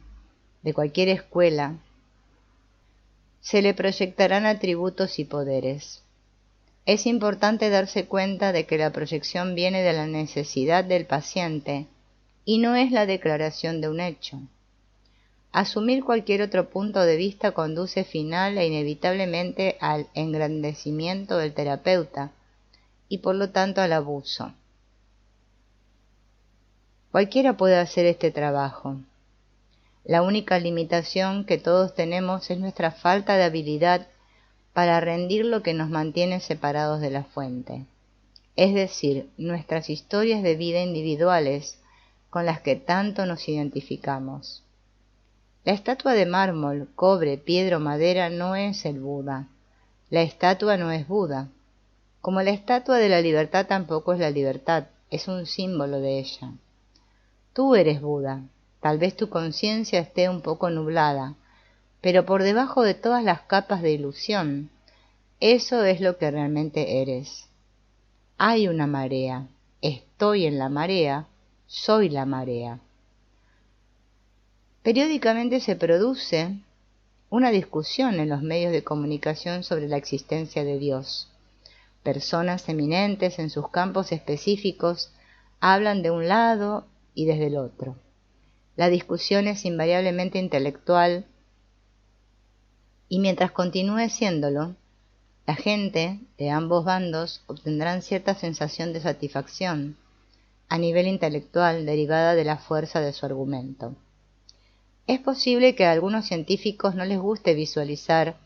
de cualquier escuela, se le proyectarán atributos y poderes. Es importante darse cuenta de que la proyección viene de la necesidad del paciente y no es la declaración de un hecho. Asumir cualquier otro punto de vista conduce final e inevitablemente al engrandecimiento del terapeuta y por lo tanto al abuso. Cualquiera puede hacer este trabajo. La única limitación que todos tenemos es nuestra falta de habilidad para rendir lo que nos mantiene separados de la fuente, es decir, nuestras historias de vida individuales con las que tanto nos identificamos. La estatua de mármol, cobre, piedra o madera no es el Buda. La estatua no es Buda. Como la estatua de la libertad tampoco es la libertad, es un símbolo de ella. Tú eres Buda. Tal vez tu conciencia esté un poco nublada, pero por debajo de todas las capas de ilusión, eso es lo que realmente eres. Hay una marea, estoy en la marea, soy la marea. Periódicamente se produce una discusión en los medios de comunicación sobre la existencia de Dios. Personas eminentes en sus campos específicos hablan de un lado y desde el otro. La discusión es invariablemente intelectual y mientras continúe siéndolo, la gente de ambos bandos obtendrán cierta sensación de satisfacción a nivel intelectual derivada de la fuerza de su argumento. Es posible que a algunos científicos no les guste visualizar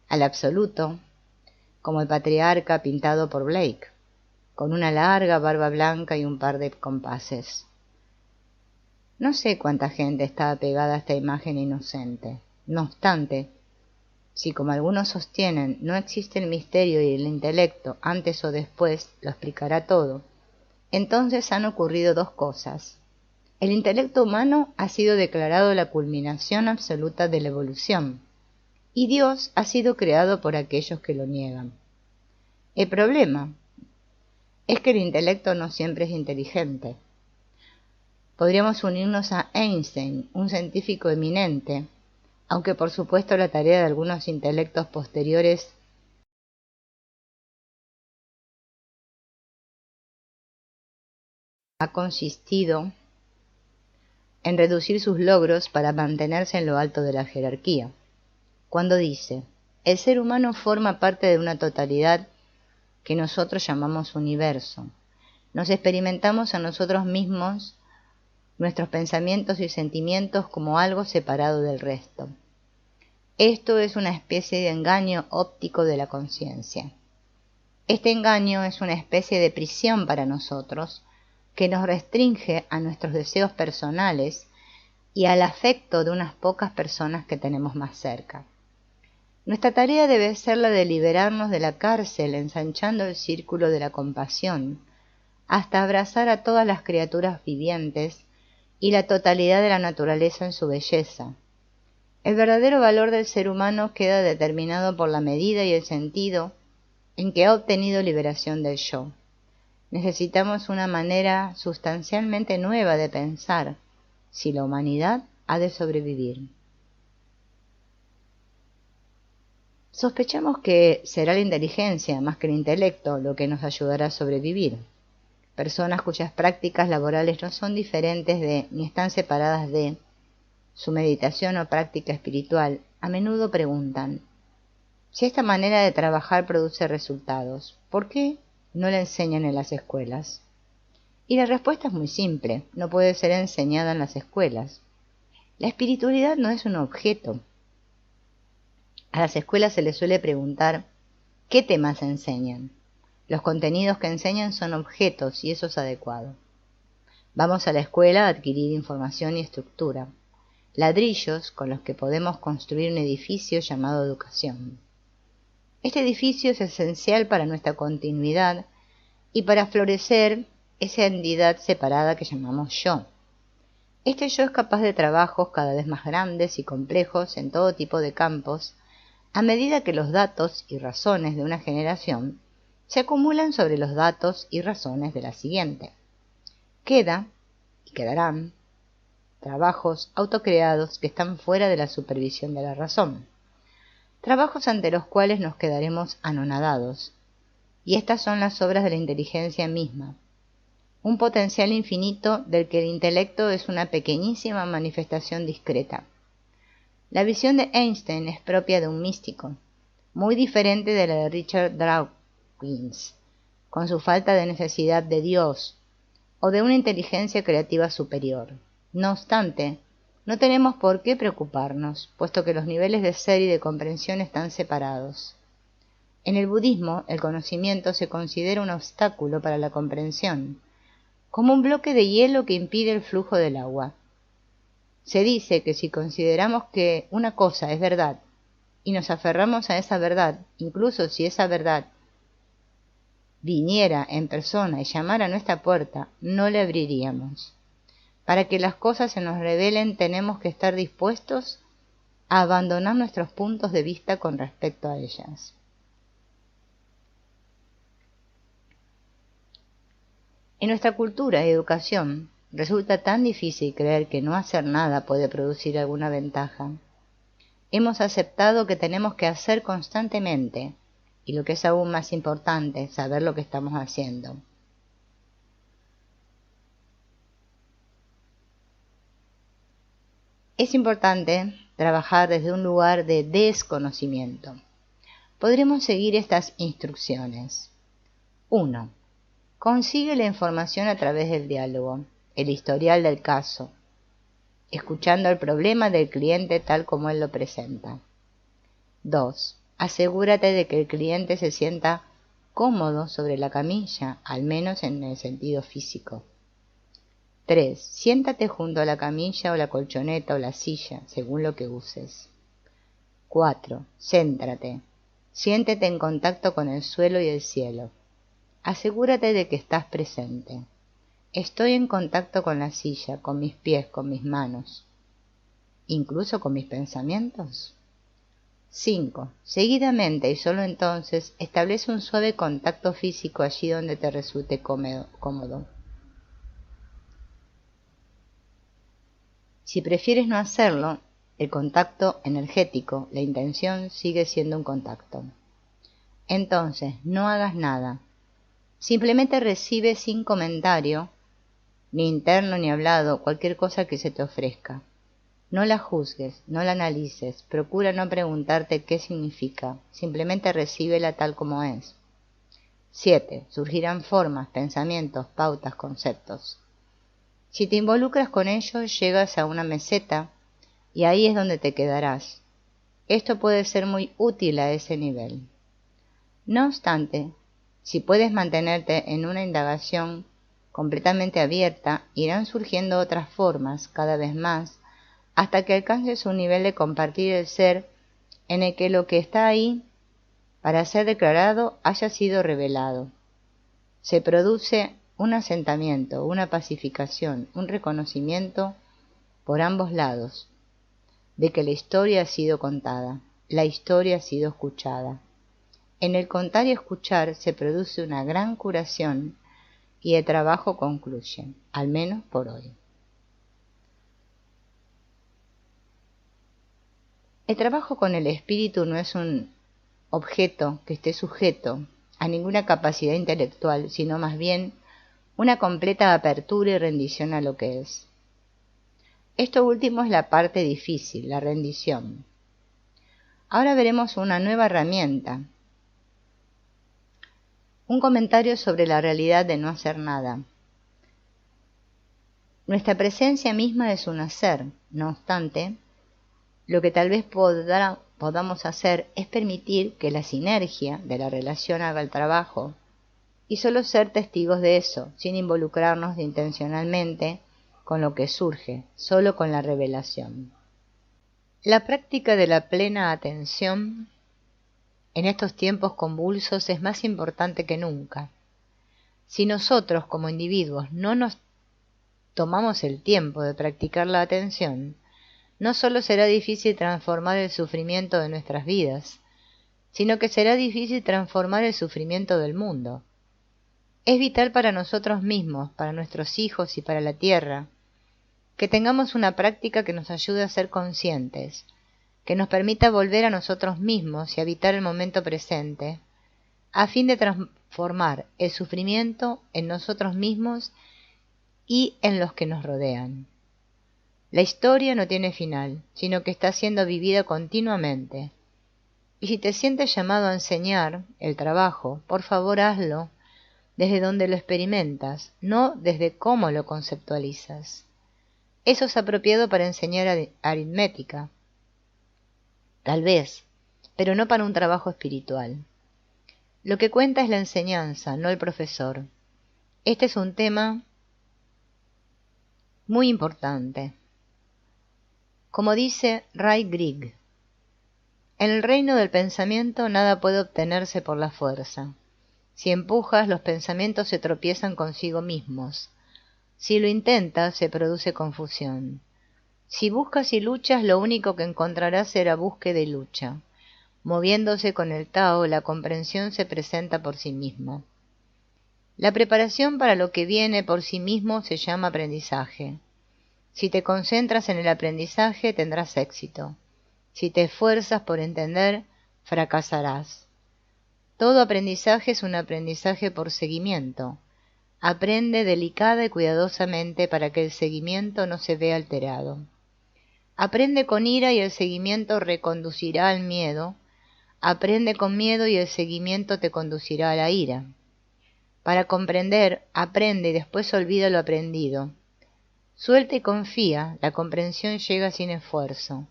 al absoluto como el patriarca pintado por Blake, con una larga barba blanca y un par de compases. No sé cuánta gente está apegada a esta imagen inocente. No obstante, si como algunos sostienen no existe el misterio y el intelecto antes o después lo explicará todo, entonces han ocurrido dos cosas. El intelecto humano ha sido declarado la culminación absoluta de la evolución, y Dios ha sido creado por aquellos que lo niegan. El problema es que el intelecto no siempre es inteligente. Podríamos unirnos a Einstein, un científico eminente, aunque por supuesto la tarea de algunos intelectos posteriores ha consistido en reducir sus logros para mantenerse en lo alto de la jerarquía. Cuando dice, el ser humano forma parte de una totalidad que nosotros llamamos universo. Nos experimentamos a nosotros mismos, nuestros pensamientos y sentimientos como algo separado del resto. Esto es una especie de engaño óptico de la conciencia. Este engaño es una especie de prisión para nosotros que nos restringe a nuestros deseos personales y al afecto de unas pocas personas que tenemos más cerca. Nuestra tarea debe ser la de liberarnos de la cárcel ensanchando el círculo de la compasión hasta abrazar a todas las criaturas vivientes y la totalidad de la naturaleza en su belleza. El verdadero valor del ser humano queda determinado por la medida y el sentido en que ha obtenido liberación del yo. Necesitamos una manera sustancialmente nueva de pensar si la humanidad ha de sobrevivir. Sospechamos que será la inteligencia más que el intelecto lo que nos ayudará a sobrevivir. Personas cuyas prácticas laborales no son diferentes de ni están separadas de su meditación o práctica espiritual, a menudo preguntan, si esta manera de trabajar produce resultados, ¿por qué no la enseñan en las escuelas? Y la respuesta es muy simple, no puede ser enseñada en las escuelas. La espiritualidad no es un objeto. A las escuelas se les suele preguntar, ¿qué temas enseñan? Los contenidos que enseñan son objetos y eso es adecuado. Vamos a la escuela a adquirir información y estructura, ladrillos con los que podemos construir un edificio llamado educación. Este edificio es esencial para nuestra continuidad y para florecer esa entidad separada que llamamos yo. Este yo es capaz de trabajos cada vez más grandes y complejos en todo tipo de campos, a medida que los datos y razones de una generación se acumulan sobre los datos y razones de la siguiente. Queda, y quedarán, trabajos autocreados que están fuera de la supervisión de la razón, trabajos ante los cuales nos quedaremos anonadados. Y estas son las obras de la inteligencia misma, un potencial infinito del que el intelecto es una pequeñísima manifestación discreta. La visión de Einstein es propia de un místico, muy diferente de la de Richard Dawkins, con su falta de necesidad de Dios o de una inteligencia creativa superior. No obstante, no tenemos por qué preocuparnos, puesto que los niveles de ser y de comprensión están separados. En el budismo, el conocimiento se considera un obstáculo para la comprensión, como un bloque de hielo que impide el flujo del agua. Se dice que si consideramos que una cosa es verdad y nos aferramos a esa verdad, incluso si esa verdad viniera en persona y llamara a nuestra puerta, no le abriríamos. Para que las cosas se nos revelen tenemos que estar dispuestos a abandonar nuestros puntos de vista con respecto a ellas. En nuestra cultura y educación resulta tan difícil creer que no hacer nada puede producir alguna ventaja. Hemos aceptado que tenemos que hacer constantemente, y lo que es aún más importante, saber lo que estamos haciendo. Es importante trabajar desde un lugar de desconocimiento. Podremos seguir estas instrucciones. 1. Consigue la información a través del diálogo, el historial del caso, escuchando el problema del cliente tal como él lo presenta. 2. Asegúrate de que el cliente se sienta cómodo sobre la camilla, al menos en el sentido físico. 3. Siéntate junto a la camilla o la colchoneta o la silla, según lo que uses. 4. Céntrate. Siéntete en contacto con el suelo y el cielo. Asegúrate de que estás presente. Estoy en contacto con la silla, con mis pies, con mis manos, incluso con mis pensamientos. 5. Seguidamente y solo entonces establece un suave contacto físico allí donde te resulte cómodo. Si prefieres no hacerlo, el contacto energético, la intención sigue siendo un contacto. Entonces, no hagas nada. Simplemente recibe sin comentario, ni interno ni hablado, cualquier cosa que se te ofrezca. No la juzgues, no la analices, procura no preguntarte qué significa, simplemente recíbela tal como es. 7. Surgirán formas, pensamientos, pautas, conceptos. Si te involucras con ellos, llegas a una meseta y ahí es donde te quedarás. Esto puede ser muy útil a ese nivel. No obstante, si puedes mantenerte en una indagación completamente abierta, irán surgiendo otras formas cada vez más hasta que alcances un nivel de compartir el ser en el que lo que está ahí para ser declarado haya sido revelado. Se produce un asentamiento, una pacificación, un reconocimiento por ambos lados de que la historia ha sido contada, la historia ha sido escuchada. En el contar y escuchar se produce una gran curación y el trabajo concluye, al menos por hoy. El trabajo con el espíritu no es un objeto que esté sujeto a ninguna capacidad intelectual, sino más bien una completa apertura y rendición a lo que es. Esto último es la parte difícil, la rendición. Ahora veremos una nueva herramienta, un comentario sobre la realidad de no hacer nada. Nuestra presencia misma es un hacer, no obstante, lo que tal vez podamos hacer es permitir que la sinergia de la relación haga el trabajo y solo ser testigos de eso, sin involucrarnos intencionalmente con lo que surge, solo con la revelación. La práctica de la plena atención en estos tiempos convulsos es más importante que nunca. Si nosotros como individuos no nos tomamos el tiempo de practicar la atención, no solo será difícil transformar el sufrimiento de nuestras vidas, sino que será difícil transformar el sufrimiento del mundo. Es vital para nosotros mismos, para nuestros hijos y para la tierra, que tengamos una práctica que nos ayude a ser conscientes, que nos permita volver a nosotros mismos y habitar el momento presente, a fin de transformar el sufrimiento en nosotros mismos y en los que nos rodean. La historia no tiene final, sino que está siendo vivida continuamente. Y si te sientes llamado a enseñar el trabajo, por favor hazlo desde donde lo experimentas, no desde cómo lo conceptualizas. Eso es apropiado para enseñar aritmética, tal vez, pero no para un trabajo espiritual. Lo que cuenta es la enseñanza, no el profesor. Este es un tema muy importante. Como dice Ray Grigg, en el reino del pensamiento nada puede obtenerse por la fuerza. Si empujas, los pensamientos se tropiezan consigo mismos. Si lo intentas, se produce confusión. Si buscas y luchas, lo único que encontrarás será búsqueda y lucha. Moviéndose con el Tao, la comprensión se presenta por sí misma. La preparación para lo que viene por sí mismo se llama aprendizaje. Si te concentras en el aprendizaje, tendrás éxito. Si te esfuerzas por entender, fracasarás. Todo aprendizaje es un aprendizaje por seguimiento. Aprende delicada y cuidadosamente para que el seguimiento no se vea alterado. Aprende con ira y el seguimiento reconducirá al miedo. Aprende con miedo y el seguimiento te conducirá a la ira. Para comprender, aprende y después olvida lo aprendido. Suelta y confía, la comprensión llega sin esfuerzo.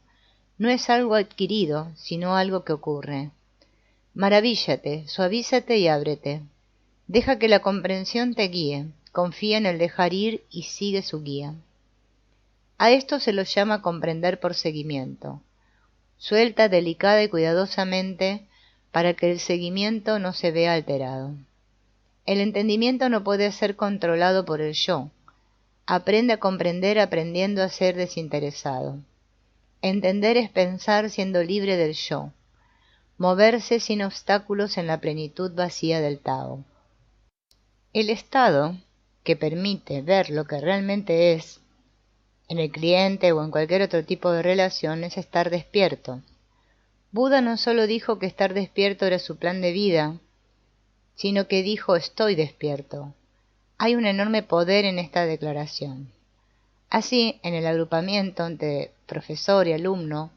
No es algo adquirido, sino algo que ocurre. Maravíllate, suavízate y ábrete. Deja que la comprensión te guíe, confía en el dejar ir y sigue su guía. A esto se lo llama comprender por seguimiento. Suelta delicada y cuidadosamente para que el seguimiento no se vea alterado. El entendimiento no puede ser controlado por el yo. Aprende a comprender aprendiendo a ser desinteresado. Entender es pensar siendo libre del yo. Moverse sin obstáculos en la plenitud vacía del Tao. El estado que permite ver lo que realmente es, en el cliente o en cualquier otro tipo de relación, es estar despierto. Buda no solo dijo que estar despierto era su plan de vida, sino que dijo estoy despierto. Hay un enorme poder en esta declaración. Así, en el agrupamiento entre profesor y alumno,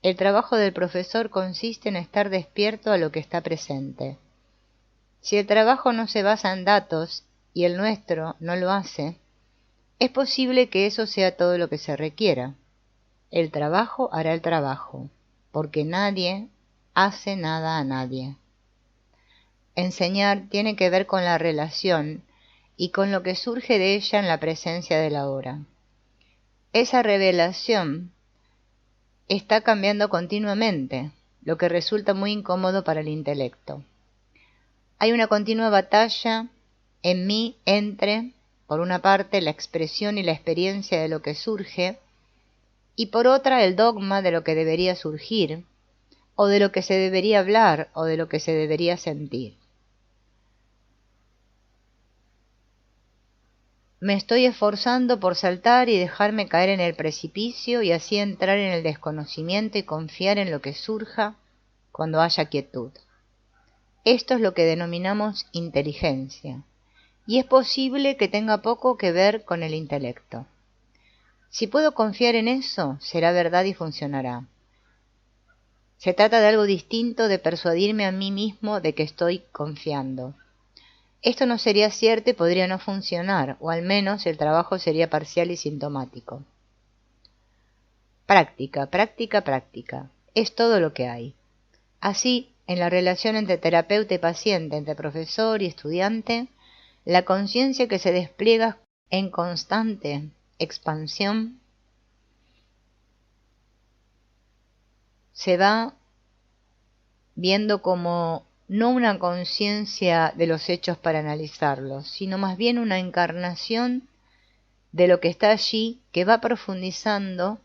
el trabajo del profesor consiste en estar despierto a lo que está presente. Si el trabajo no se basa en datos y el nuestro no lo hace, es posible que eso sea todo lo que se requiera. El trabajo hará el trabajo, porque nadie hace nada a nadie. Enseñar tiene que ver con la relación y con lo que surge de ella en la presencia de la hora. Esa revelación está cambiando continuamente, lo que resulta muy incómodo para el intelecto. Hay una continua batalla en mí entre, por una parte, la expresión y la experiencia de lo que surge, y por otra, el dogma de lo que debería surgir, o de lo que se debería hablar, o de lo que se debería sentir. Me estoy esforzando por saltar y dejarme caer en el precipicio y así entrar en el desconocimiento y confiar en lo que surja cuando haya quietud. Esto es lo que denominamos inteligencia, y es posible que tenga poco que ver con el intelecto. Si puedo confiar en eso, será verdad y funcionará. Se trata de algo distinto de persuadirme a mí mismo de que estoy confiando. Esto no sería cierto y podría no funcionar, o al menos el trabajo sería parcial y sintomático. Práctica, práctica, práctica. Es todo lo que hay. Así, en la relación entre terapeuta y paciente, entre profesor y estudiante, la conciencia que se despliega en constante expansión se va viendo como no una conciencia de los hechos para analizarlos, sino más bien una encarnación de lo que está allí que va profundizando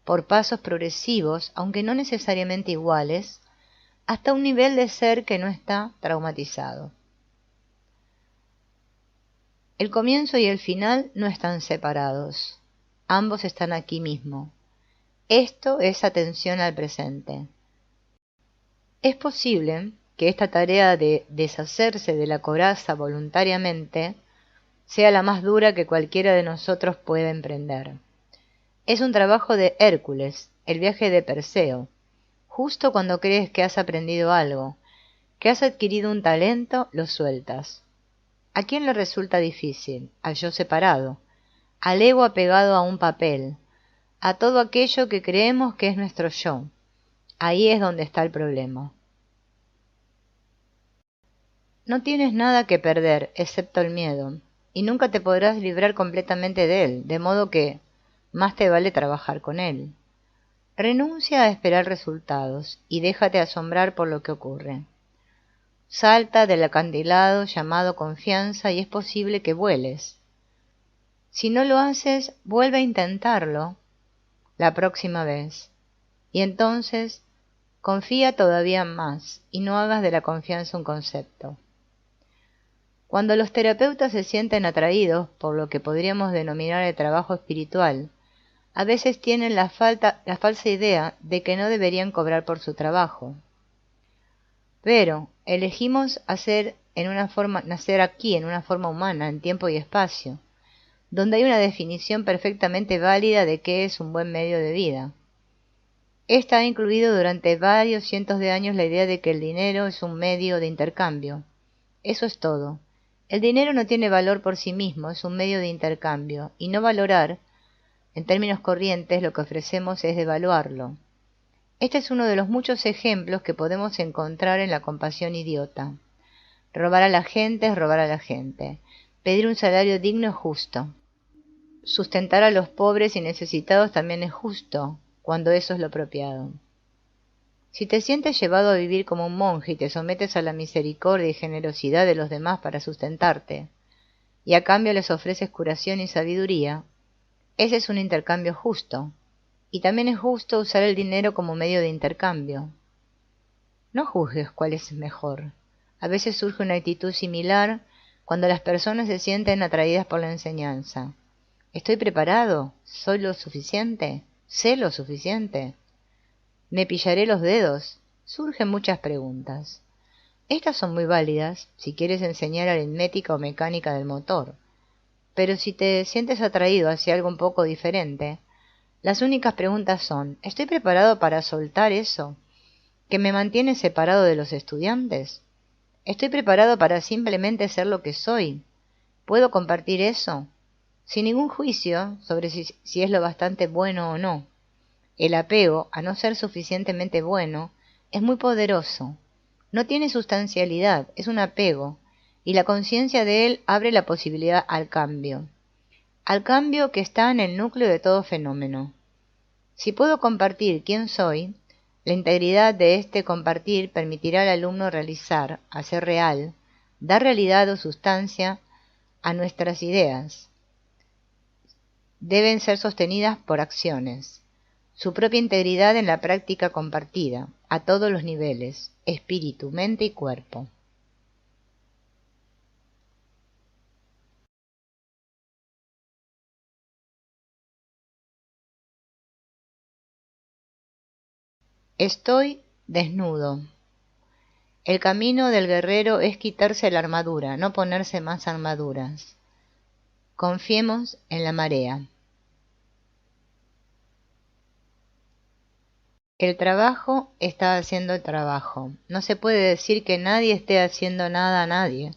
por pasos progresivos, aunque no necesariamente iguales, hasta un nivel de ser que no está traumatizado. El comienzo y el final no están separados. Ambos están aquí mismo. Esto es atención al presente. Es posible que esta tarea de deshacerse de la coraza voluntariamente sea la más dura que cualquiera de nosotros pueda emprender. Es un trabajo de Hércules, el viaje de Perseo. Justo cuando crees que has aprendido algo, que has adquirido un talento, lo sueltas. ¿A quién le resulta difícil? Al yo separado, al ego apegado a un papel, a todo aquello que creemos que es nuestro yo. Ahí es donde está el problema. No tienes nada que perder, excepto el miedo, y nunca te podrás librar completamente de él, de modo que más te vale trabajar con él. Renuncia a esperar resultados y déjate asombrar por lo que ocurre. Salta del acantilado llamado confianza y es posible que vueles. Si no lo haces, vuelve a intentarlo la próxima vez. Y entonces, confía todavía más y no hagas de la confianza un concepto. Cuando los terapeutas se sienten atraídos por lo que podríamos denominar el trabajo espiritual, a veces tienen la falsa idea de que no deberían cobrar por su trabajo. Pero elegimos nacer aquí en una forma humana, en tiempo y espacio, donde hay una definición perfectamente válida de qué es un buen medio de vida. Esta ha incluido durante varios cientos de años la idea de que el dinero es un medio de intercambio. Eso es todo. El dinero no tiene valor por sí mismo, es un medio de intercambio, y no valorar, en términos corrientes, lo que ofrecemos es devaluarlo. Este es uno de los muchos ejemplos que podemos encontrar en la compasión idiota. Robar a la gente es robar a la gente. Pedir un salario digno es justo. Sustentar a los pobres y necesitados también es justo, cuando eso es lo apropiado. Si te sientes llevado a vivir como un monje y te sometes a la misericordia y generosidad de los demás para sustentarte, y a cambio les ofreces curación y sabiduría, ese es un intercambio justo, y también es justo usar el dinero como medio de intercambio. No juzgues cuál es mejor. A veces surge una actitud similar cuando las personas se sienten atraídas por la enseñanza. ¿Estoy preparado? ¿Soy lo suficiente? ¿Sé lo suficiente? ¿Me pillaré los dedos? Surgen muchas preguntas. Estas son muy válidas si quieres enseñar aritmética o mecánica del motor. Pero si te sientes atraído hacia algo un poco diferente, las únicas preguntas son: ¿estoy preparado para soltar eso que me mantiene separado de los estudiantes? ¿Estoy preparado para simplemente ser lo que soy? ¿Puedo compartir eso? Sin ningún juicio sobre si es lo bastante bueno o no. El apego a no ser suficientemente bueno es muy poderoso. No tiene sustancialidad, es un apego, y la conciencia de él abre la posibilidad al cambio que está en el núcleo de todo fenómeno. Si puedo compartir quién soy, la integridad de este compartir permitirá al alumno realizar, hacer real, dar realidad o sustancia a nuestras ideas. Deben ser sostenidas por acciones. Su propia integridad en la práctica compartida, a todos los niveles, espíritu, mente y cuerpo. Estoy desnudo. El camino del guerrero es quitarse la armadura, no ponerse más armaduras. Confiemos en la marea. El trabajo está haciendo el trabajo. No se puede decir que nadie esté haciendo nada a nadie.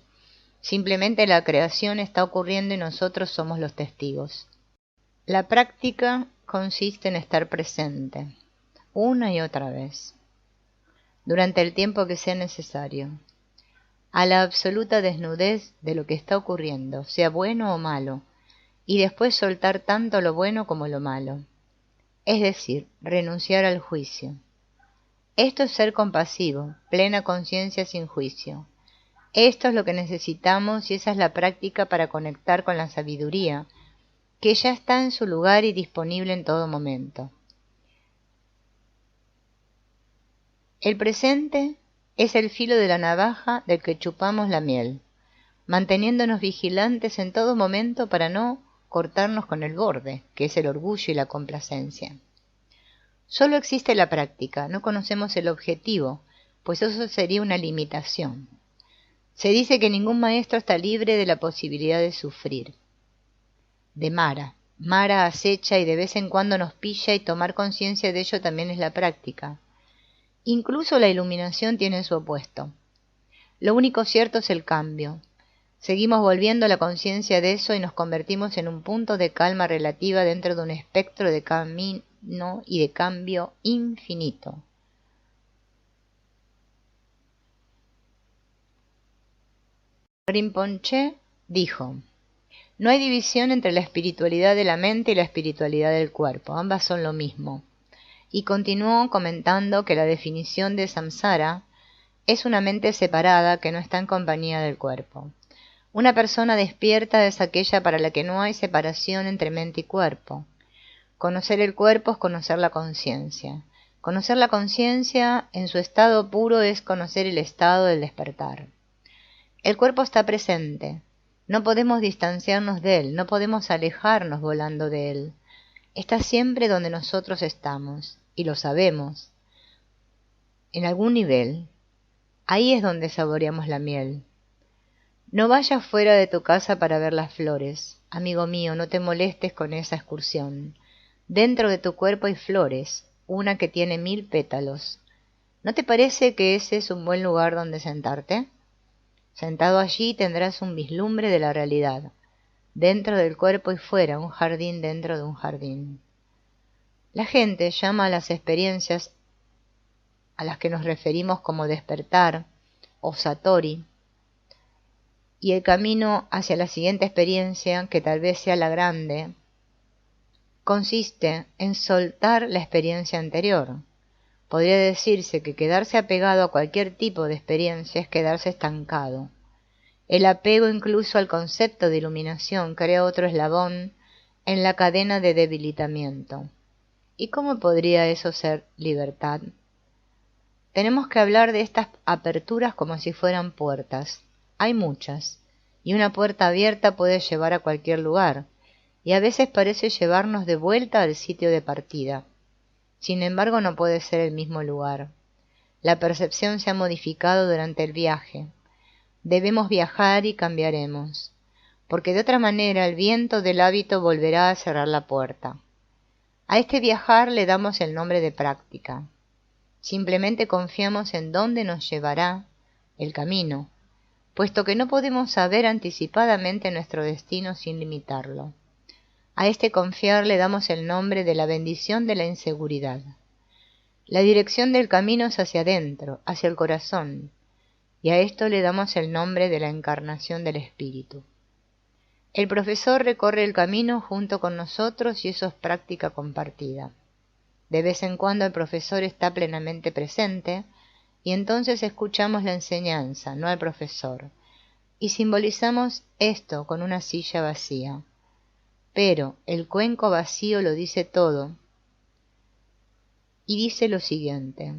Simplemente la creación está ocurriendo y nosotros somos los testigos. La práctica consiste en estar presente, una y otra vez, durante el tiempo que sea necesario, a la absoluta desnudez de lo que está ocurriendo, sea bueno o malo, y después soltar tanto lo bueno como lo malo, es decir, renunciar al juicio. Esto es ser compasivo, plena conciencia sin juicio. Esto es lo que necesitamos y esa es la práctica para conectar con la sabiduría, que ya está en su lugar y disponible en todo momento. El presente es el filo de la navaja del que chupamos la miel, manteniéndonos vigilantes en todo momento para no cortarnos con el borde, que es el orgullo y la complacencia. Solo existe la práctica, no conocemos el objetivo, pues eso sería una limitación. Se dice que ningún maestro está libre de la posibilidad de sufrir. De Mara. Mara acecha y de vez en cuando nos pilla, y tomar conciencia de ello también es la práctica. Incluso la iluminación tiene su opuesto. Lo único cierto es el cambio. Seguimos volviendo a la conciencia de eso y nos convertimos en un punto de calma relativa dentro de un espectro de camino y de cambio infinito. Rinpoche dijo: no hay división entre la espiritualidad de la mente y la espiritualidad del cuerpo, ambas son lo mismo. Y continuó comentando que la definición de samsara es una mente separada que no está en compañía del cuerpo. Una persona despierta es aquella para la que no hay separación entre mente y cuerpo. Conocer el cuerpo es conocer la conciencia. Conocer la conciencia en su estado puro es conocer el estado del despertar. El cuerpo está presente. No podemos distanciarnos de él, no podemos alejarnos volando de él. Está siempre donde nosotros estamos, y lo sabemos. En algún nivel, ahí es donde saboreamos la miel. No vayas fuera de tu casa para ver las flores. Amigo mío, no te molestes con esa excursión. Dentro de tu cuerpo hay flores, una que tiene 1000 pétalos. ¿No te parece que ese es un buen lugar donde sentarte? Sentado allí tendrás un vislumbre de la realidad. Dentro del cuerpo y fuera, un jardín dentro de un jardín. La gente llama a las experiencias a las que nos referimos como despertar o satori, y el camino hacia la siguiente experiencia, que tal vez sea la grande, consiste en soltar la experiencia anterior. Podría decirse que quedarse apegado a cualquier tipo de experiencia es quedarse estancado. El apego incluso al concepto de iluminación crea otro eslabón en la cadena de debilitamiento. ¿Y cómo podría eso ser libertad? Tenemos que hablar de estas aperturas como si fueran puertas. Hay muchas, y una puerta abierta puede llevar a cualquier lugar, y a veces parece llevarnos de vuelta al sitio de partida. Sin embargo, no puede ser el mismo lugar. La percepción se ha modificado durante el viaje. Debemos viajar y cambiaremos, porque de otra manera el viento del hábito volverá a cerrar la puerta. A este viajar le damos el nombre de práctica. Simplemente confiamos en dónde nos llevará el camino, puesto que no podemos saber anticipadamente nuestro destino sin limitarlo. A este confiar le damos el nombre de la bendición de la inseguridad. La dirección del camino es hacia adentro, hacia el corazón, y a esto le damos el nombre de la encarnación del espíritu. El profesor recorre el camino junto con nosotros y eso es práctica compartida. De vez en cuando el profesor está plenamente presente y entonces escuchamos la enseñanza, no al profesor, y simbolizamos esto con una silla vacía. Pero el cuenco vacío lo dice todo y dice lo siguiente: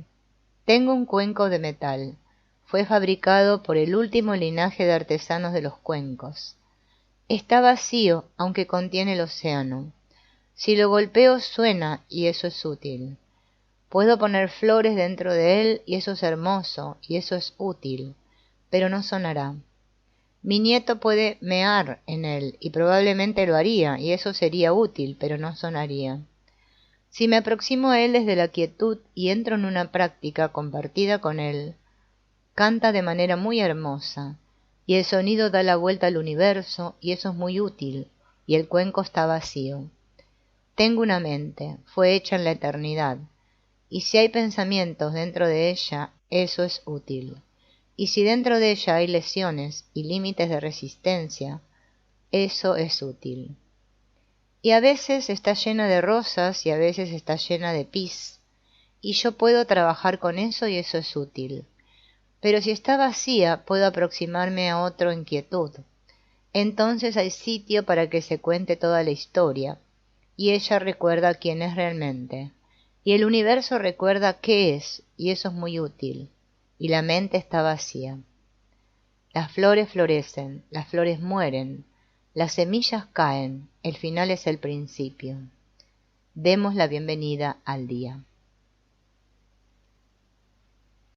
tengo un cuenco de metal, fue fabricado por el último linaje de artesanos de los cuencos. Está vacío, aunque contiene el océano. Si lo golpeo suena y eso es útil. Puedo poner flores dentro de él y eso es hermoso y eso es útil, pero no sonará. Mi nieto puede mear en él y probablemente lo haría y eso sería útil, pero no sonaría. Si me aproximo a él desde la quietud y entro en una práctica compartida con él, canta de manera muy hermosa y el sonido da la vuelta al universo y eso es muy útil y el cuenco está vacío. Tengo una mente, fue hecha en la eternidad, y si hay pensamientos dentro de ella, eso es útil. Y si dentro de ella hay lesiones y límites de resistencia, eso es útil. Y a veces está llena de rosas y a veces está llena de pis, y yo puedo trabajar con eso y eso es útil. Pero si está vacía, puedo aproximarme a otro en quietud. Entonces hay sitio para que se cuente toda la historia, y ella recuerda quién es realmente, y el universo recuerda qué es, y eso es muy útil, y la mente está vacía. Las flores florecen, las flores mueren, Las semillas caen, el final es el principio. Demos la bienvenida al día.